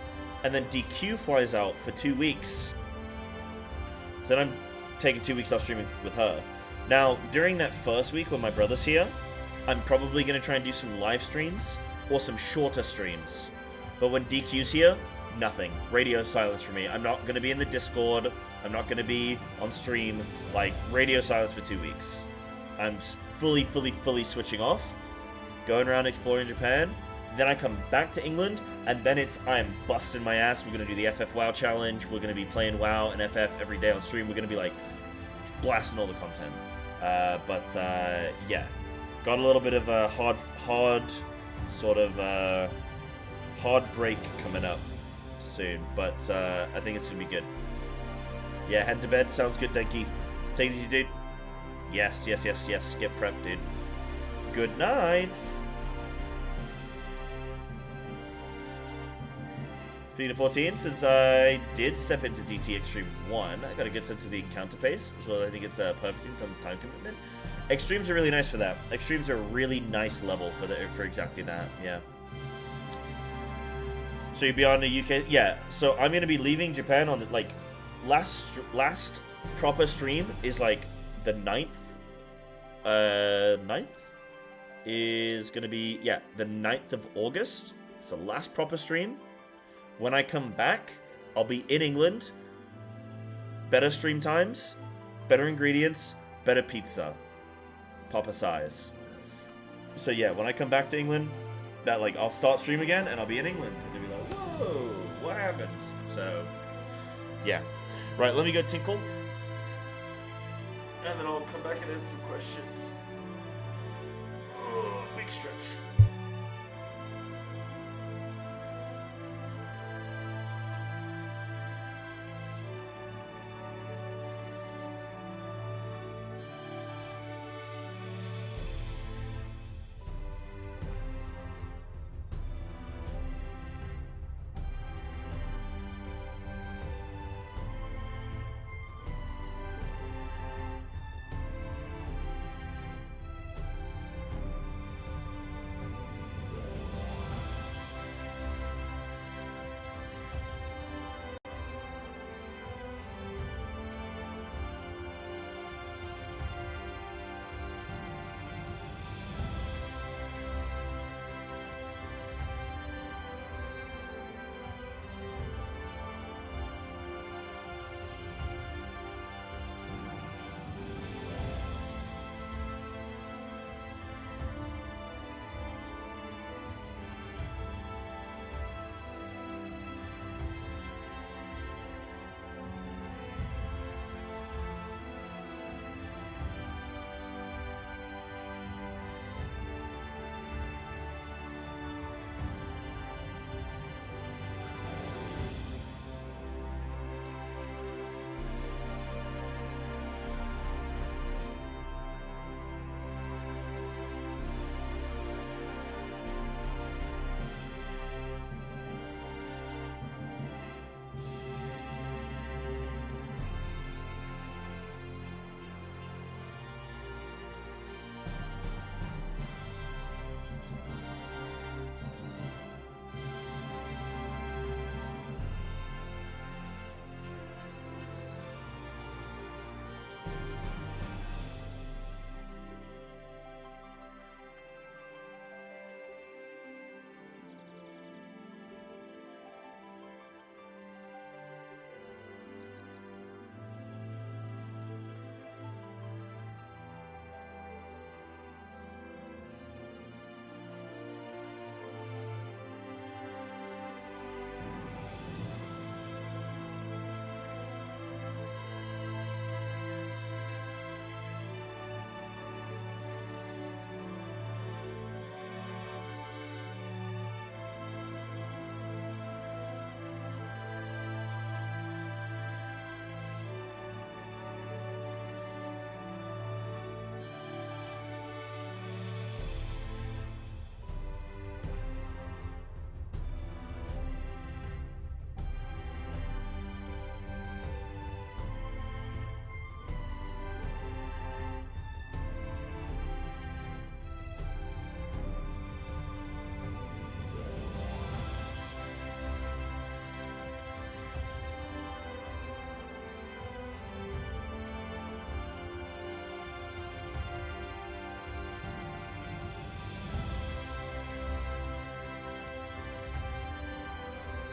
And then DQ flies out for 2 weeks. So then I'm taking 2 weeks off streaming with her. Now, during that first week when my brother's here, I'm probably going to try and do some live streams or some shorter streams. But when DQ's here, nothing. Radio silence for me. I'm not going to be in the Discord. I'm not going to be on stream. Like, radio silence for 2 weeks. I'm fully switching off. Going around exploring Japan. Then I come back to England, and then I'm busting my ass. We're going to do the FF WoW challenge. We're going to be playing WoW and FF every day on stream. We're going to be, like, blasting all the content. Yeah. Got a little bit of a hard break coming up soon, but I think it's going to be good. Yeah, head to bed. Sounds good, Denki. Take it easy, dude. Yes. Get prepped, dude. Good night. Speaking of 14, since I did step into DT Extreme 1, I got a good sense of the encounter pace as well. I think it's perfect in terms of time commitment. Extremes are really nice for that. Extremes are a really nice level for exactly that, yeah. So you'll be on the UK? Yeah, so I'm going to be leaving Japan on, like, last proper stream is, like, the 9th. 9th is going to be, yeah, the 9th of August. It's the last proper stream. When I come back, I'll be in England. Better stream times, better ingredients, better pizza. Papa size. So yeah, when I come back to England, I'll start stream again and I'll be in England. And you'll be like, whoa, what happened? So, yeah. Right, let me go tinkle. And then I'll come back and answer some questions. Oh, big stretch.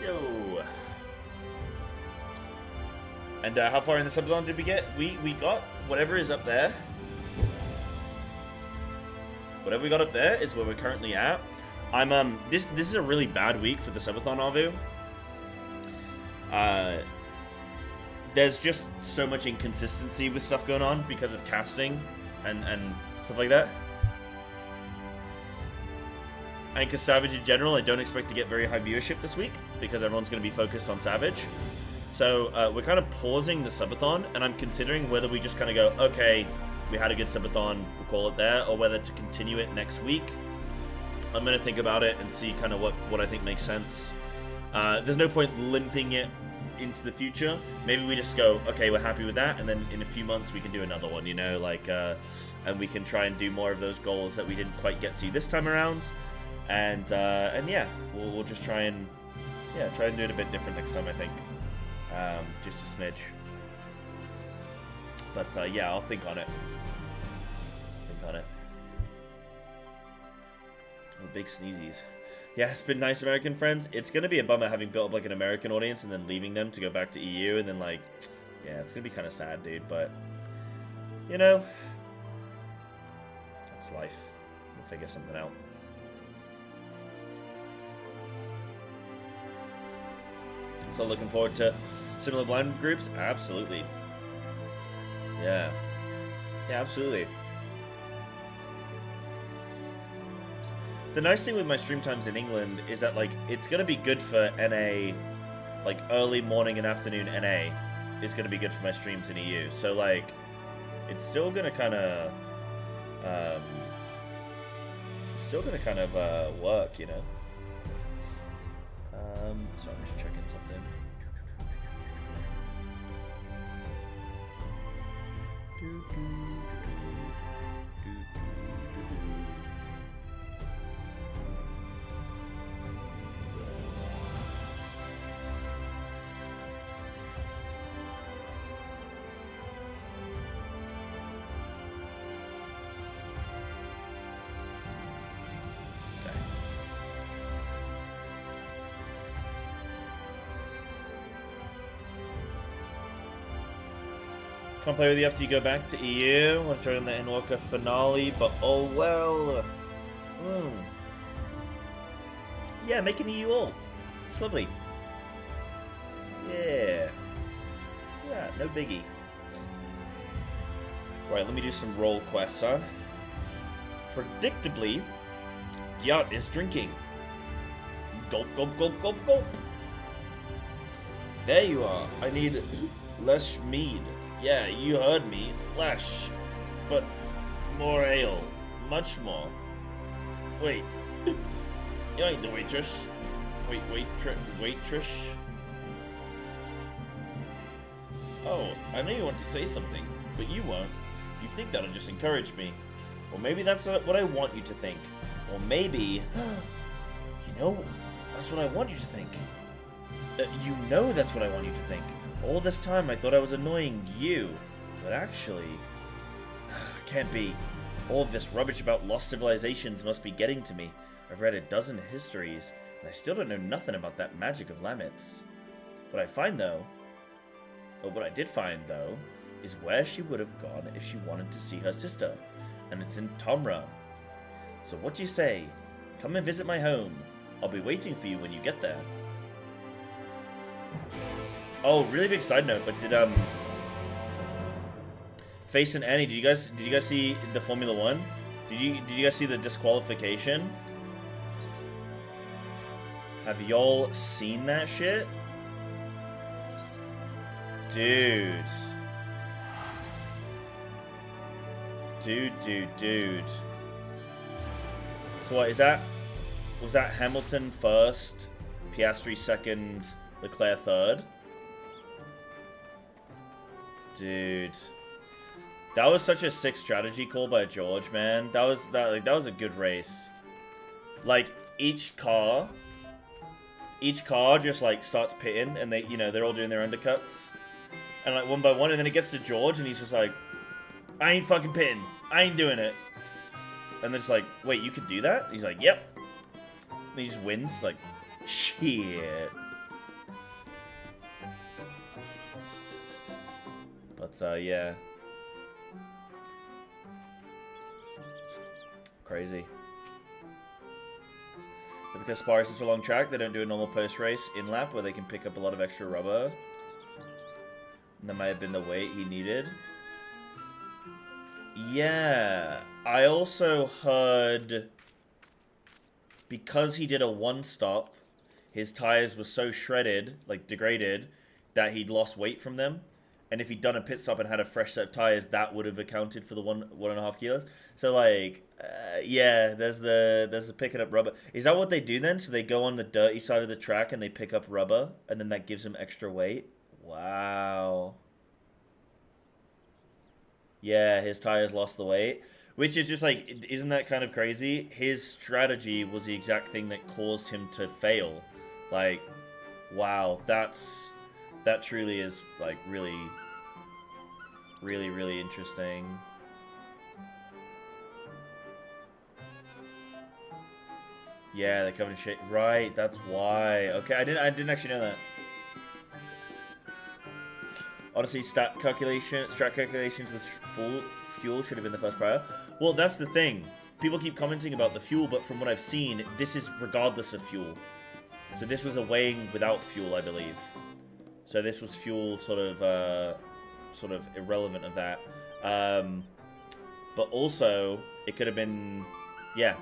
Yo. And how far in the subathon did we get? We got whatever is up there. Whatever we got up there is where we're currently at. I'm this is a really bad week for the subathon, Arvu. There's just so much inconsistency with stuff going on because of casting and stuff like that. And because Savage in general, I don't expect to get very high viewership this week because everyone's going to be focused on Savage. So we're kind of pausing the subathon, and I'm considering whether we just kind of go, okay, we had a good subathon, we'll call it there, or whether to continue it next week. I'm going to think about it and see kind of what I think makes sense. There's no point limping it into the future. Maybe we just go, okay, we're happy with that, and then in a few months we can do another one, you know, like, and we can try and do more of those goals that we didn't quite get to this time around. And yeah, we'll just try and do it a bit different next time, I think. Just a smidge. But yeah, I'll think on it. Oh, big sneezies. Yeah, it's been nice, American friends. It's gonna be a bummer having built up like an American audience and then leaving them to go back to EU, and then like, yeah, it's gonna be kind of sad, dude. But you know, that's life. We'll figure something out. So looking forward to similar blind groups? Absolutely. Yeah. Yeah, absolutely. The nice thing with my stream times in England is that, like, it's going to be good for NA, like, early morning and afternoon NA is going to be good for my streams in EU. So, like, it's still going to kind of, work, you know? So I'm just checking something. Can't play with you after you go back to EU. Want to try on the Endwalker finale, but oh well. Yeah, make an EU all. It's lovely. Yeah. Yeah, no biggie. Right, let me do some role quests, huh? Predictably, Gyat is drinking. Gulp, gulp, gulp, gulp, gulp. There you are. I need less mead. Yeah, you heard me. Less. But more ale. Much more. Wait. You ain't the waitress. Waitress? Oh, I know you want to say something, but you won't. You think that'll just encourage me. Or maybe that's what I want you to think. Or maybe... you know, that's what I want you to think. You know that's what I want you to think. All this time I thought I was annoying you, but actually... can't be. All of this rubbish about lost civilizations must be getting to me. I've read a dozen histories, and I still don't know nothing about that magic of Lamets. What I did find, though, is where she would have gone if she wanted to see her sister, and it's in Tomra. So what do you say? Come and visit my home. I'll be waiting for you when you get there. Oh, really big side note, but did Face and Annie, did you guys see the Formula 1? Did you guys see the disqualification? Have y'all seen that shit? Dude. Dude. So what is that? Was that Hamilton first, Piastri second, Leclerc third? Dude. That was such a sick strategy call by George, man. That was a good race. Like each car just like starts pitting, and they're all doing their undercuts, and like one by one, and then it gets to George, and he's just like, I ain't fucking pitting. I ain't doing it. And then it's like, wait, you can do that? He's like, yep. And he just wins. Like, shit. But, yeah. Crazy. But because Spa is such a long track, they don't do a normal post-race in-lap where they can pick up a lot of extra rubber. And that might have been the weight he needed. Yeah. I also heard... because he did a one-stop, his tires were so shredded, like degraded, that he'd lost weight from them. And if he'd done a pit stop and had a fresh set of tires, that would have accounted for the 1.5 kilos. So like, yeah, there's the picking up rubber. Is that what they do then? So they go on the dirty side of the track and they pick up rubber, and then that gives them extra weight. Wow. Yeah, his tires lost the weight. Which is just like, isn't that kind of crazy? His strategy was the exact thing that caused him to fail. Like, wow, that truly is like really interesting. Yeah, they're covered in shit. Right, that's why. Okay, I didn't actually know that. Honestly, strat calculations with full fuel should have been the first prior. Well, that's the thing. People keep commenting about the fuel, but from what I've seen, this is regardless of fuel. So this was a weighing without fuel, I believe. So this was fuel sort of irrelevant of that. But also, it could have been, yeah.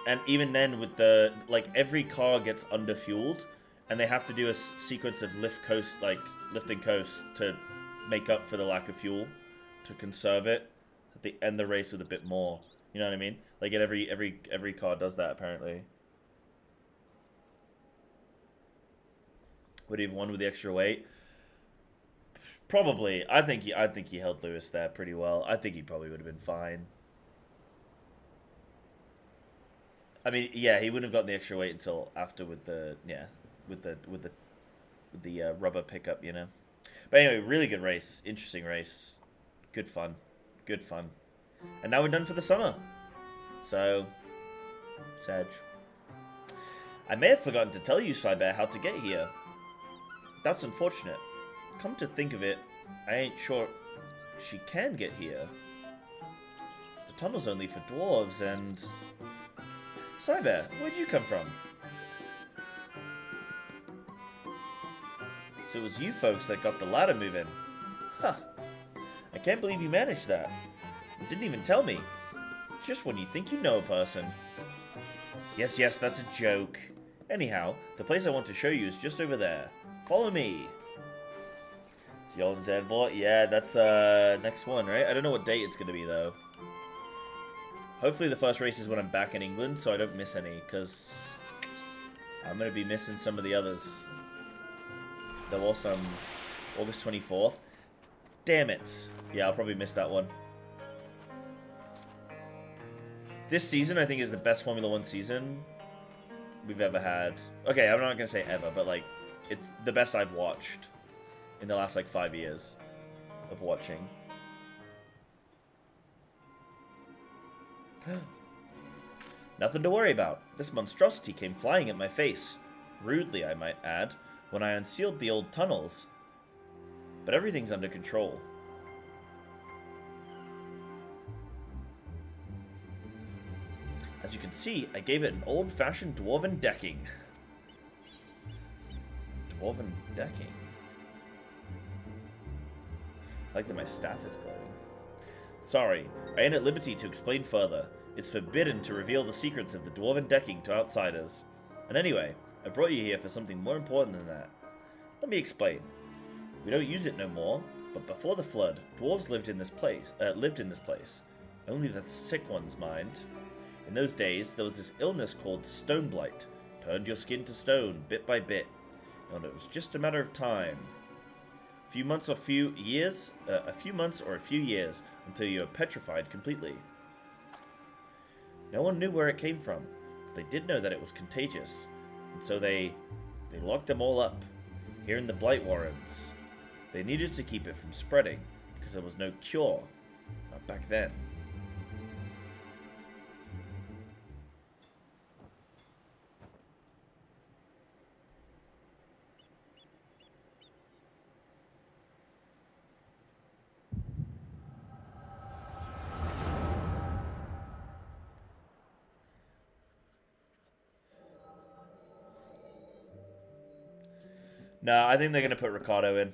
And even then with the, like, every car gets underfueled, and they have to do a sequence of lift and coast to make up for the lack of fuel, to conserve it. They end the race with a bit more. You know what I mean? Like, every car does that, apparently. Would he have won with the extra weight? Probably. I think he held Lewis there pretty well. I think he probably would have been fine. I mean, yeah, he wouldn't have gotten the extra weight until after with the rubber pickup, you know. But anyway, really good race, interesting race, good fun. And now we're done for the summer. So, Sag. I may have forgotten to tell you, Psybear, how to get here. That's unfortunate. Come to think of it, I ain't sure she can get here. The tunnel's only for dwarves, and... Psybear, where'd you come from? So it was you folks that got the ladder moving. Huh. I can't believe you managed that. You didn't even tell me. Just when you think you know a person. Yes, that's a joke. Anyhow, the place I want to show you is just over there. Follow me. Yolan's Boy. Yeah, that's next one, right? I don't know what date it's going to be, though. Hopefully the first race is when I'm back in England, so I don't miss any, because I'm going to be missing some of the others. They're lost on August 24th. Damn it. Yeah, I'll probably miss that one. This season, I think, is the best Formula 1 season we've ever had. Okay, I'm not going to say ever, but, like, it's the best I've watched in the last, like, 5 years of watching. Nothing to worry about. This monstrosity came flying at my face. Rudely, I might add, when I unsealed the old tunnels. But everything's under control. As you can see, I gave it an old-fashioned dwarven decking. Dwarven decking? I like that my staff is glowing. Sorry, I ain't at liberty to explain further. It's forbidden to reveal the secrets of the dwarven decking to outsiders. And anyway, I brought you here for something more important than that. Let me explain. We don't use it no more, but before the flood, dwarves lived in this place. Only the sick ones mind. In those days, there was this illness called stone blight. Turned your skin to stone, bit by bit. And it was just a matter of time. A few months or a few years until you were petrified completely. No one knew where it came from, but they did know that it was contagious, and so they locked them all up, here in the Blight Warrens. They needed to keep it from spreading, because there was no cure, not back then. No, I think they're gonna put Ricardo in.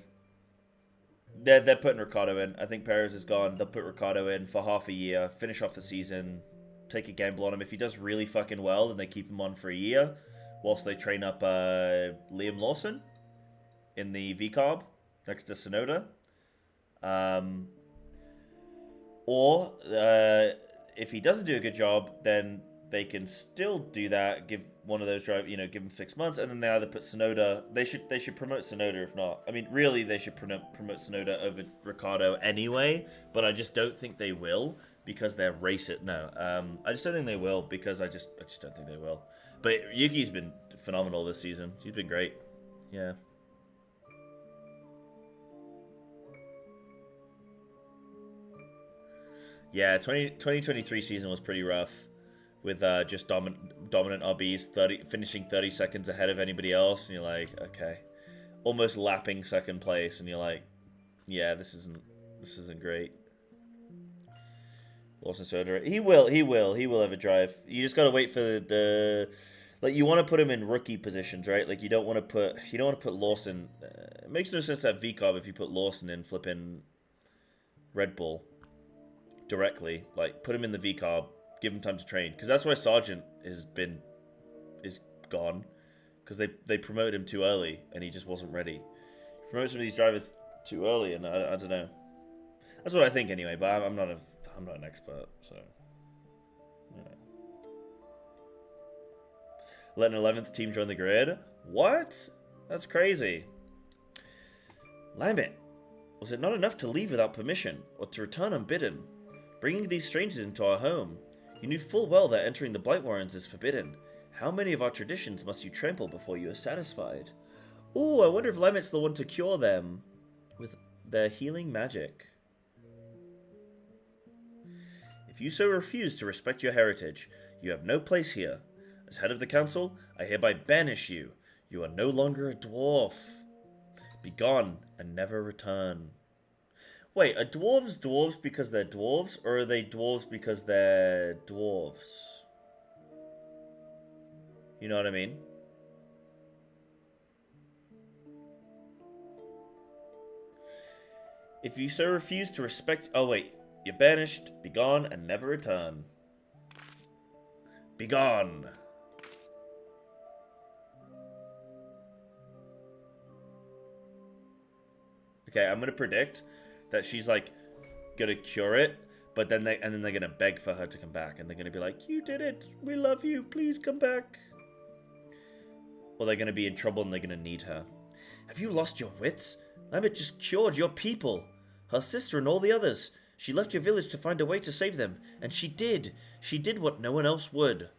They're putting Ricardo in. I think Perez is gone. They'll put Ricardo in for half a year, finish off the season, take a gamble on him. If he does really fucking well, then they keep him on for a year, whilst they train up Liam Lawson in the VCARB next to Sonoda. Or if he doesn't do a good job, then they can still do that. Give one of those drive, give him 6 months, and then they either put Sonoda. They should promote Sonoda. If not, I mean, really, they should promote Sonoda over Ricardo anyway. But I just don't think they will because they're racist. No, I just don't think they will because I just don't think they will. But Yuki's been phenomenal this season. She's been great. Yeah. Yeah, 2023 season was pretty rough with just dominant RBs, finishing 30 seconds ahead of anybody else, and you're like, okay, almost lapping second place, and you're like, yeah, this isn't great. Lawson Soda, he will have a drive. You just gotta wait for the like, you want to put him in rookie positions, right? Like, you don't want to put Lawson. It makes no sense to have VCOB if you put Lawson in flipping Red Bull directly. Like, put him in the VCARB, give him time to train, because that's why Sargent is gone, because they promoted him too early and he just wasn't ready. Promote some of these drivers too early, and I don't know. That's what I think anyway. But I'm not an expert, so. Yeah. Let an 11th team join the grid. What? That's crazy. Lambert, was it not enough to leave without permission or to return unbidden? Bringing these strangers into our home, you knew full well that entering the Blight Warrens is forbidden. How many of our traditions must you trample before you are satisfied? Ooh, I wonder if Lamet's the one to cure them with their healing magic. If you so refuse to respect your heritage, you have no place here. As head of the council, I hereby banish you. You are no longer a dwarf. Begone and never return. Wait, are dwarves dwarves because they're dwarves, or are they dwarves because they're dwarves? You know what I mean? If you so refuse to respect... Oh, wait. You're banished, begone, and never return. Begone. Okay, I'm gonna predict that she's like gonna cure it, but then they're gonna beg for her to come back, and they're gonna be like, "You did it. We love you. Please come back." Or they're gonna be in trouble and they're gonna need her. Have you lost your wits? Lambert just cured your people, her sister and all the others. She left your village to find a way to save them, and she did. She did what no one else would.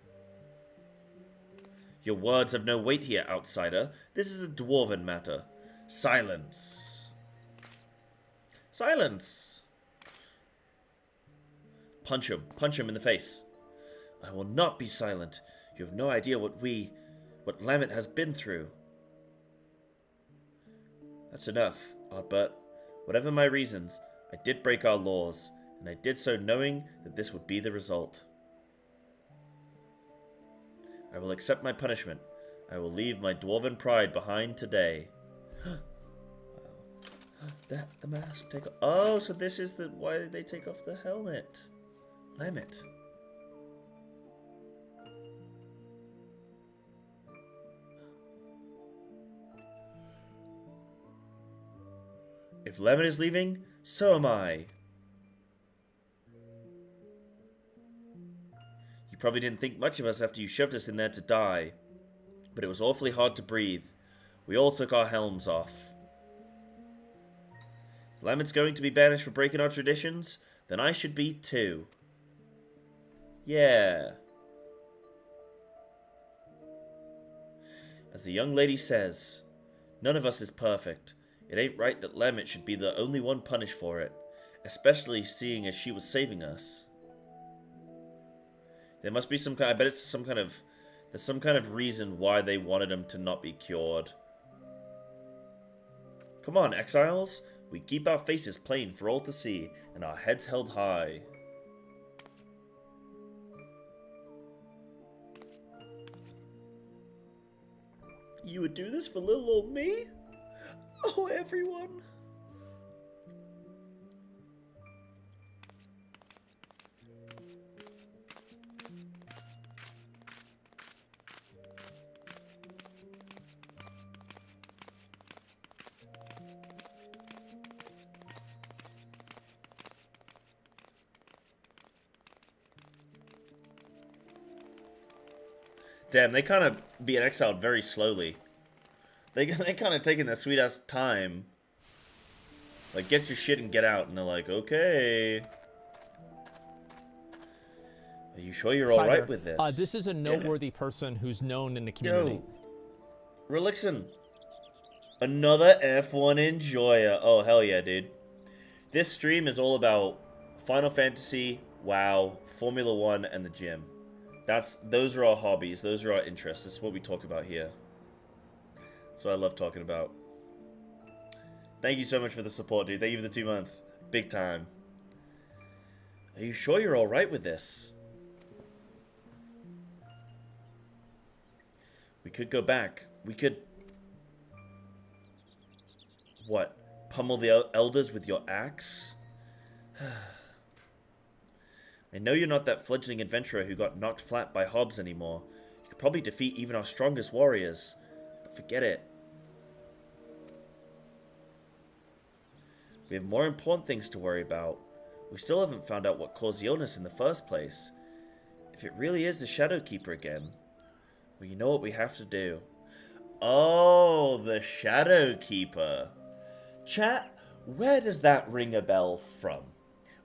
Your words have no weight here, outsider. This is a dwarven matter. Silence. Silence! Punch him in the face. I will not be silent. You have no idea what Lambert has been through. That's enough, Ardbert. Whatever my reasons, I did break our laws, and I did so knowing that this would be the result. I will accept my punishment. I will leave my dwarven pride behind today. The mask take off. Oh, so this is why did they take off the helmet? Lambert. If Lambert is leaving, so am I. You probably didn't think much of us after you shoved us in there to die, but it was awfully hard to breathe. We all took our helms off. If Lambert's going to be banished for breaking our traditions, then I should be too. Yeah. As the young lady says, none of us is perfect. It ain't right that Lambert should be the only one punished for it, especially seeing as she was saving us. There must be some kind... I bet it's some kind of... There's some kind of reason why they wanted him to not be cured. Come on, exiles. We keep our faces plain for all to see, and our heads held high. You would do this for little old me? Oh, everyone. Damn, they kind of being exiled very slowly. They kind of taking their sweet ass time. Like, get your shit and get out. And they're like, okay. Are you sure you're alright with this? This is a noteworthy person who's known in the community. Yo, Relixon. Another F1 enjoyer. Oh, hell yeah, dude. This stream is all about Final Fantasy, WoW, Formula 1, and the gym. Those are our hobbies. Those are our interests. This is what we talk about here. That's what I love talking about. Thank you so much for the support, dude. Thank you for the 2 months. Big time. Are you sure you're alright with this? We could go back. We could... What? Pummel the elders with your axe? I know you're not that fledgling adventurer who got knocked flat by Hobbs anymore. You could probably defeat even our strongest warriors. But forget it. We have more important things to worry about. We still haven't found out what caused the illness in the first place. If it really is the Shadow Keeper again, well, you know what we have to do. Oh, the Shadow Keeper. Chat, where does that ring a bell from?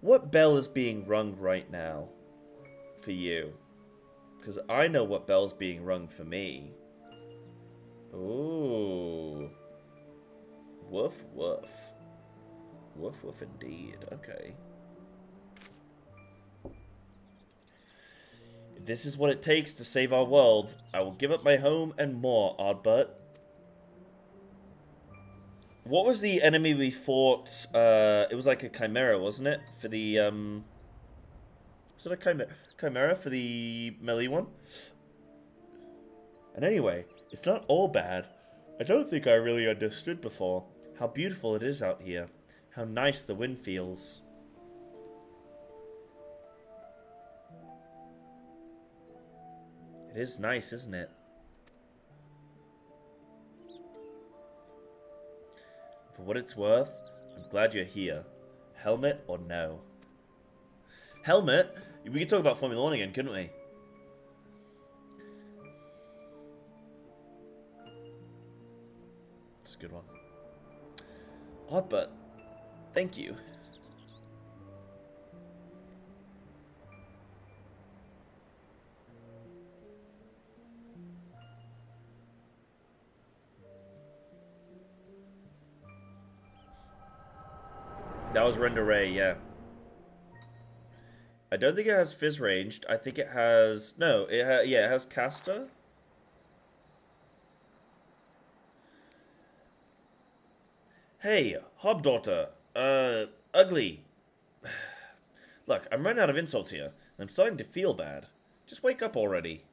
What bell is being rung right now for you? Because I know what bell's being rung for me. Ooh. Woof, woof. Woof, woof indeed. Okay. If this is what it takes to save our world, I will give up my home and more, Oddbert. What was the enemy we fought? It was like a chimera, wasn't it? For the, was it a chimera for the melee one? And anyway, it's not all bad. I don't think I really understood before how beautiful it is out here. How nice the wind feels. It is nice, isn't it? For what it's worth, I'm glad you're here. Helmet or no? Helmet? We could talk about Formula 1 again, couldn't we? It's a good one. Oh, but thank you. That was Render Ray, yeah. I don't think it has Fizz ranged. I think it has... No, yeah, it has Caster. Hey, Hobdaughter. Ugly. Look, I'm running out of insults here, and I'm starting to feel bad. Just wake up already.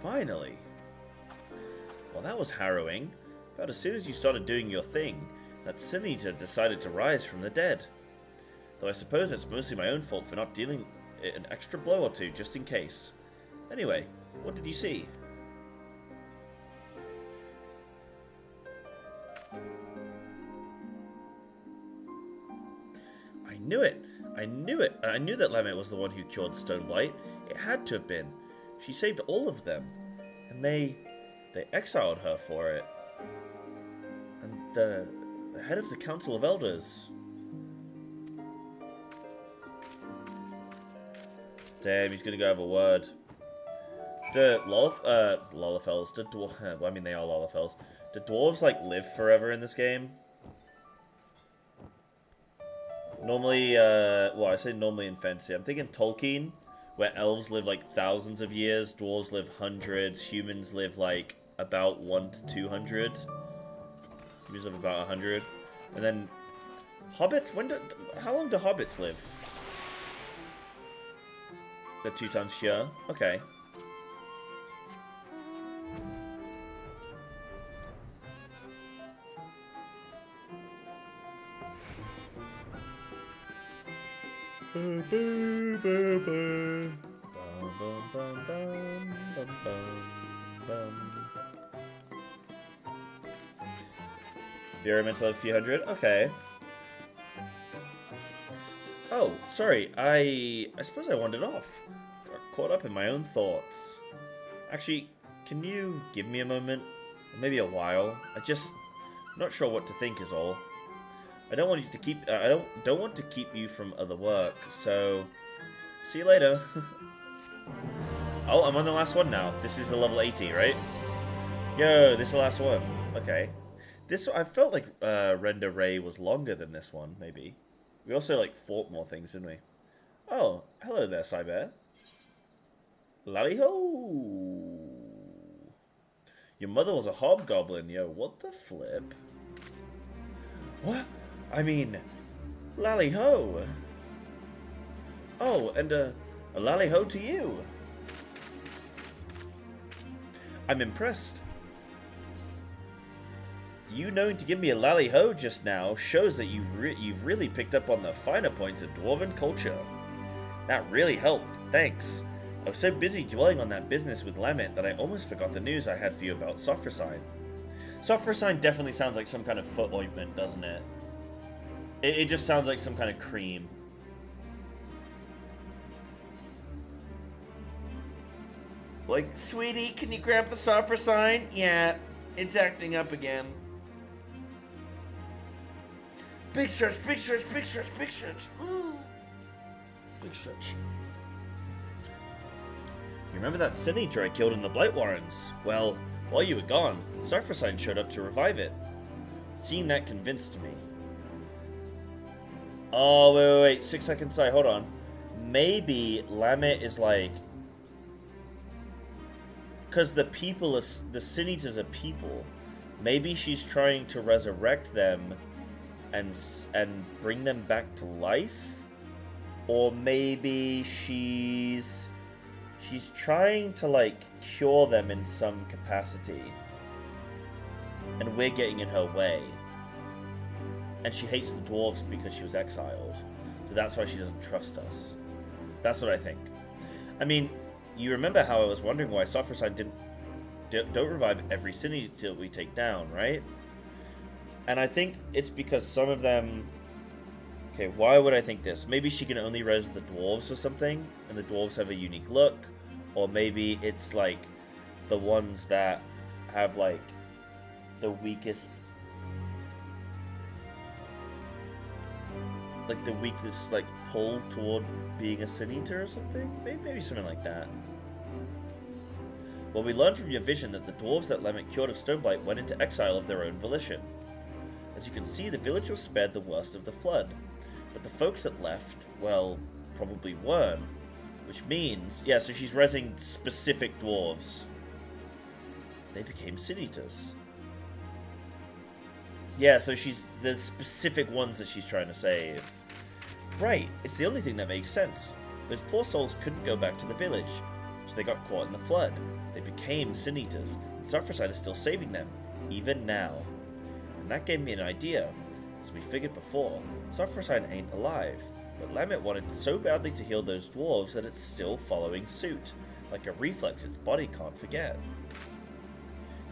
Finally. Well, that was harrowing. About as soon as you started doing your thing, that Sin-Eater decided to rise from the dead. Though I suppose it's mostly my own fault for not dealing an extra blow or two, just in case. Anyway, what did you see? I knew it! I knew it! I knew that Lamet was the one who cured Stoneblight. It had to have been. She saved all of them. And they exiled her for it. And the head of the Council of Elders. Damn, he's gonna go have a word. Do Lolafels, well, I mean they are Lolafels. Do dwarves, like, live forever in this game? Normally, well, I say normally in fantasy. I'm thinking Tolkien, where elves live, like, thousands of years, dwarves live hundreds, humans live, like, about 1 to 200. Humans live about 100. And then, hobbits, how long do hobbits live? They're 2 times sure. Okay. Boo, boo, boo, boo. Bum, bum, bum, bum, bum, bum, bum. Vera mental a few hundred? Okay. Oh, sorry. I suppose I wandered off. Got caught up in my own thoughts. Actually, can you give me a moment? Or maybe a while? I'm not sure what to think is all. I don't want you to keep I don't want to keep you from other work, so see you later. Oh, I'm on the last one now. This is the level 80, right? Yo, this is the last one. Okay. I felt like Render Ray was longer than this one, maybe. We also like fought more things, didn't we? Oh, hello there, Psybear. Lally-ho! Your mother was a hobgoblin, yo. What the flip? What? I mean, lally-ho! Oh, and a lally-ho to you. I'm impressed. You knowing to give me a lally-ho just now shows that you've really picked up on the finer points of dwarven culture. That really helped, thanks. I was so busy dwelling on that business with Lamet that I almost forgot the news I had for you about Sophrosine. Sophrosine definitely sounds like some kind of foot ointment, doesn't it? It just sounds like some kind of cream. Like, sweetie, can you grab the Sophrosine? Yeah, it's acting up again. Big stretch, big stretch, big stretch, big stretch. Ooh. Big stretch. You remember that Sin Eater I killed in the Blight Warrens? Well, while you were gone, Sophrosine showed up to revive it. Seeing that convinced me. Oh, wait, 6 seconds side, hold on. Maybe Lamet is like... Because the Sin Eaters are people. Maybe she's trying to resurrect them and bring them back to life? Or maybe she's trying to, like, cure them in some capacity. And we're getting in her way. And she hates the dwarves because she was exiled. So that's why she doesn't trust us. That's what I think. I mean, you remember how I was wondering why Sophrosine don't revive every Sin Eater we take down, right? And I think it's because some of them... Okay, why would I think this? Maybe she can only res the dwarves or something, and the dwarves have a unique look. Or maybe it's, like, the ones that have, like, the weakest... Like, the weakest, like, pull toward being a Sin Eater or something? Maybe something like that. Well, we learned from your vision that the dwarves that Lamet cured of Stoneblight went into exile of their own volition. As you can see, the village was spared the worst of the flood. But the folks that left, well, probably weren't. Which means... Yeah, so she's resing specific dwarves. They became Sin Eaters. Yeah, so there's specific ones that she's trying to save. Right, it's the only thing that makes sense. Those poor souls couldn't go back to the village, so they got caught in the flood. They became Sin Eaters, and Sophrosine is still saving them, even now. And that gave me an idea. As we figured before, Sophrosine ain't alive, but Lamet wanted so badly to heal those dwarves that it's still following suit, like a reflex its body can't forget.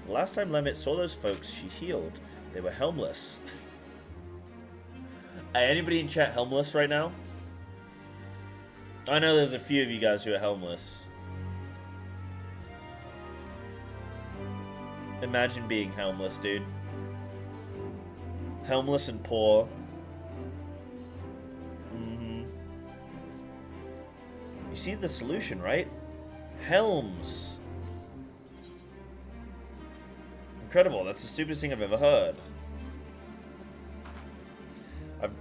The last time Lamet saw those folks she healed, they were helmless. Anybody in chat helmless right now? I know there's a few of you guys who are helmless. Imagine being helmless, dude. Helmless and poor. You see the solution, right? Helms. Incredible, that's the stupidest thing I've ever heard.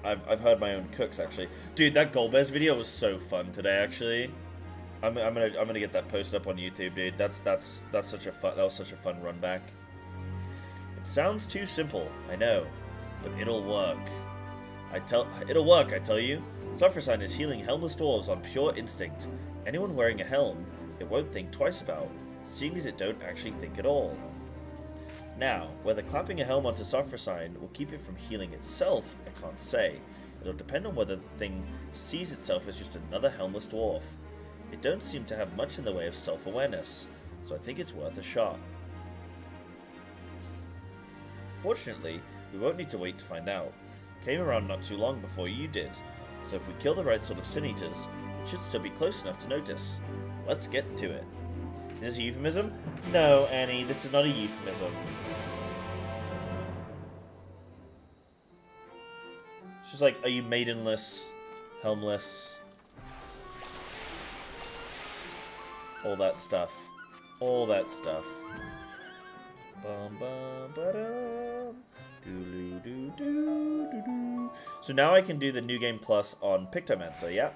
I've heard my own cooks, actually. Dude, that Golbez video was so fun today, actually. I'm gonna get that posted up on YouTube, dude. That was such a fun run back. It sounds too simple, I know, but it'll work. It'll work, I tell you. Sophrosine is healing helmless dwarves on pure instinct. Anyone wearing a helm, it won't think twice about, seeing as it don't actually think at all. Now, whether clapping a helm onto Sophrosine will keep it from healing itself, I can't say. It'll depend on whether the thing sees itself as just another helmless dwarf. It don't seem to have much in the way of self-awareness, so I think it's worth a shot. Fortunately, we won't need to wait to find out. Came around not too long before you did, so if we kill the right sort of sin eaters, it should still be close enough to notice. Let's get to it. Is this a euphemism? No, Annie, this is not a euphemism. She's like, are you maidenless, helmless? All that stuff. All that stuff. Bum, bum, ba-dum. Doo, doo, doo, doo, doo. So now I can do the New Game Plus on Pictomancer, yeah?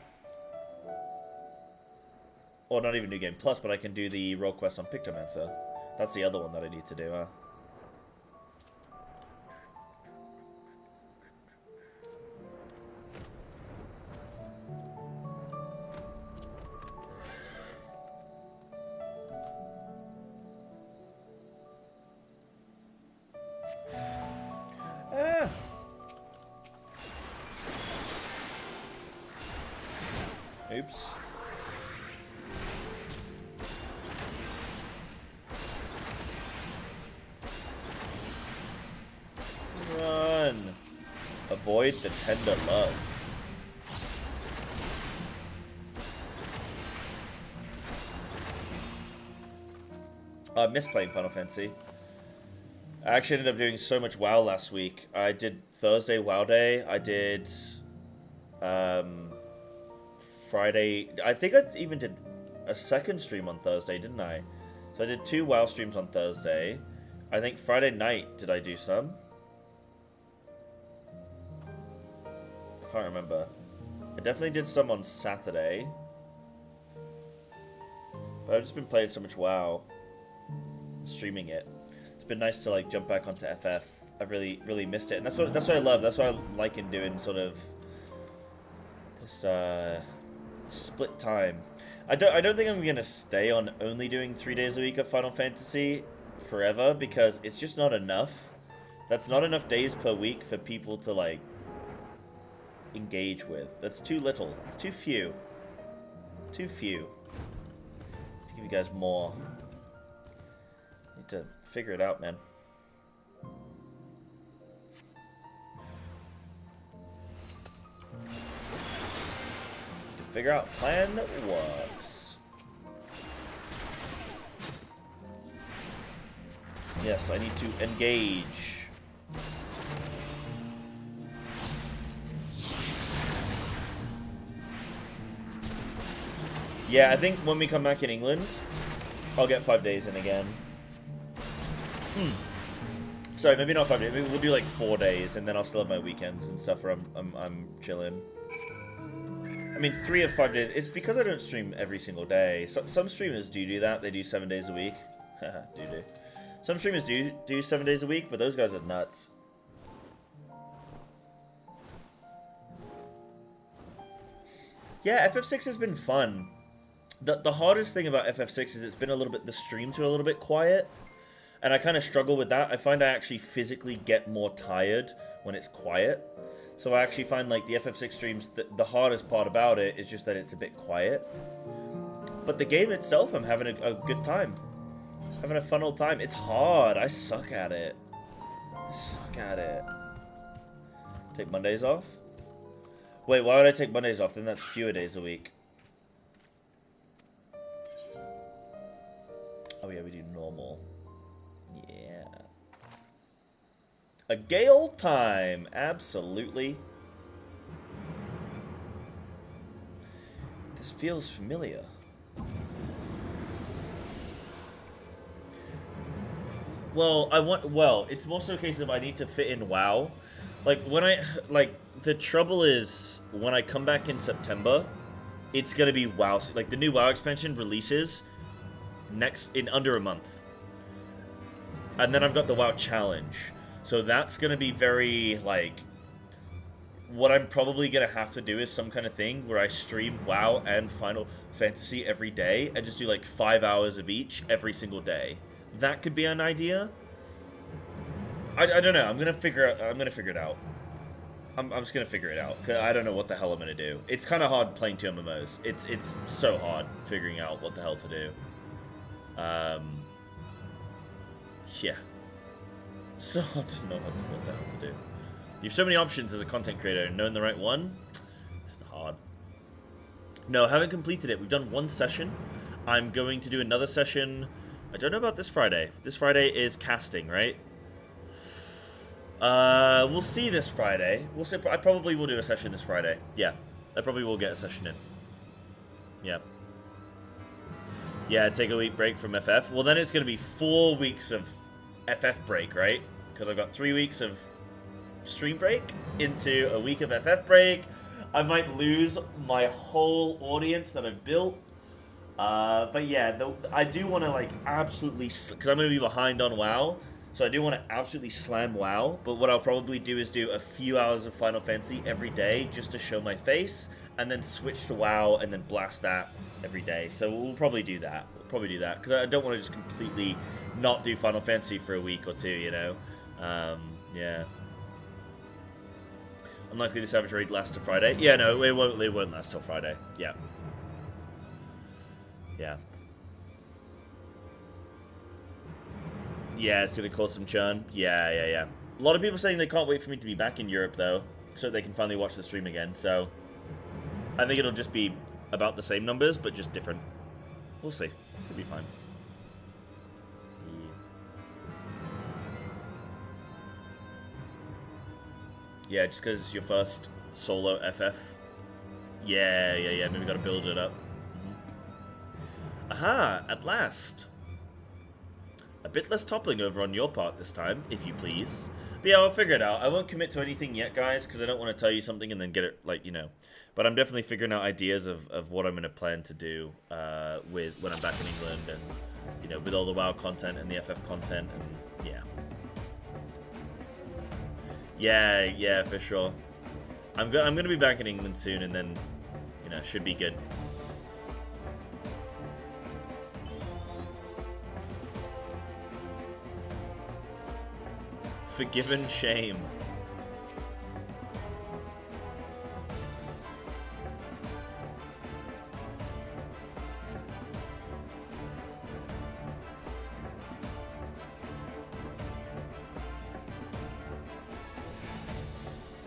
Or not even New Game Plus, but I can do the role quest on Pictomancer. That's the other one that I need to do, huh? Ah! Oops. Run! Avoid the tender love. I missed playing Final Fantasy. I actually ended up doing so much WoW last week. I did Thursday WoW Day. I did Friday. I think I even did a second stream on Thursday, didn't I? So I did 2 WoW streams on Thursday. I think Friday night, did I do some? I can't remember. I definitely did some on Saturday. But I've just been playing so much WoW. Streaming it. It's been nice to like jump back onto FF. I've really missed it. And that's what I love. That's what I like in doing sort of this split time. I don't think I'm gonna stay on only doing 3 days a week of Final Fantasy forever, because it's just not enough. That's not enough days per week for people to like engage with. That's too little. It's too few. Too few. To give you guys more. Need to figure it out, man. To figure out a plan that works. Yes, I need to engage. Yeah, I think when we come back in England, I'll get 5 days in again. Sorry, maybe not 5 days. Maybe we'll do like 4 days, and then I'll still have my weekends and stuff where I'm chilling. I mean, 3 of 5 days. It's because I don't stream every single day. So, some streamers do that. They do 7 days a week. do. Some streamers do 7 days a week, but those guys are nuts. Yeah, FF6 has been fun. The hardest thing about FF6 is it's been the streams are a little bit quiet. And I kind of struggle with that. I find I actually physically get more tired when it's quiet. So I actually find like the FF6 streams, the hardest part about it is just that it's a bit quiet. But the game itself, I'm having a good time. Having a fun old time. It's hard. I suck at it. Take Mondays off? Wait, why would I take Mondays off? Then that's fewer days a week. Oh yeah, we do normal. Yeah. A gay old time. Absolutely. This feels familiar. Well, it's more so a case of I need to fit in WoW. The trouble is, when I come back in September, it's gonna be WoW. Like, the new WoW expansion releases in under a month. And then I've got the WoW Challenge. So that's gonna be very, like... What I'm probably gonna have to do is some kind of thing where I stream WoW and Final Fantasy every day, and just do, like, 5 hours of each every single day. That could be an idea. I don't know. I'm gonna figure it out. I'm just gonna figure it out. 'Cause I don't know what the hell I'm gonna do. It's kind of hard playing 2 MMOs. It's so hard figuring out what the hell to do. Yeah. So hard to know what the hell to do. You have so many options as a content creator, and knowing the right one, it's hard. No, I haven't completed it. We've done 1 session. I'm going to do another session. I don't know about this Friday. This Friday is casting, right? We'll see this Friday. We'll see. I probably will do a session this Friday. Yeah, I probably will get a session in. Yeah. Yeah, take a week break from FF. Well, then it's going to be 4 weeks of FF break, right? Because I've got 3 weeks of stream break into a week of FF break. I might lose my whole audience that I've built. But yeah, I do want to like absolutely, because I'm going to be behind on WoW. So I do want to absolutely slam WoW, but what I'll probably do is do a few hours of Final Fantasy every day just to show my face, and then switch to WoW and then blast that every day. So we'll probably do that. Because I don't want to just completely not do Final Fantasy for a week or 2, you know? Yeah. Unlikely the Savage Raid lasts till Friday. Yeah, no, it won't last till Friday. Yeah. Yeah. Yeah, it's going to cause some churn. Yeah. A lot of people saying they can't wait for me to be back in Europe, though, so they can finally watch the stream again. So I think it'll just be about the same numbers, but just different. We'll see. It'll be fine. Yeah, just because it's your first solo FF. Yeah. Maybe got to build it up. Aha, at last. A bit less toppling over on your part this time, if you please. But yeah, I'll figure it out. I won't commit to anything yet, guys, because I don't want to tell you something and then get it, like, you know. But I'm definitely figuring out ideas of what I'm going to plan to do when I'm back in England and, you know, with all the WoW content and the FF content and, yeah. Yeah, for sure. I'm going to be back in England soon and then, you know, should be good. Forgiven shame.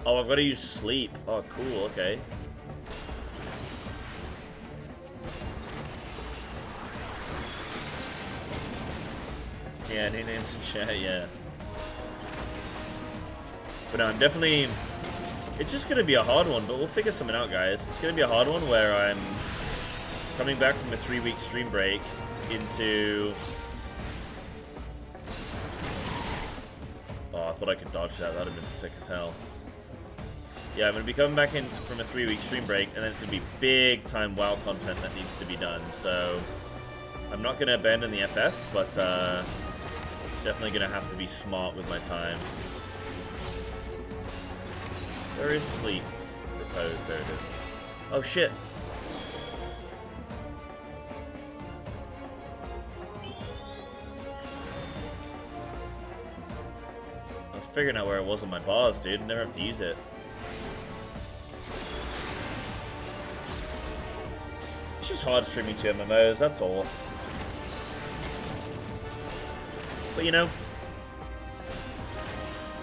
Oh, I've got to use sleep. Oh, cool, okay. Yeah, new names in chat, yeah. But no, I'm definitely... It's just going to be a hard one, but we'll figure something out, guys. It's going to be a hard one where I'm coming back from a 3-week stream break into... Oh, I thought I could dodge that. That would have been sick as hell. Yeah, I'm going to be coming back in from a 3-week stream break, and then it's going to be big-time WoW content that needs to be done. So I'm not going to abandon the FF, but definitely going to have to be smart with my time. Where is sleep? Repose, there it is. Oh shit! I was figuring out where it was on my bars, dude. I never have to use it. It's just hard streaming 2 MMOs, that's all. But you know,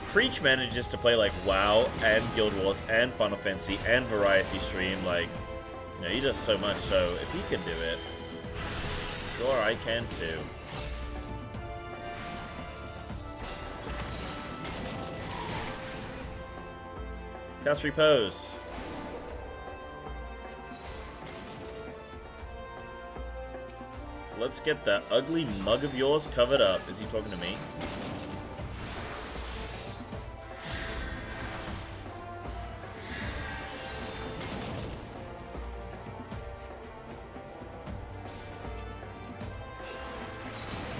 Preach manages to play like WoW and Guild Wars and Final Fantasy and Variety Stream, like, you know, he does so much, so if he can do it, sure, I can too. Cast Repose. Let's get that ugly mug of yours covered up. Is he talking to me?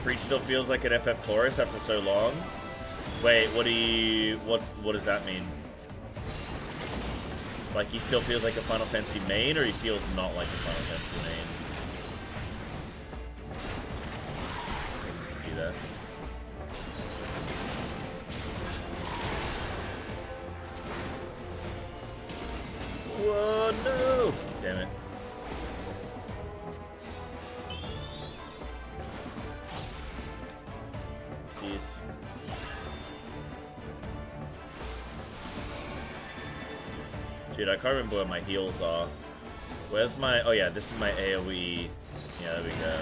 Preach still feels like an FF Taurus after so long. Wait, what does that mean? Like he still feels like a Final Fantasy main, or he feels not like a Final Fantasy main? Do that. Dude, I can't remember where my heals are. Where's my... Oh yeah, this is my AoE. Yeah, there we go.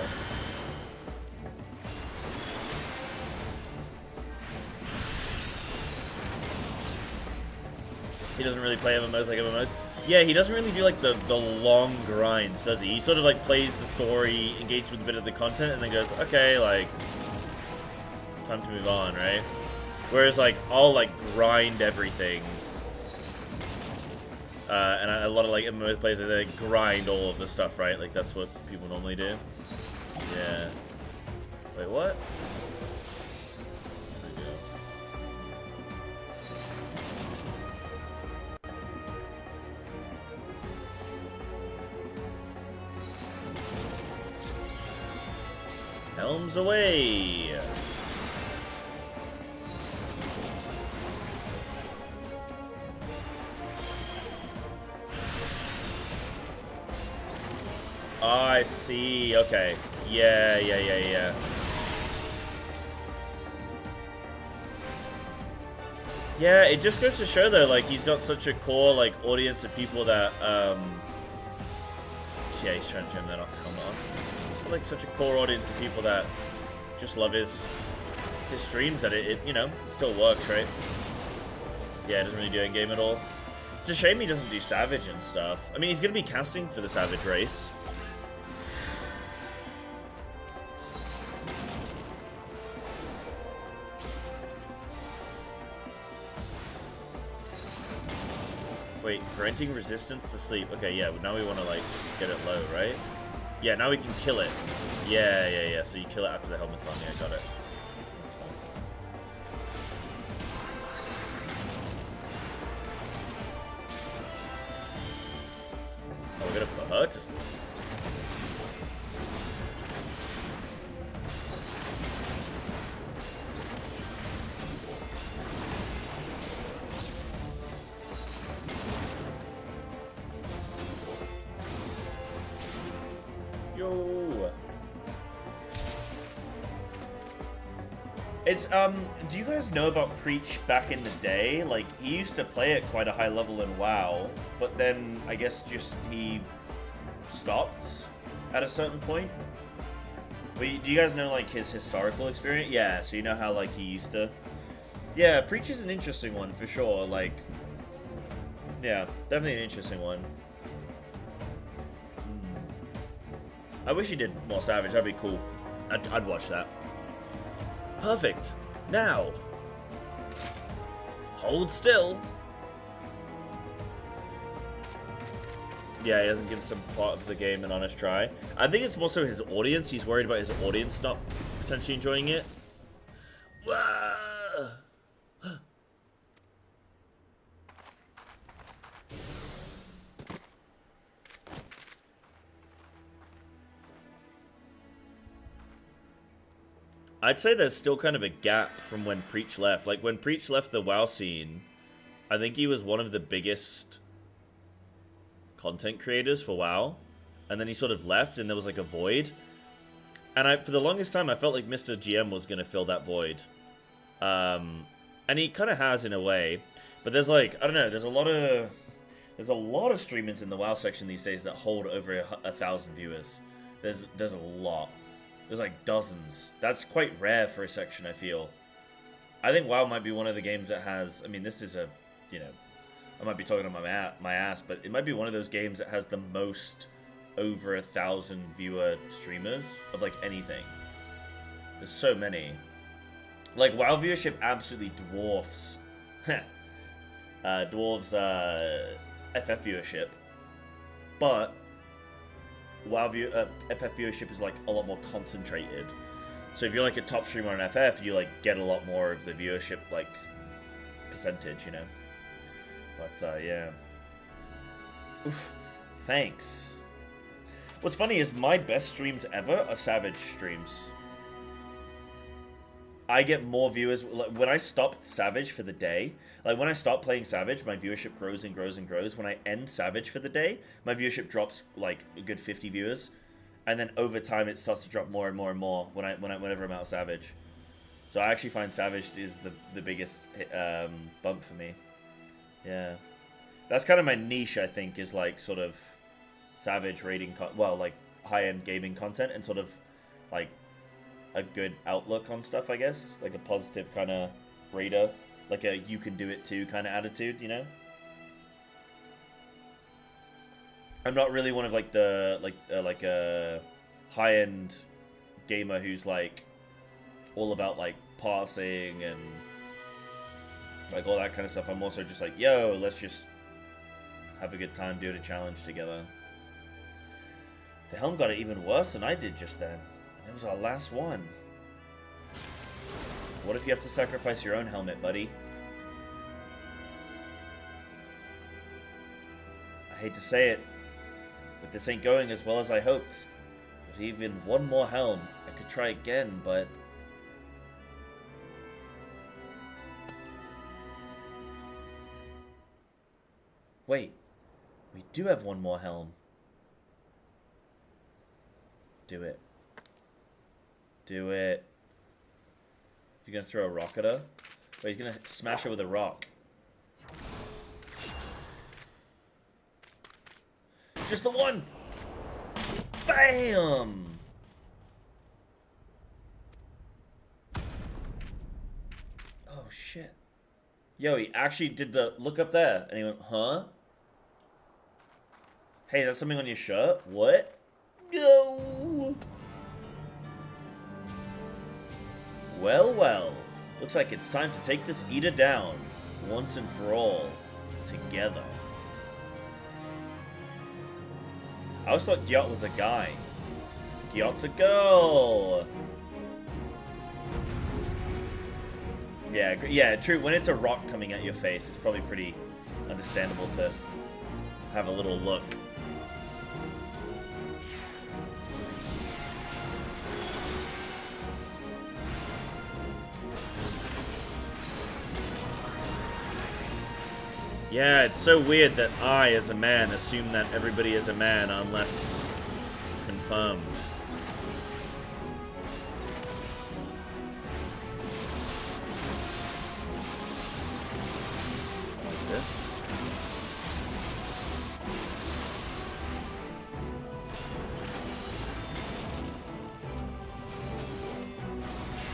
He doesn't really play MMOs like MMOs. Yeah, he doesn't really do like the long grinds, does he? He sort of like plays the story, engages with a bit of the content, and then goes, okay, like, time to move on, right? Whereas like, I'll like grind everything. And a lot of like MMO players, they grind all of the stuff, right? Like that's what people normally do. Yeah. Wait, what? Helms away! Oh, I see. Okay. Yeah. Yeah, it just goes to show though, like he's got such a core like audience of people that yeah, he's trying to turn that off. Come on. Like such a core audience of people that just love his streams that it you know, still works, right? Yeah, it doesn't really do in game at all. It's a shame he doesn't do Savage and stuff. I mean, he's gonna be casting for the Savage race. Wait, granting resistance to sleep. Okay, yeah, now we want to, like, get it low, right? Yeah, now we can kill it. Yeah. So you kill it after the helmet's on. Yeah, got it. That's fine. Oh, we're gonna put her to sleep. Yo. It's, do you guys know about Preach back in the day? Like, he used to play at quite a high level in WoW, but then, I guess, just, he stopped at a certain point? But do you guys know, like, his historical experience? Yeah, so you know how, like, he used to... Yeah, Preach is an interesting one, for sure, like... Yeah, definitely an interesting one. I wish he did more Savage, that'd be cool. I'd watch that. Perfect. Now, hold still. Yeah, he hasn't given some part of the game an honest try. I think it's more so his audience. He's worried about his audience not potentially enjoying it. Wah! I'd say there's still kind of a gap from when Preach left. Like, when Preach left the WoW scene, I think he was one of the biggest content creators for WoW. And then he sort of left, and there was, like, a void. And for the longest time, I felt like Mr. GM was going to fill that void. And he kind of has, in a way. But there's, like, I don't know, there's a lot of streamers in the WoW section these days that hold over 1,000 viewers. There's a lot. There's like dozens. That's quite rare for a section, I feel. I think WoW might be one of the games that has... I mean, this is a... You know, I might be talking on my ass, but it might be one of those games that has the most over 1,000 viewer streamers of, like, anything. There's so many. Like, WoW viewership absolutely dwarfs... dwarfs, FF viewership. But... WoW FF viewership is like a lot more concentrated. So if you're like a top streamer on FF, you like get a lot more of the viewership like percentage, you know. But yeah. Oof, thanks. What's funny is my best streams ever are Savage streams. I get more viewers when I stop Savage for the day. Like when I stop playing Savage, my viewership grows and grows and grows. When I end Savage for the day, my viewership drops like a good 50 viewers, and then over time it starts to drop more and more and more whenever I'm out of Savage. So I actually find Savage is the biggest bump for me. Yeah. That's kind of my niche, I think, is like sort of Savage rating, like high-end gaming content and sort of like a good outlook on stuff, I guess. Like a positive kind of raider. Like a you can do it too kind of attitude, you know? I'm not really one of like the, like a high-end gamer who's like all about like passing and like all that kind of stuff. I'm also just like, yo, let's just have a good time doing a challenge together. The helm got it even worse than I did just then. And it was our last one. What if you have to sacrifice your own helmet, buddy? I hate to say it, but this ain't going as well as I hoped. With even one more helm, I could try again, but... Wait, we do have one more helm. Do it. Do it. You're gonna throw a rock at her? Wait, he's gonna smash her with a rock. Just the one! Bam! Oh, shit. Yo, he actually did the look up there. And he went, huh? Hey, is that something on your shirt? What? No! Well, well. Looks like it's time to take this eater down. Once and for all. Together. I always thought Gyot was a guy. Gyot's a girl! Yeah, true. When it's a rock coming at your face, it's probably pretty understandable to have a little look. Yeah, it's so weird that I, as a man, assume that everybody is a man unless confirmed. Like this.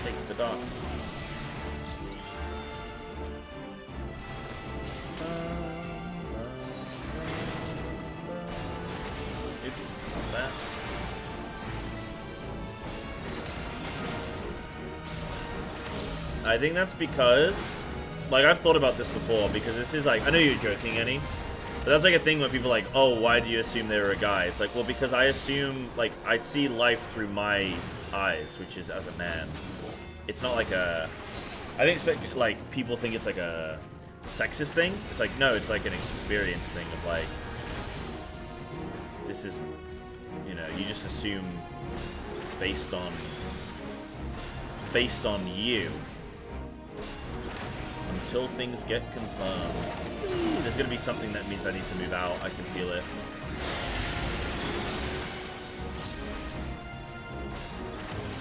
Take the dot. Oops, not that. I think that's because, like, I've thought about this before, because this is like, I know you're joking, Annie, but that's like a thing where people are like, oh, why do you assume they were a guy? It's like, well, because I assume, like, I see life through my eyes, which is as a man. It's not like a, I think it's like people think it's like a sexist thing. It's like, no, it's like an experience thing of like, this is, you know, you just assume based on you until things get confirmed. There's gonna be something that means I need to move out. I can feel it.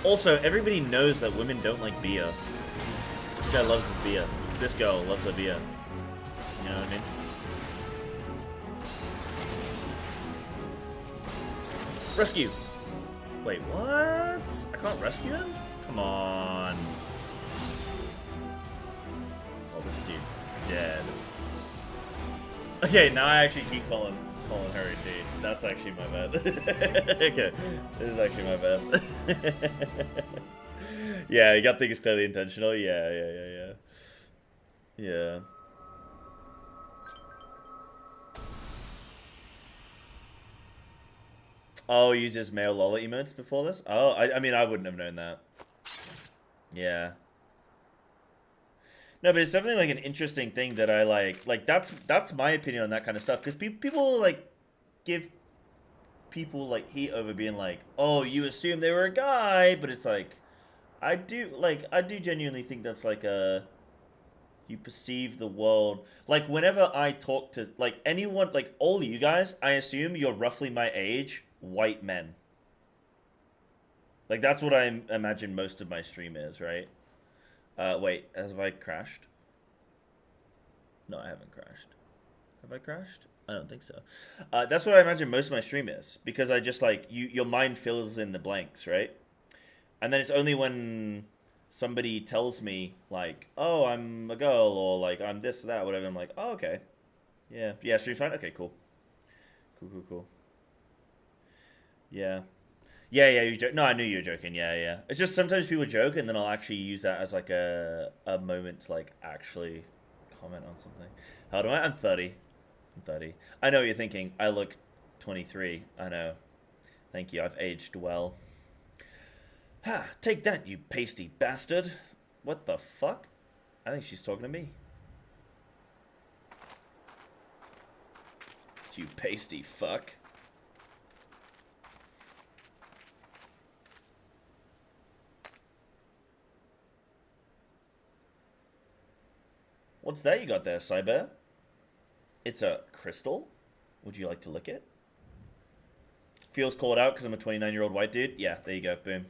Also, everybody knows that women don't like beer. This guy loves his beer. This girl loves her beer. You know what I mean? Rescue! Wait, what? I can't rescue him? Come on. Oh, this dude's dead. Okay, now I actually keep calling her a dude. That's actually my bad. Okay, this is actually my bad. Yeah, you gotta think it's clearly intentional. Yeah. Oh, uses male Lola emotes before this? Oh, I mean, I wouldn't have known that. Yeah. No, but it's definitely like an interesting thing that I like. Like that's my opinion on that kind of stuff. Because people like give people like heat over being like, oh, you assume they were a guy, but it's like, I do genuinely think that's like a, you perceive the world. Like whenever I talk to like anyone, like all you guys, I assume you're roughly my age, white men. Like that's what I imagine most of my stream is, right? Wait, have I crashed? No, I haven't crashed. Have I crashed? I don't think so. That's what I imagine most of my stream is, because I just like your mind fills in the blanks, right? And then it's only when somebody tells me like, "Oh, I'm a girl," or like, "I'm this, that, whatever." I'm like, "Oh, okay, yeah, yeah, stream's fine. Okay, cool, cool. Yeah, yeah. You joke? No, I knew you were joking. Yeah, yeah. It's just sometimes people joke, and then I'll actually use that as like a moment to like actually comment on something. How do I? I'm 30. I'm 30. I know what you're thinking. I look 23. I know. Thank you. I've aged well. Ha! Take that, you pasty bastard. What the fuck? I think she's talking to me. You pasty fuck. What's that you got there, Cyber? It's a crystal? Would you like to lick it? Feels called out because I'm a 29-year-old white dude? Yeah, there you go. Boom.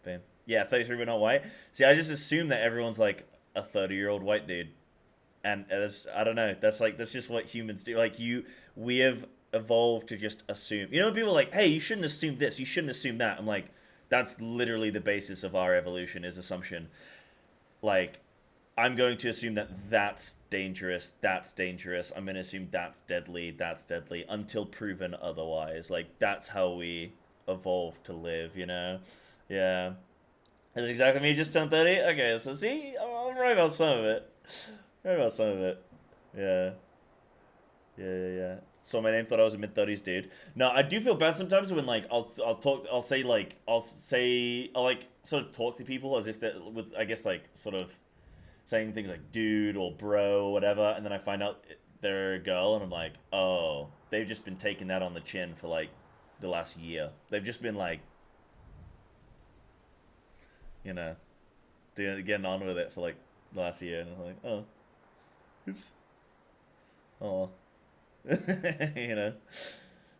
Boom. Yeah, 33 but not white. See, I just assume that everyone's like a 30-year-old white dude. And I don't know. That's just what humans do. Like, we have evolved to just assume. You know, people are like, hey, you shouldn't assume this. You shouldn't assume that. I'm like, that's literally the basis of our evolution is assumption. Like, I'm going to assume that that's dangerous, I'm going to assume that's deadly, until proven otherwise. Like, that's how we evolve to live, you know? Yeah. That's exactly me, just turned 30? Okay, so see, I'm right about some of it. Yeah. Yeah. Saw my name, thought I was a mid-30s dude. No, I do feel bad sometimes when, like, I'll like, sort of talk to people as if they're, with, I guess, like, sort of saying things like dude or bro or whatever, and then I find out they're a girl, and I'm like, oh, they've just been taking that on the chin for, like, the last year. They've just been, like, you know, getting on with it for, like, the last year, and I'm like, oh, oops. Oh. You know?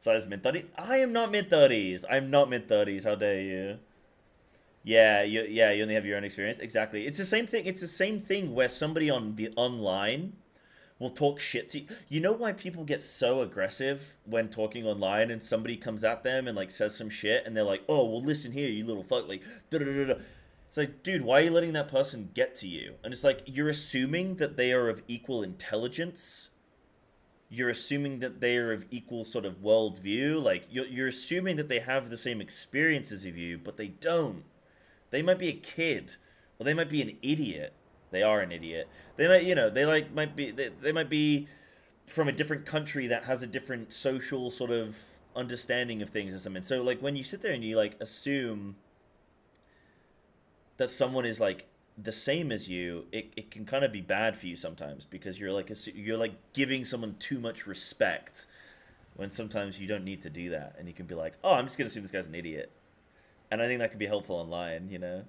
So I was mid-30s? I am not mid-30s. I'm not mid-30s. How dare you? Yeah, you only have your own experience. Exactly. It's the same thing. It's the same thing where somebody on the online will talk shit to you. You know why people get so aggressive when talking online and somebody comes at them and like says some shit and they're like, "Oh, well, listen here, you little fuck." Like, da da da da. It's like, dude, why are you letting that person get to you? And it's like, you're assuming that they are of equal intelligence. You're assuming that they are of equal sort of worldview. Like, you're assuming that they have the same experiences as you, but they don't. They might be a kid, or they might be an idiot. They are an idiot. They might, you know, they might be from a different country that has a different social sort of understanding of things or something. So, like, when you sit there and you, like, assume that someone is, like, the same as you, it can kind of be bad for you sometimes, because you're like giving someone too much respect when sometimes you don't need to do that, and you can be like, oh, I'm just gonna assume this guy's an idiot. And I think that could be helpful online, you know?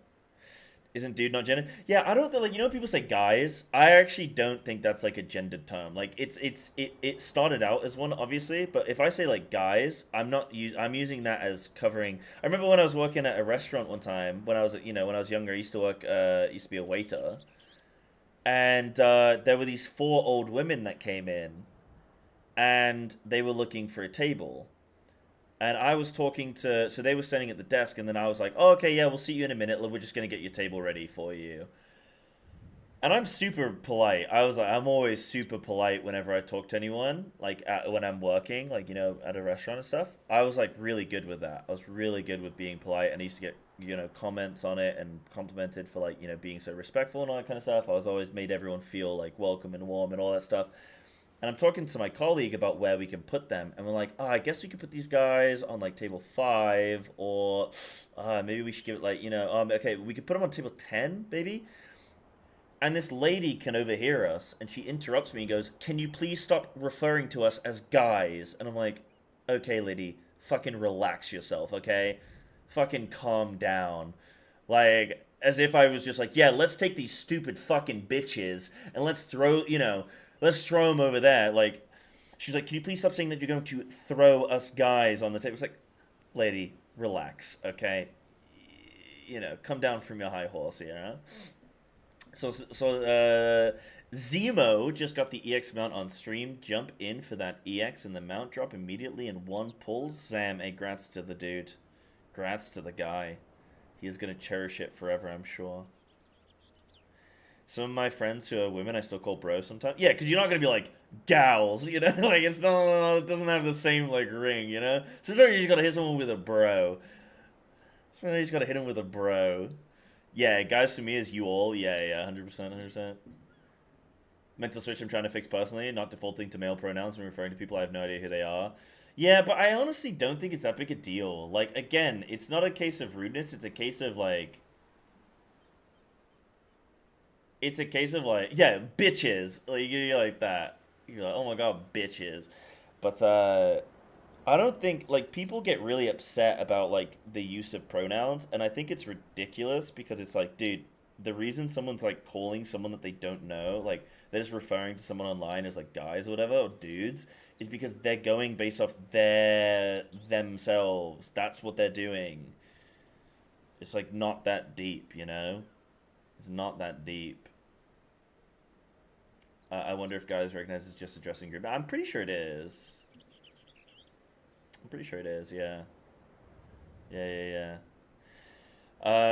Isn't dude not gender? Yeah, I don't, like, you know, people say guys. I actually don't think that's like a gendered term. Like, it started out as one, obviously, but if I say like guys, I'm using that as covering. I remember when I was working at a restaurant one time when I was, you know, when I was younger, I used to be a waiter, and there were these 4 old women that came in, and they were looking for a table. And I was talking to, so they were standing at the desk, and then I was like, oh, okay, yeah, we'll see you in a minute. We're just going to get your table ready for you. And I'm super polite. I was like, I'm always super polite whenever I talk to anyone, like when I'm working, like, you know, at a restaurant and stuff. I was like really good with that. I was really good with being polite, and I used to get, you know, comments on it and complimented for, like, you know, being so respectful and all that kind of stuff. I was always made everyone feel like welcome and warm and all that stuff. And I'm talking to my colleague about where we can put them, and we're like, oh, I guess we could put these guys on, like, table 5, or maybe we should give it, like, you know, okay, we could put them on table 10, maybe? And this lady can overhear us, and she interrupts me and goes, can you please stop referring to us as guys? And I'm like, okay, lady, fucking relax yourself, okay? Fucking calm down. Like, as if I was just like, yeah, let's take these stupid fucking bitches, and let's throw, you know, let's throw them over there. Like, she's like, can you please stop saying that you're going to throw us guys on the table? It's like, lady, relax, okay? You know, come down from your high horse here, huh? Zemo just got the EX mount on stream. Jump in for that EX and the mount drop immediately in one pull. Zam, hey, grats to the dude. Grats to the guy. He is going to cherish it forever, I'm sure. Some of my friends who are women, I still call bro sometimes. Yeah, because you're not going to be like, gals, you know? Like, it's not, it doesn't have the same, like, ring, you know? Sometimes you just got to hit someone with a bro. Sometimes you just got to hit him with a bro. Yeah, guys to me is you all. Yeah, 100%, 100%. Mental switch I'm trying to fix personally, not defaulting to male pronouns when referring to people I have no idea who they are. Yeah, but I honestly don't think it's that big a deal. Like, again, it's not a case of rudeness, it's a case of, like... It's a case of, like, yeah, bitches. Like, you're like that. You're like, oh my god, bitches. But, I don't think, like, people get really upset about, like, the use of pronouns, and I think it's ridiculous because it's like, dude, the reason someone's, like, calling someone that they don't know, like, they're just referring to someone online as, like, guys or whatever, or dudes, is because they're going based off themselves. That's what they're doing. It's, like, not that deep, you know? It's not that deep. I wonder if guys recognize it's just a dressing group. I'm pretty sure it is. I'm pretty sure it is, yeah. Yeah.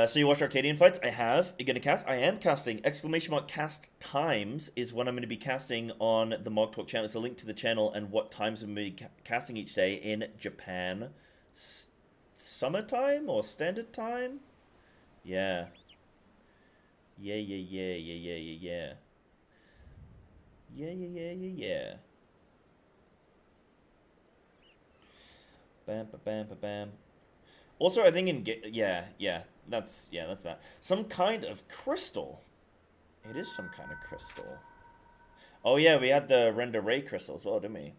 So you watch Arcadion fights? I have. You gonna cast? I am casting. !Casttimes is what I'm going to be casting on the Mog Talk channel. It's a link to the channel and what times I'm going to be casting each day in Japan. Summertime or standard time? Yeah. Yeah. Bam. Also, I think that's that. Some kind of crystal. It is some kind of crystal. Oh yeah, we had the render ray crystal as well, didn't we?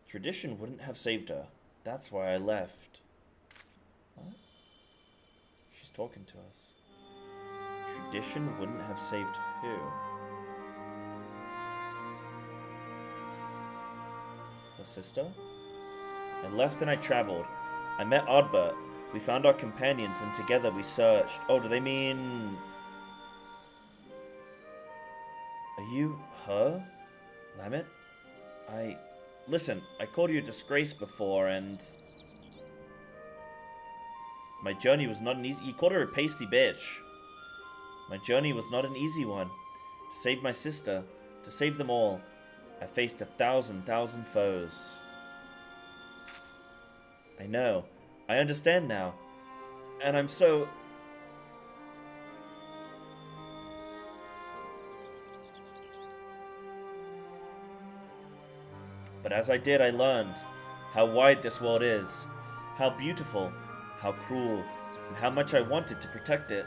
Tradition wouldn't have saved her. That's why I left. What? She's talking to us. Tradition wouldn't have saved who? Her sister? I left and I traveled. I met Oddbert. We found our companions and together we searched. Oh, do they mean... Are you her? Lamet? Listen, I called you a disgrace before and... My journey was not an easy... You called her a pasty bitch. My journey was not an easy one. To save my sister, to save them all, I faced 1,000 foes. I know. I understand now. And I'm so... But as I did, I learned how wide this world is, how beautiful, how cruel, and how much I wanted to protect it.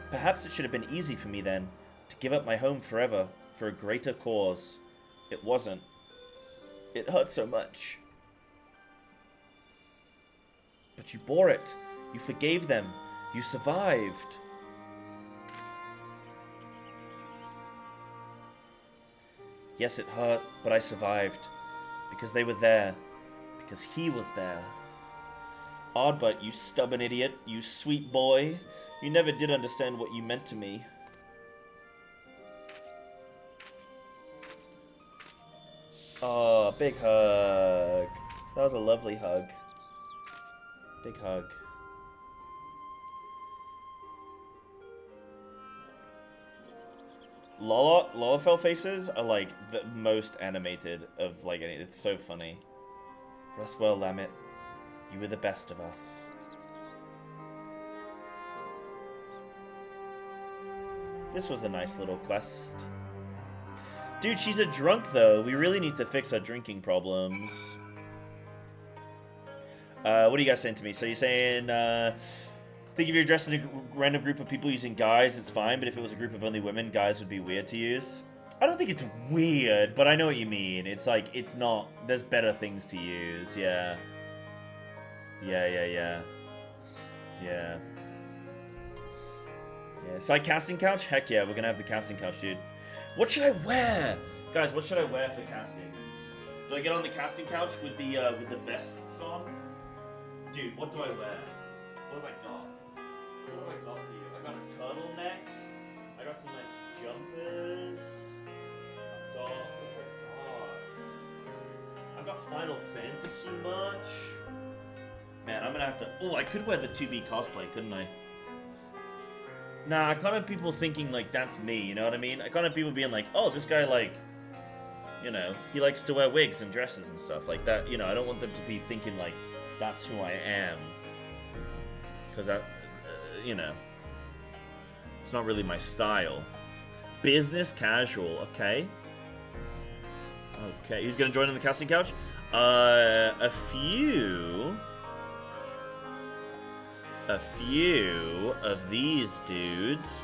Perhaps it should have been easy for me then, to give up my home forever for a greater cause. It wasn't. It hurt so much. But you bore it. You forgave them. You survived. Yes, it hurt, but I survived. Because they were there. Because he was there. Oddbert, you stubborn idiot. You sweet boy. You never did understand what you meant to me. Oh, big hug. That was a lovely hug. Big hug. Lalafell faces are like the most animated of like any. It's so funny. Rest well, Lamet. You were the best of us. This was a nice little quest. Dude, she's a drunk, though. We really need to fix her drinking problems. What are you guys saying to me? So you're saying, think if you're addressing a random group of people using guys, it's fine, but if it was a group of only women, guys would be weird to use? I don't think it's weird, but I know what you mean. It's like, it's not... There's better things to use, yeah. Yeah. Side casting couch? Heck yeah, we're gonna have the casting couch, dude. What should I wear? Guys, what should I wear for casting? Do I get on the casting couch with the vests on? Dude, what do I wear? What have I got? What have I got for you? I got a turtleneck. I got some nice jumpers. I've got Final Fantasy merch. Man, I'm gonna have to. Oh, I could wear the 2B cosplay, couldn't I? Nah, I can't have people thinking like that's me. You know what I mean? I can't have people being like, oh, this guy like, you know, he likes to wear wigs and dresses and stuff like that. You know, I don't want them to be thinking like that's who I am. Because that, you know, it's not really my style. Business casual, okay. Okay, who's gonna join on the casting couch? A few of these dudes.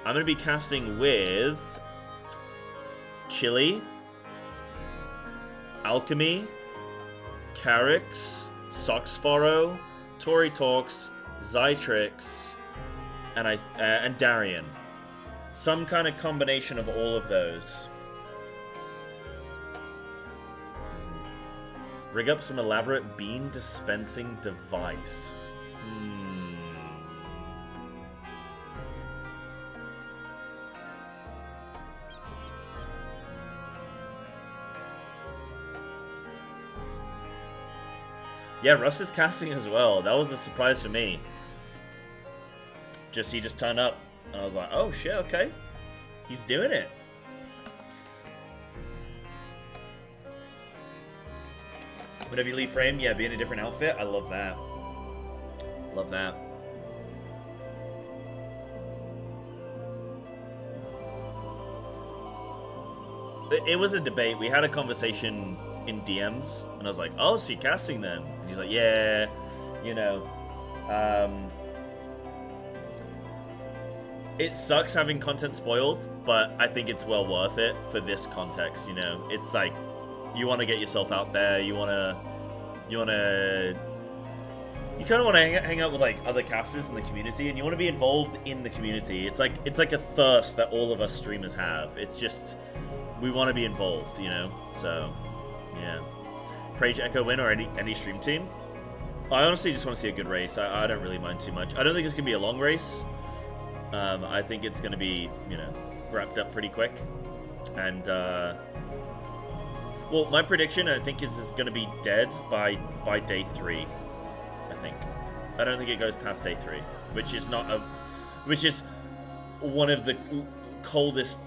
I'm gonna be casting with Chili, Alchemy, Carix, Soxforo, Tory Talks, Zytrix, and Darian. Some kind of combination of all of those. Rig up some elaborate bean dispensing device. Yeah, Russ is casting as well. That was a surprise for me. He just turned up, and I was like, oh shit, okay. He's doing it. Whenever you leave frame, yeah, be in a different outfit. I love that. Love that. It was a debate. We had a conversation in DMs, and I was like, oh, so you're casting then? And he's like, yeah, you know. It sucks having content spoiled, but I think it's well worth it for this context, you know? It's like, you want to get yourself out there, you kind of want to hang out with like other casters in the community, and you want to be involved in the community. It's like a thirst that all of us streamers have. It's just, we want to be involved, you know? So, yeah. Prage Echo win or any stream team? I honestly just want to see a good race. I don't really mind too much. I don't think it's going to be a long race. I think it's going to be, you know, wrapped up pretty quick. And, well, my prediction, I think, is going to be dead by day 3. I think. I don't think it goes past day 3, which is one of the coldest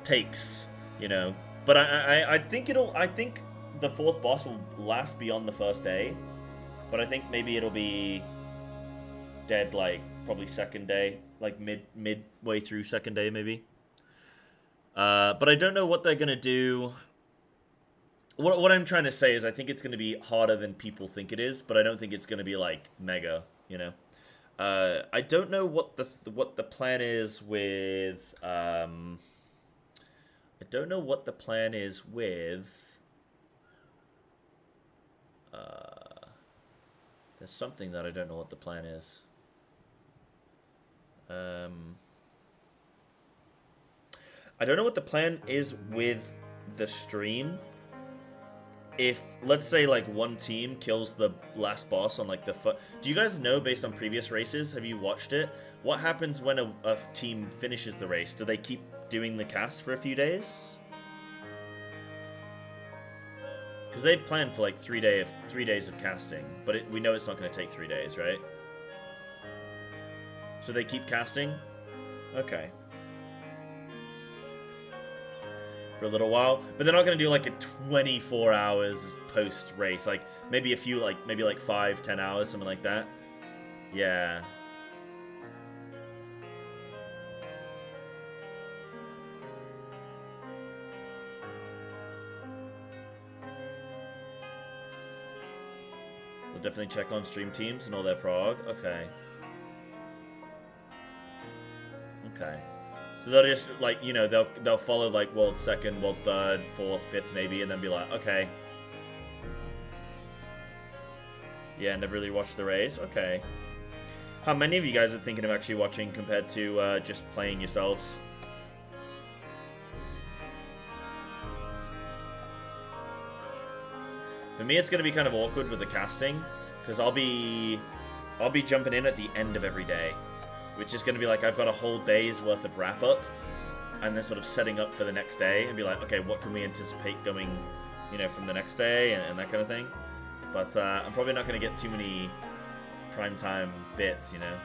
takes, you know. But I think the 4th boss will last beyond the first day, but I think maybe it'll be dead like probably 2nd day, like midway through 2nd day maybe. But I don't know what they're gonna do. What I'm trying to say is I think it's gonna be harder than people think it is, but I don't think it's gonna be like mega, you know. I don't know what the plan is with. I don't know what the plan is with. There's something that I don't know what the plan is. I don't know what the plan is with the stream. If, let's say, like, one team kills the last boss on, like, do you guys know, based on previous races, have you watched it, what happens when a team finishes the race? Do they keep doing the cast for a few days? Because they've planned for, like, 3 days of casting, but we know it's not going to take 3 days, right? So they keep casting? Okay. For a little while, but they're not going to do like a 24 hours post race, like maybe a few, like maybe like 5-10 hours, something like that. Yeah. They'll definitely check on stream teams and all their prog. Okay. Okay. So they'll just, like, you know, they'll follow, like, World 2nd, World 3rd, 4th, 5th, maybe, and then be like, okay. Yeah, never really watched the race? Okay. How many of you guys are thinking of actually watching compared to just playing yourselves? For me, it's going to be kind of awkward with the casting, because I'll be jumping in at the end of every day, which is going to be like I've got a whole day's worth of wrap up, and then sort of setting up for the next day and be like, okay, what can we anticipate going, you know, from the next day and that kind of thing. But I'm probably not going to get too many primetime bits, you know.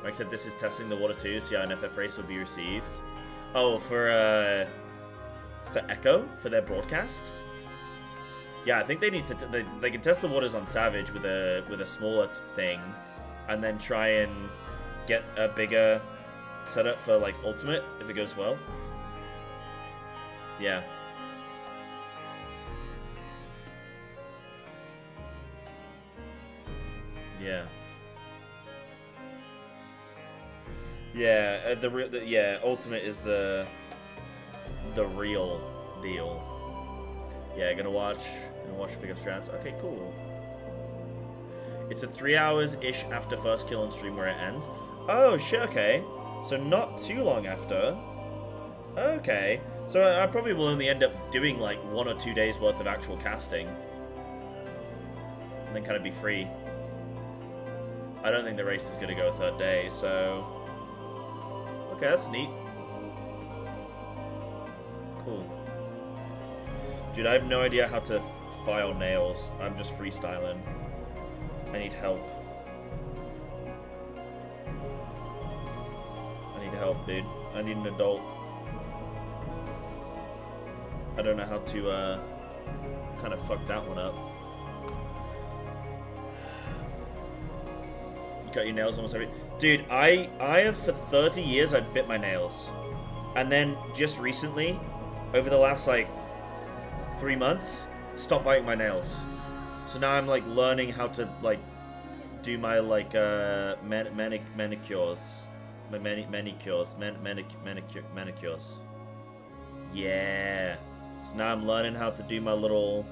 Like I said, this is testing the water too, see how an FF race will be received. Oh, for Echo, for their broadcast? Yeah, I think they need to. They can test the waters on Savage with a smaller thing, and then try and get a bigger setup for like Ultimate if it goes well. Yeah. Yeah. Yeah, Ultimate is the real deal. Yeah, gonna watch pickup strats. Okay, cool. It's a 3 hours-ish after first kill on stream where it ends. Oh shit, okay. So not too long after. Okay. So I probably will only end up doing like 1 or 2 days worth of actual casting. And then kind of be free. I don't think the race is gonna go a third day, so okay, that's neat. Cool. Dude, I have no idea how to file nails. I'm just freestyling. I need help. I need help, dude. I need an adult. I don't know how to, kind of fuck that one up. You cut your nails almost every... Dude, I have for 30 years I've bit my nails. And then just recently, over the last like 3 months, stopped biting my nails. So now I'm like learning how to like do my like manicures. Manicures. Yeah. So now I'm learning how to do my little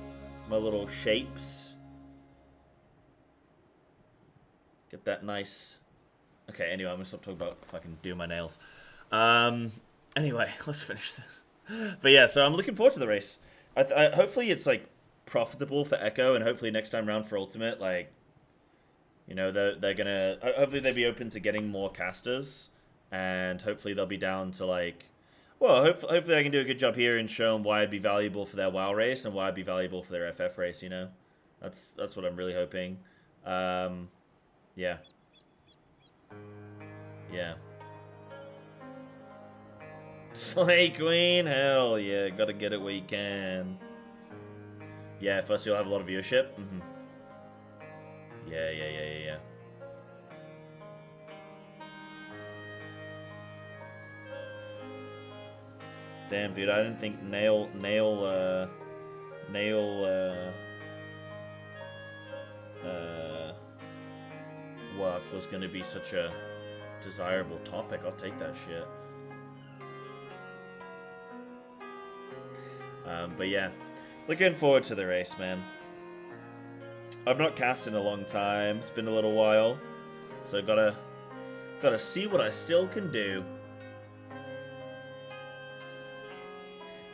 shapes. Get that nice. Okay, anyway, I'm gonna stop talking about fucking doing my nails. Anyway, let's finish this. But yeah, so I'm looking forward to the race. Hopefully it's like profitable for Echo, and hopefully next time round for Ultimate, like, you know, they're gonna hopefully they'll be open to getting more casters, and hopefully they'll be down to like, well, hopefully I can do a good job here and show them why I'd be valuable for their WoW race and why I'd be valuable for their FF race. You know, that's what I'm really hoping. Yeah. Yeah. Slay Queen, hell yeah, gotta get it where you can. Yeah, first you'll have a lot of viewership. Yeah. Damn, dude, I didn't think nail work was gonna be such a desirable topic. I'll take that shit. But yeah, looking forward to the race, man. I've not cast in a long time. It's been a little while, so gotta see what I still can do.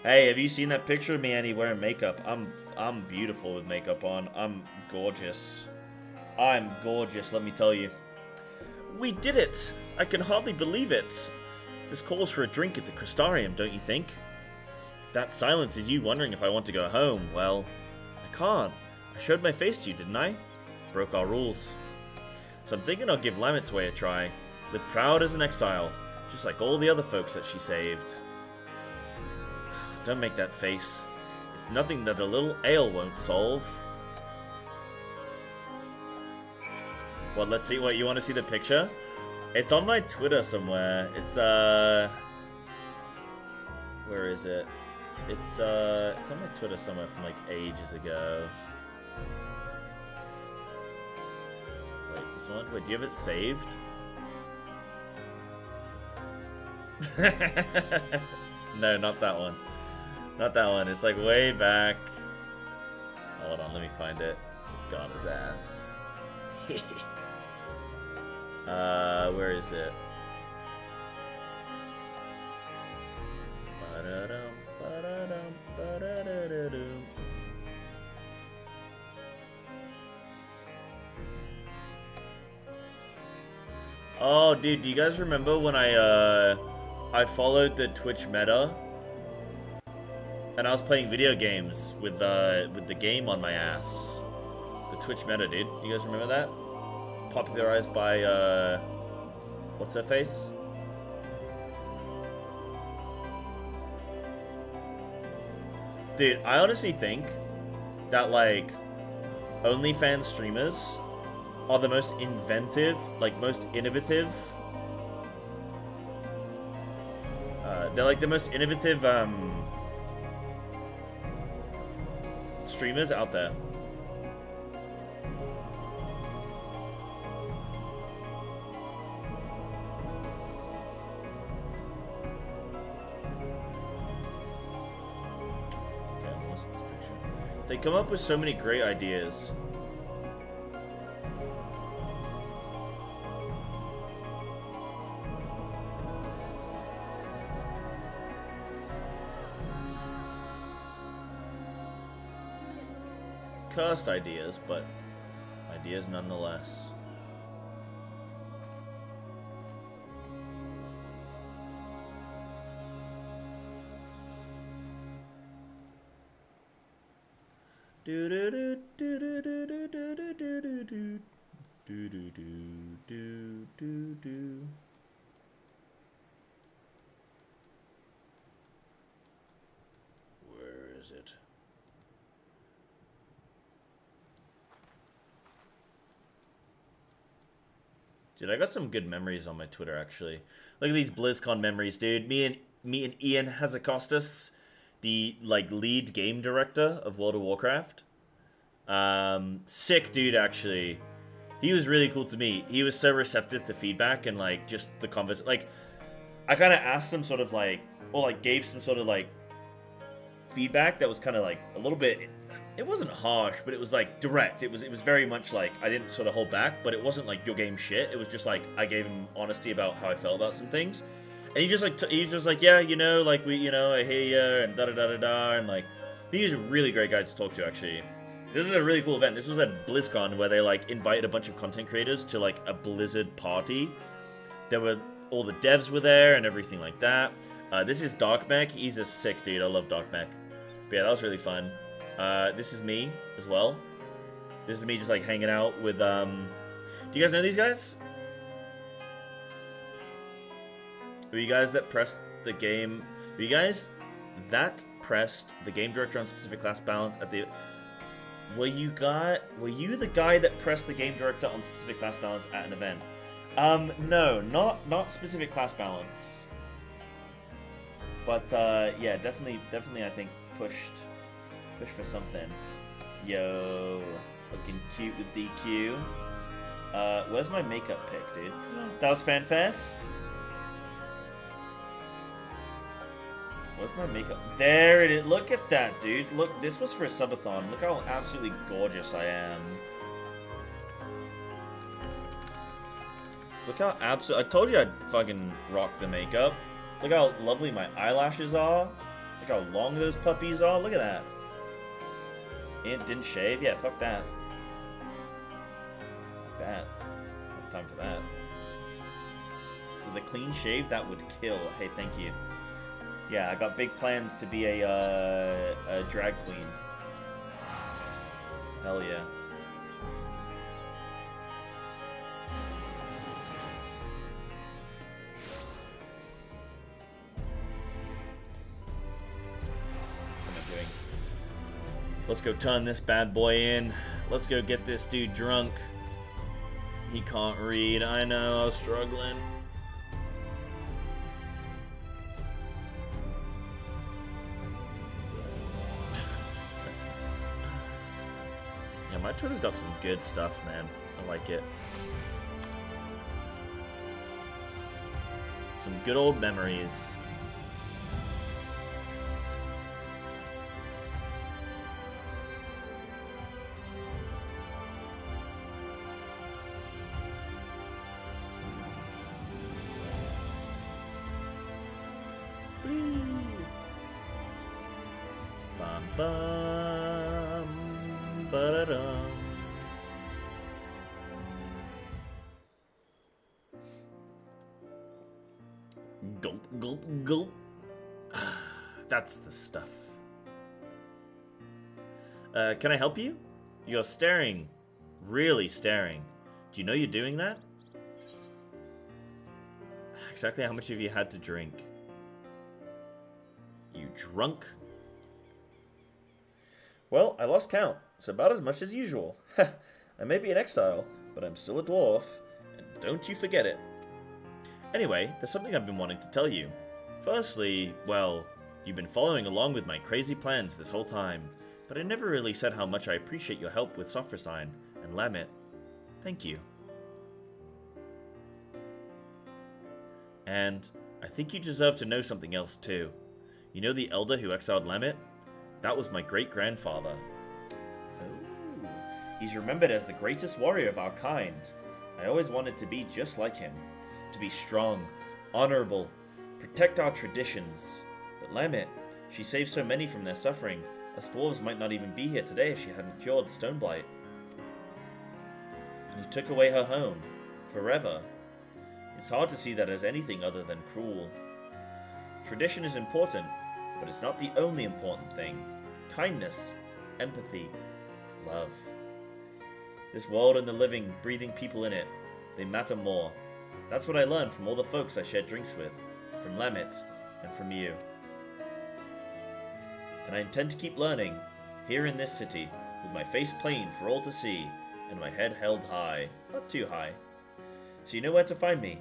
Hey, have you seen that picture of me, Annie, wearing makeup? I'm beautiful with makeup on. I'm gorgeous. I'm gorgeous, let me tell you. We did it! I can hardly believe it. This calls for a drink at the Casttimes, don't you think? That silence is you wondering if I want to go home. Well, I can't. I showed my face to you, didn't I? Broke our rules. So I'm thinking I'll give Lamet's Way a try. Live proud as an exile, just like all the other folks that she saved. Don't make that face. It's nothing that a little ale won't solve. Well, let's see. What, you want to see the picture? It's on my Twitter somewhere. It's where is it? It's on my Twitter somewhere from like ages ago. Wait, this one? Wait, do you have it saved? No, not that one. Not that one. It's like way back. Hold on, let me find it. Got his ass. Where is it? Oh, dude, do you guys remember when I followed the Twitch meta? And I was playing video games with the game on my ass. The Twitch meta, dude. You guys remember that? Popularized by, what's her face? Dude, I honestly think that, like, OnlyFans streamers are the most inventive, like, most innovative. They're, like, the most innovative, streamers out there. They come up with so many great ideas. Cursed ideas, but ideas nonetheless. Do do do do do do do do do do do do do do do do. Where is it? Dude, I got some good memories on my Twitter, actually. Look at these BlizzCon memories, dude. Me and Ian Hazakostas, the, like, lead game director of World of Warcraft. Sick dude, actually. He was really cool to meet. He was so receptive to feedback and, like, just the conversation. Like, I kind of asked him sort of, like, or, like, gave some sort of, like, feedback that was kind of, like, a little bit... It wasn't harsh, but it was, like, direct. It was very much, like, I didn't sort of hold back, but it wasn't, like, your game shit. It was just, like, I gave him honesty about how I felt about some things. And he just, like, he's just like, yeah, you know, like, I hear ya, and da-da-da-da-da, and, like, he's a really great guy to talk to, actually. This is a really cool event. This was at BlizzCon, where they, like, invited a bunch of content creators to, like, a Blizzard party. There were, all the devs were there, and everything like that. This is Darkmech. He's a sick dude. I love Darkmech. But yeah, that was really fun. This is me, as well. This is me just, like, hanging out with, Do you guys know these guys? Were you guys that pressed the game... Were you guys that pressed the game director on specific class balance at the... Were you the guy that pressed the game director on specific class balance at an event? No, not specific class balance. But, yeah, definitely, I think, push for something. Yo, looking cute with DQ. Where's my makeup pick, dude? That was FanFest. Where's my makeup? There it is. Look at that, dude. Look, this was for a subathon. Look how absolutely gorgeous I am. Look how I told you I'd fucking rock the makeup. Look how lovely my eyelashes are. Look how long those puppies are. Look at that. It didn't shave? Yeah, fuck that. Fuck that. No time for that. With a clean shave, that would kill. Hey, thank you. Yeah, I got big plans to be a drag queen. Hell yeah. What am I doing? Let's go turn this bad boy in. Let's go get this dude drunk. He can't read. I know, I was struggling. My Twitter's got some good stuff, man. I like it. Some good old memories. Bum bum ba-da-dum. Gulp, gulp, gulp. That's the stuff. Can I help you? You're staring. Really staring. Do you know you're doing that? Exactly how much have you had to drink? You drunk? Well, I lost count. It's about as much as usual. I may be in exile, but I'm still a dwarf, and don't you forget it. Anyway, there's something I've been wanting to tell you. Firstly, well, you've been following along with my crazy plans this whole time, but I never really said how much I appreciate your help with Sophrosign and Lamit. Thank you. And I think you deserve to know something else too. You know the elder who exiled Lamit? That was my great-grandfather. Oh, he's remembered as the greatest warrior of our kind. I always wanted to be just like him. To be strong, honorable, protect our traditions. But Lamit, she saved so many from their suffering. Us dwarves might not even be here today if she hadn't cured Stoneblight. And he took away her home. Forever. It's hard to see that as anything other than cruel. Tradition is important, but it's not the only important thing. Kindness, empathy, love. This world and the living, breathing people in it, they matter more. That's what I learned from all the folks I shared drinks with, from Lamit, and from you. And I intend to keep learning, here in this city, with my face plain for all to see, and my head held high, not too high. So you know where to find me,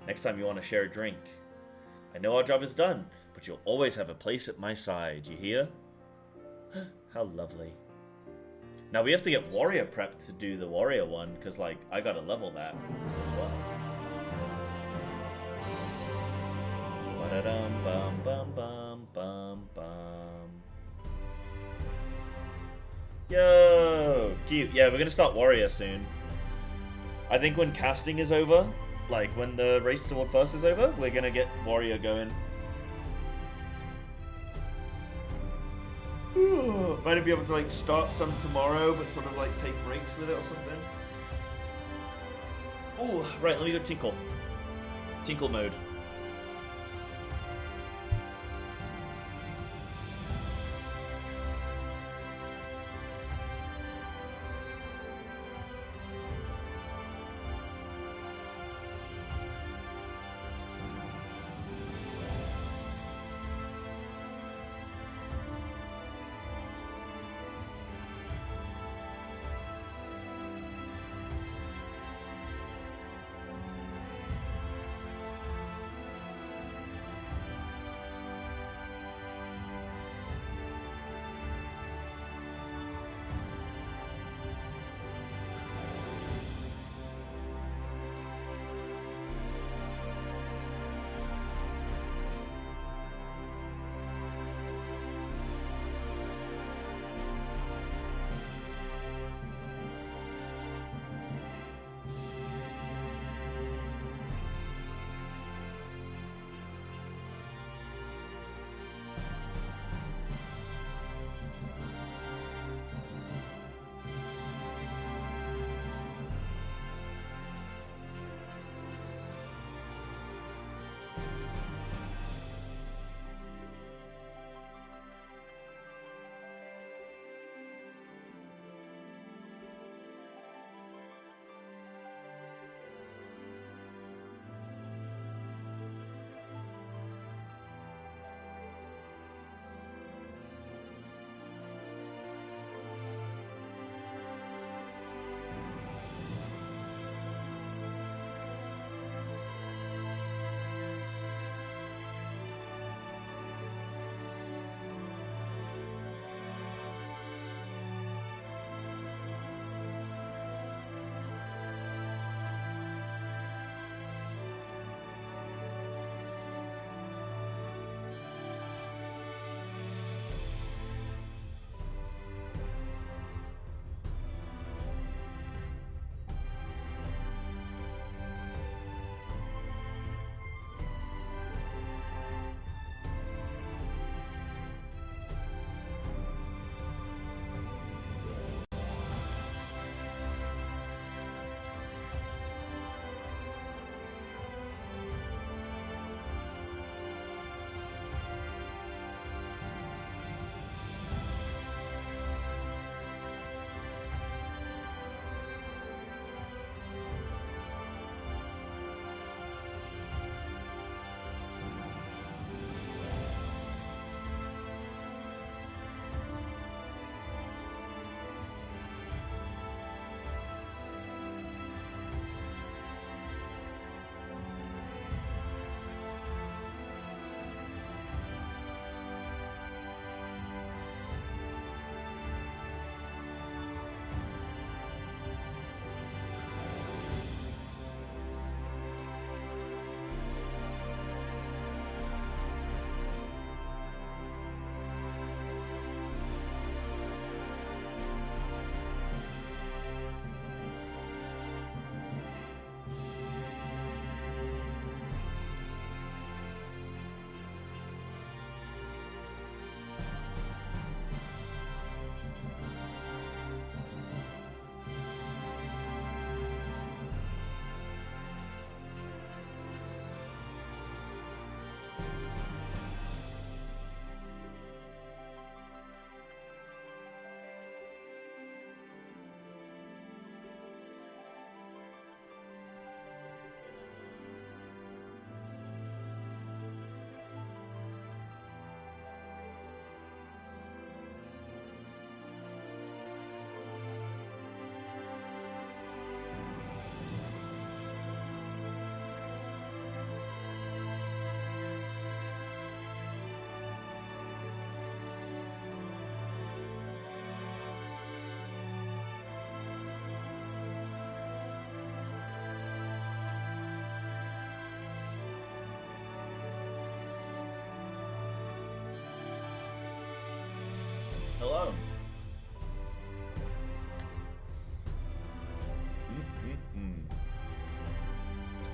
next time you want to share a drink. I know our job is done, but you'll always have a place at my side, you hear? How lovely. Now we have to get warrior prepped to do the warrior one, because like, I gotta level that as well. Ba-da-dum, bum, bum, bum, bum, bum. Yo, cute. Yeah, we're gonna start warrior soon. I think when casting is over, like when the race toward first is over, we're gonna get warrior going. Might be able to like start some tomorrow, but sort of like take breaks with it or something. Oh, right, let me go tinkle. Tinkle mode.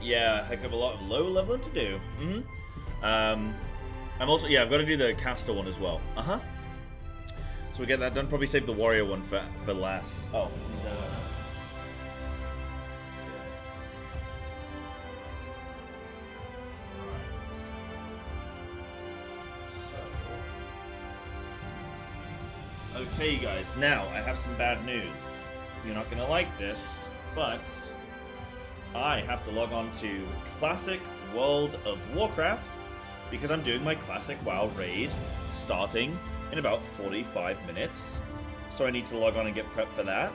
Yeah, heck of a lot of low leveling to do. I'm also, yeah, I've got to do the caster one as well. So we get that done. Probably save the warrior one for last. Oh, no. Okay, guys, now I have some bad news. You're not gonna like this, but I have to log on to Classic World of Warcraft because I'm doing my Classic WoW raid starting in about 45 minutes. So I need to log on and get prepped for that.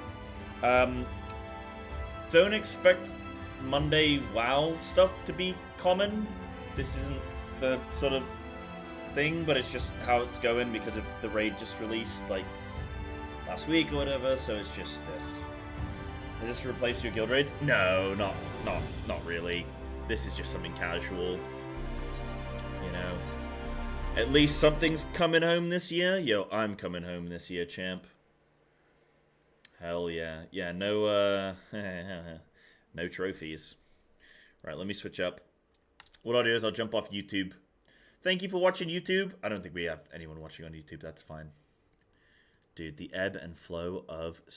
Don't expect Monday WoW stuff to be common. This isn't the sort of thing, but it's just how it's going because of the raid just released like last week or whatever, so it's just this. Does this replace your guild raids? No, not really. This is just something casual. You know. At least something's coming home this year. Yo, I'm coming home this year, champ. Hell yeah. Yeah, no no trophies. Right, let me switch up. What I'll do is I'll jump off YouTube. Thank you for watching YouTube. I don't think we have anyone watching on YouTube. That's fine. Dude, the ebb and flow of stream.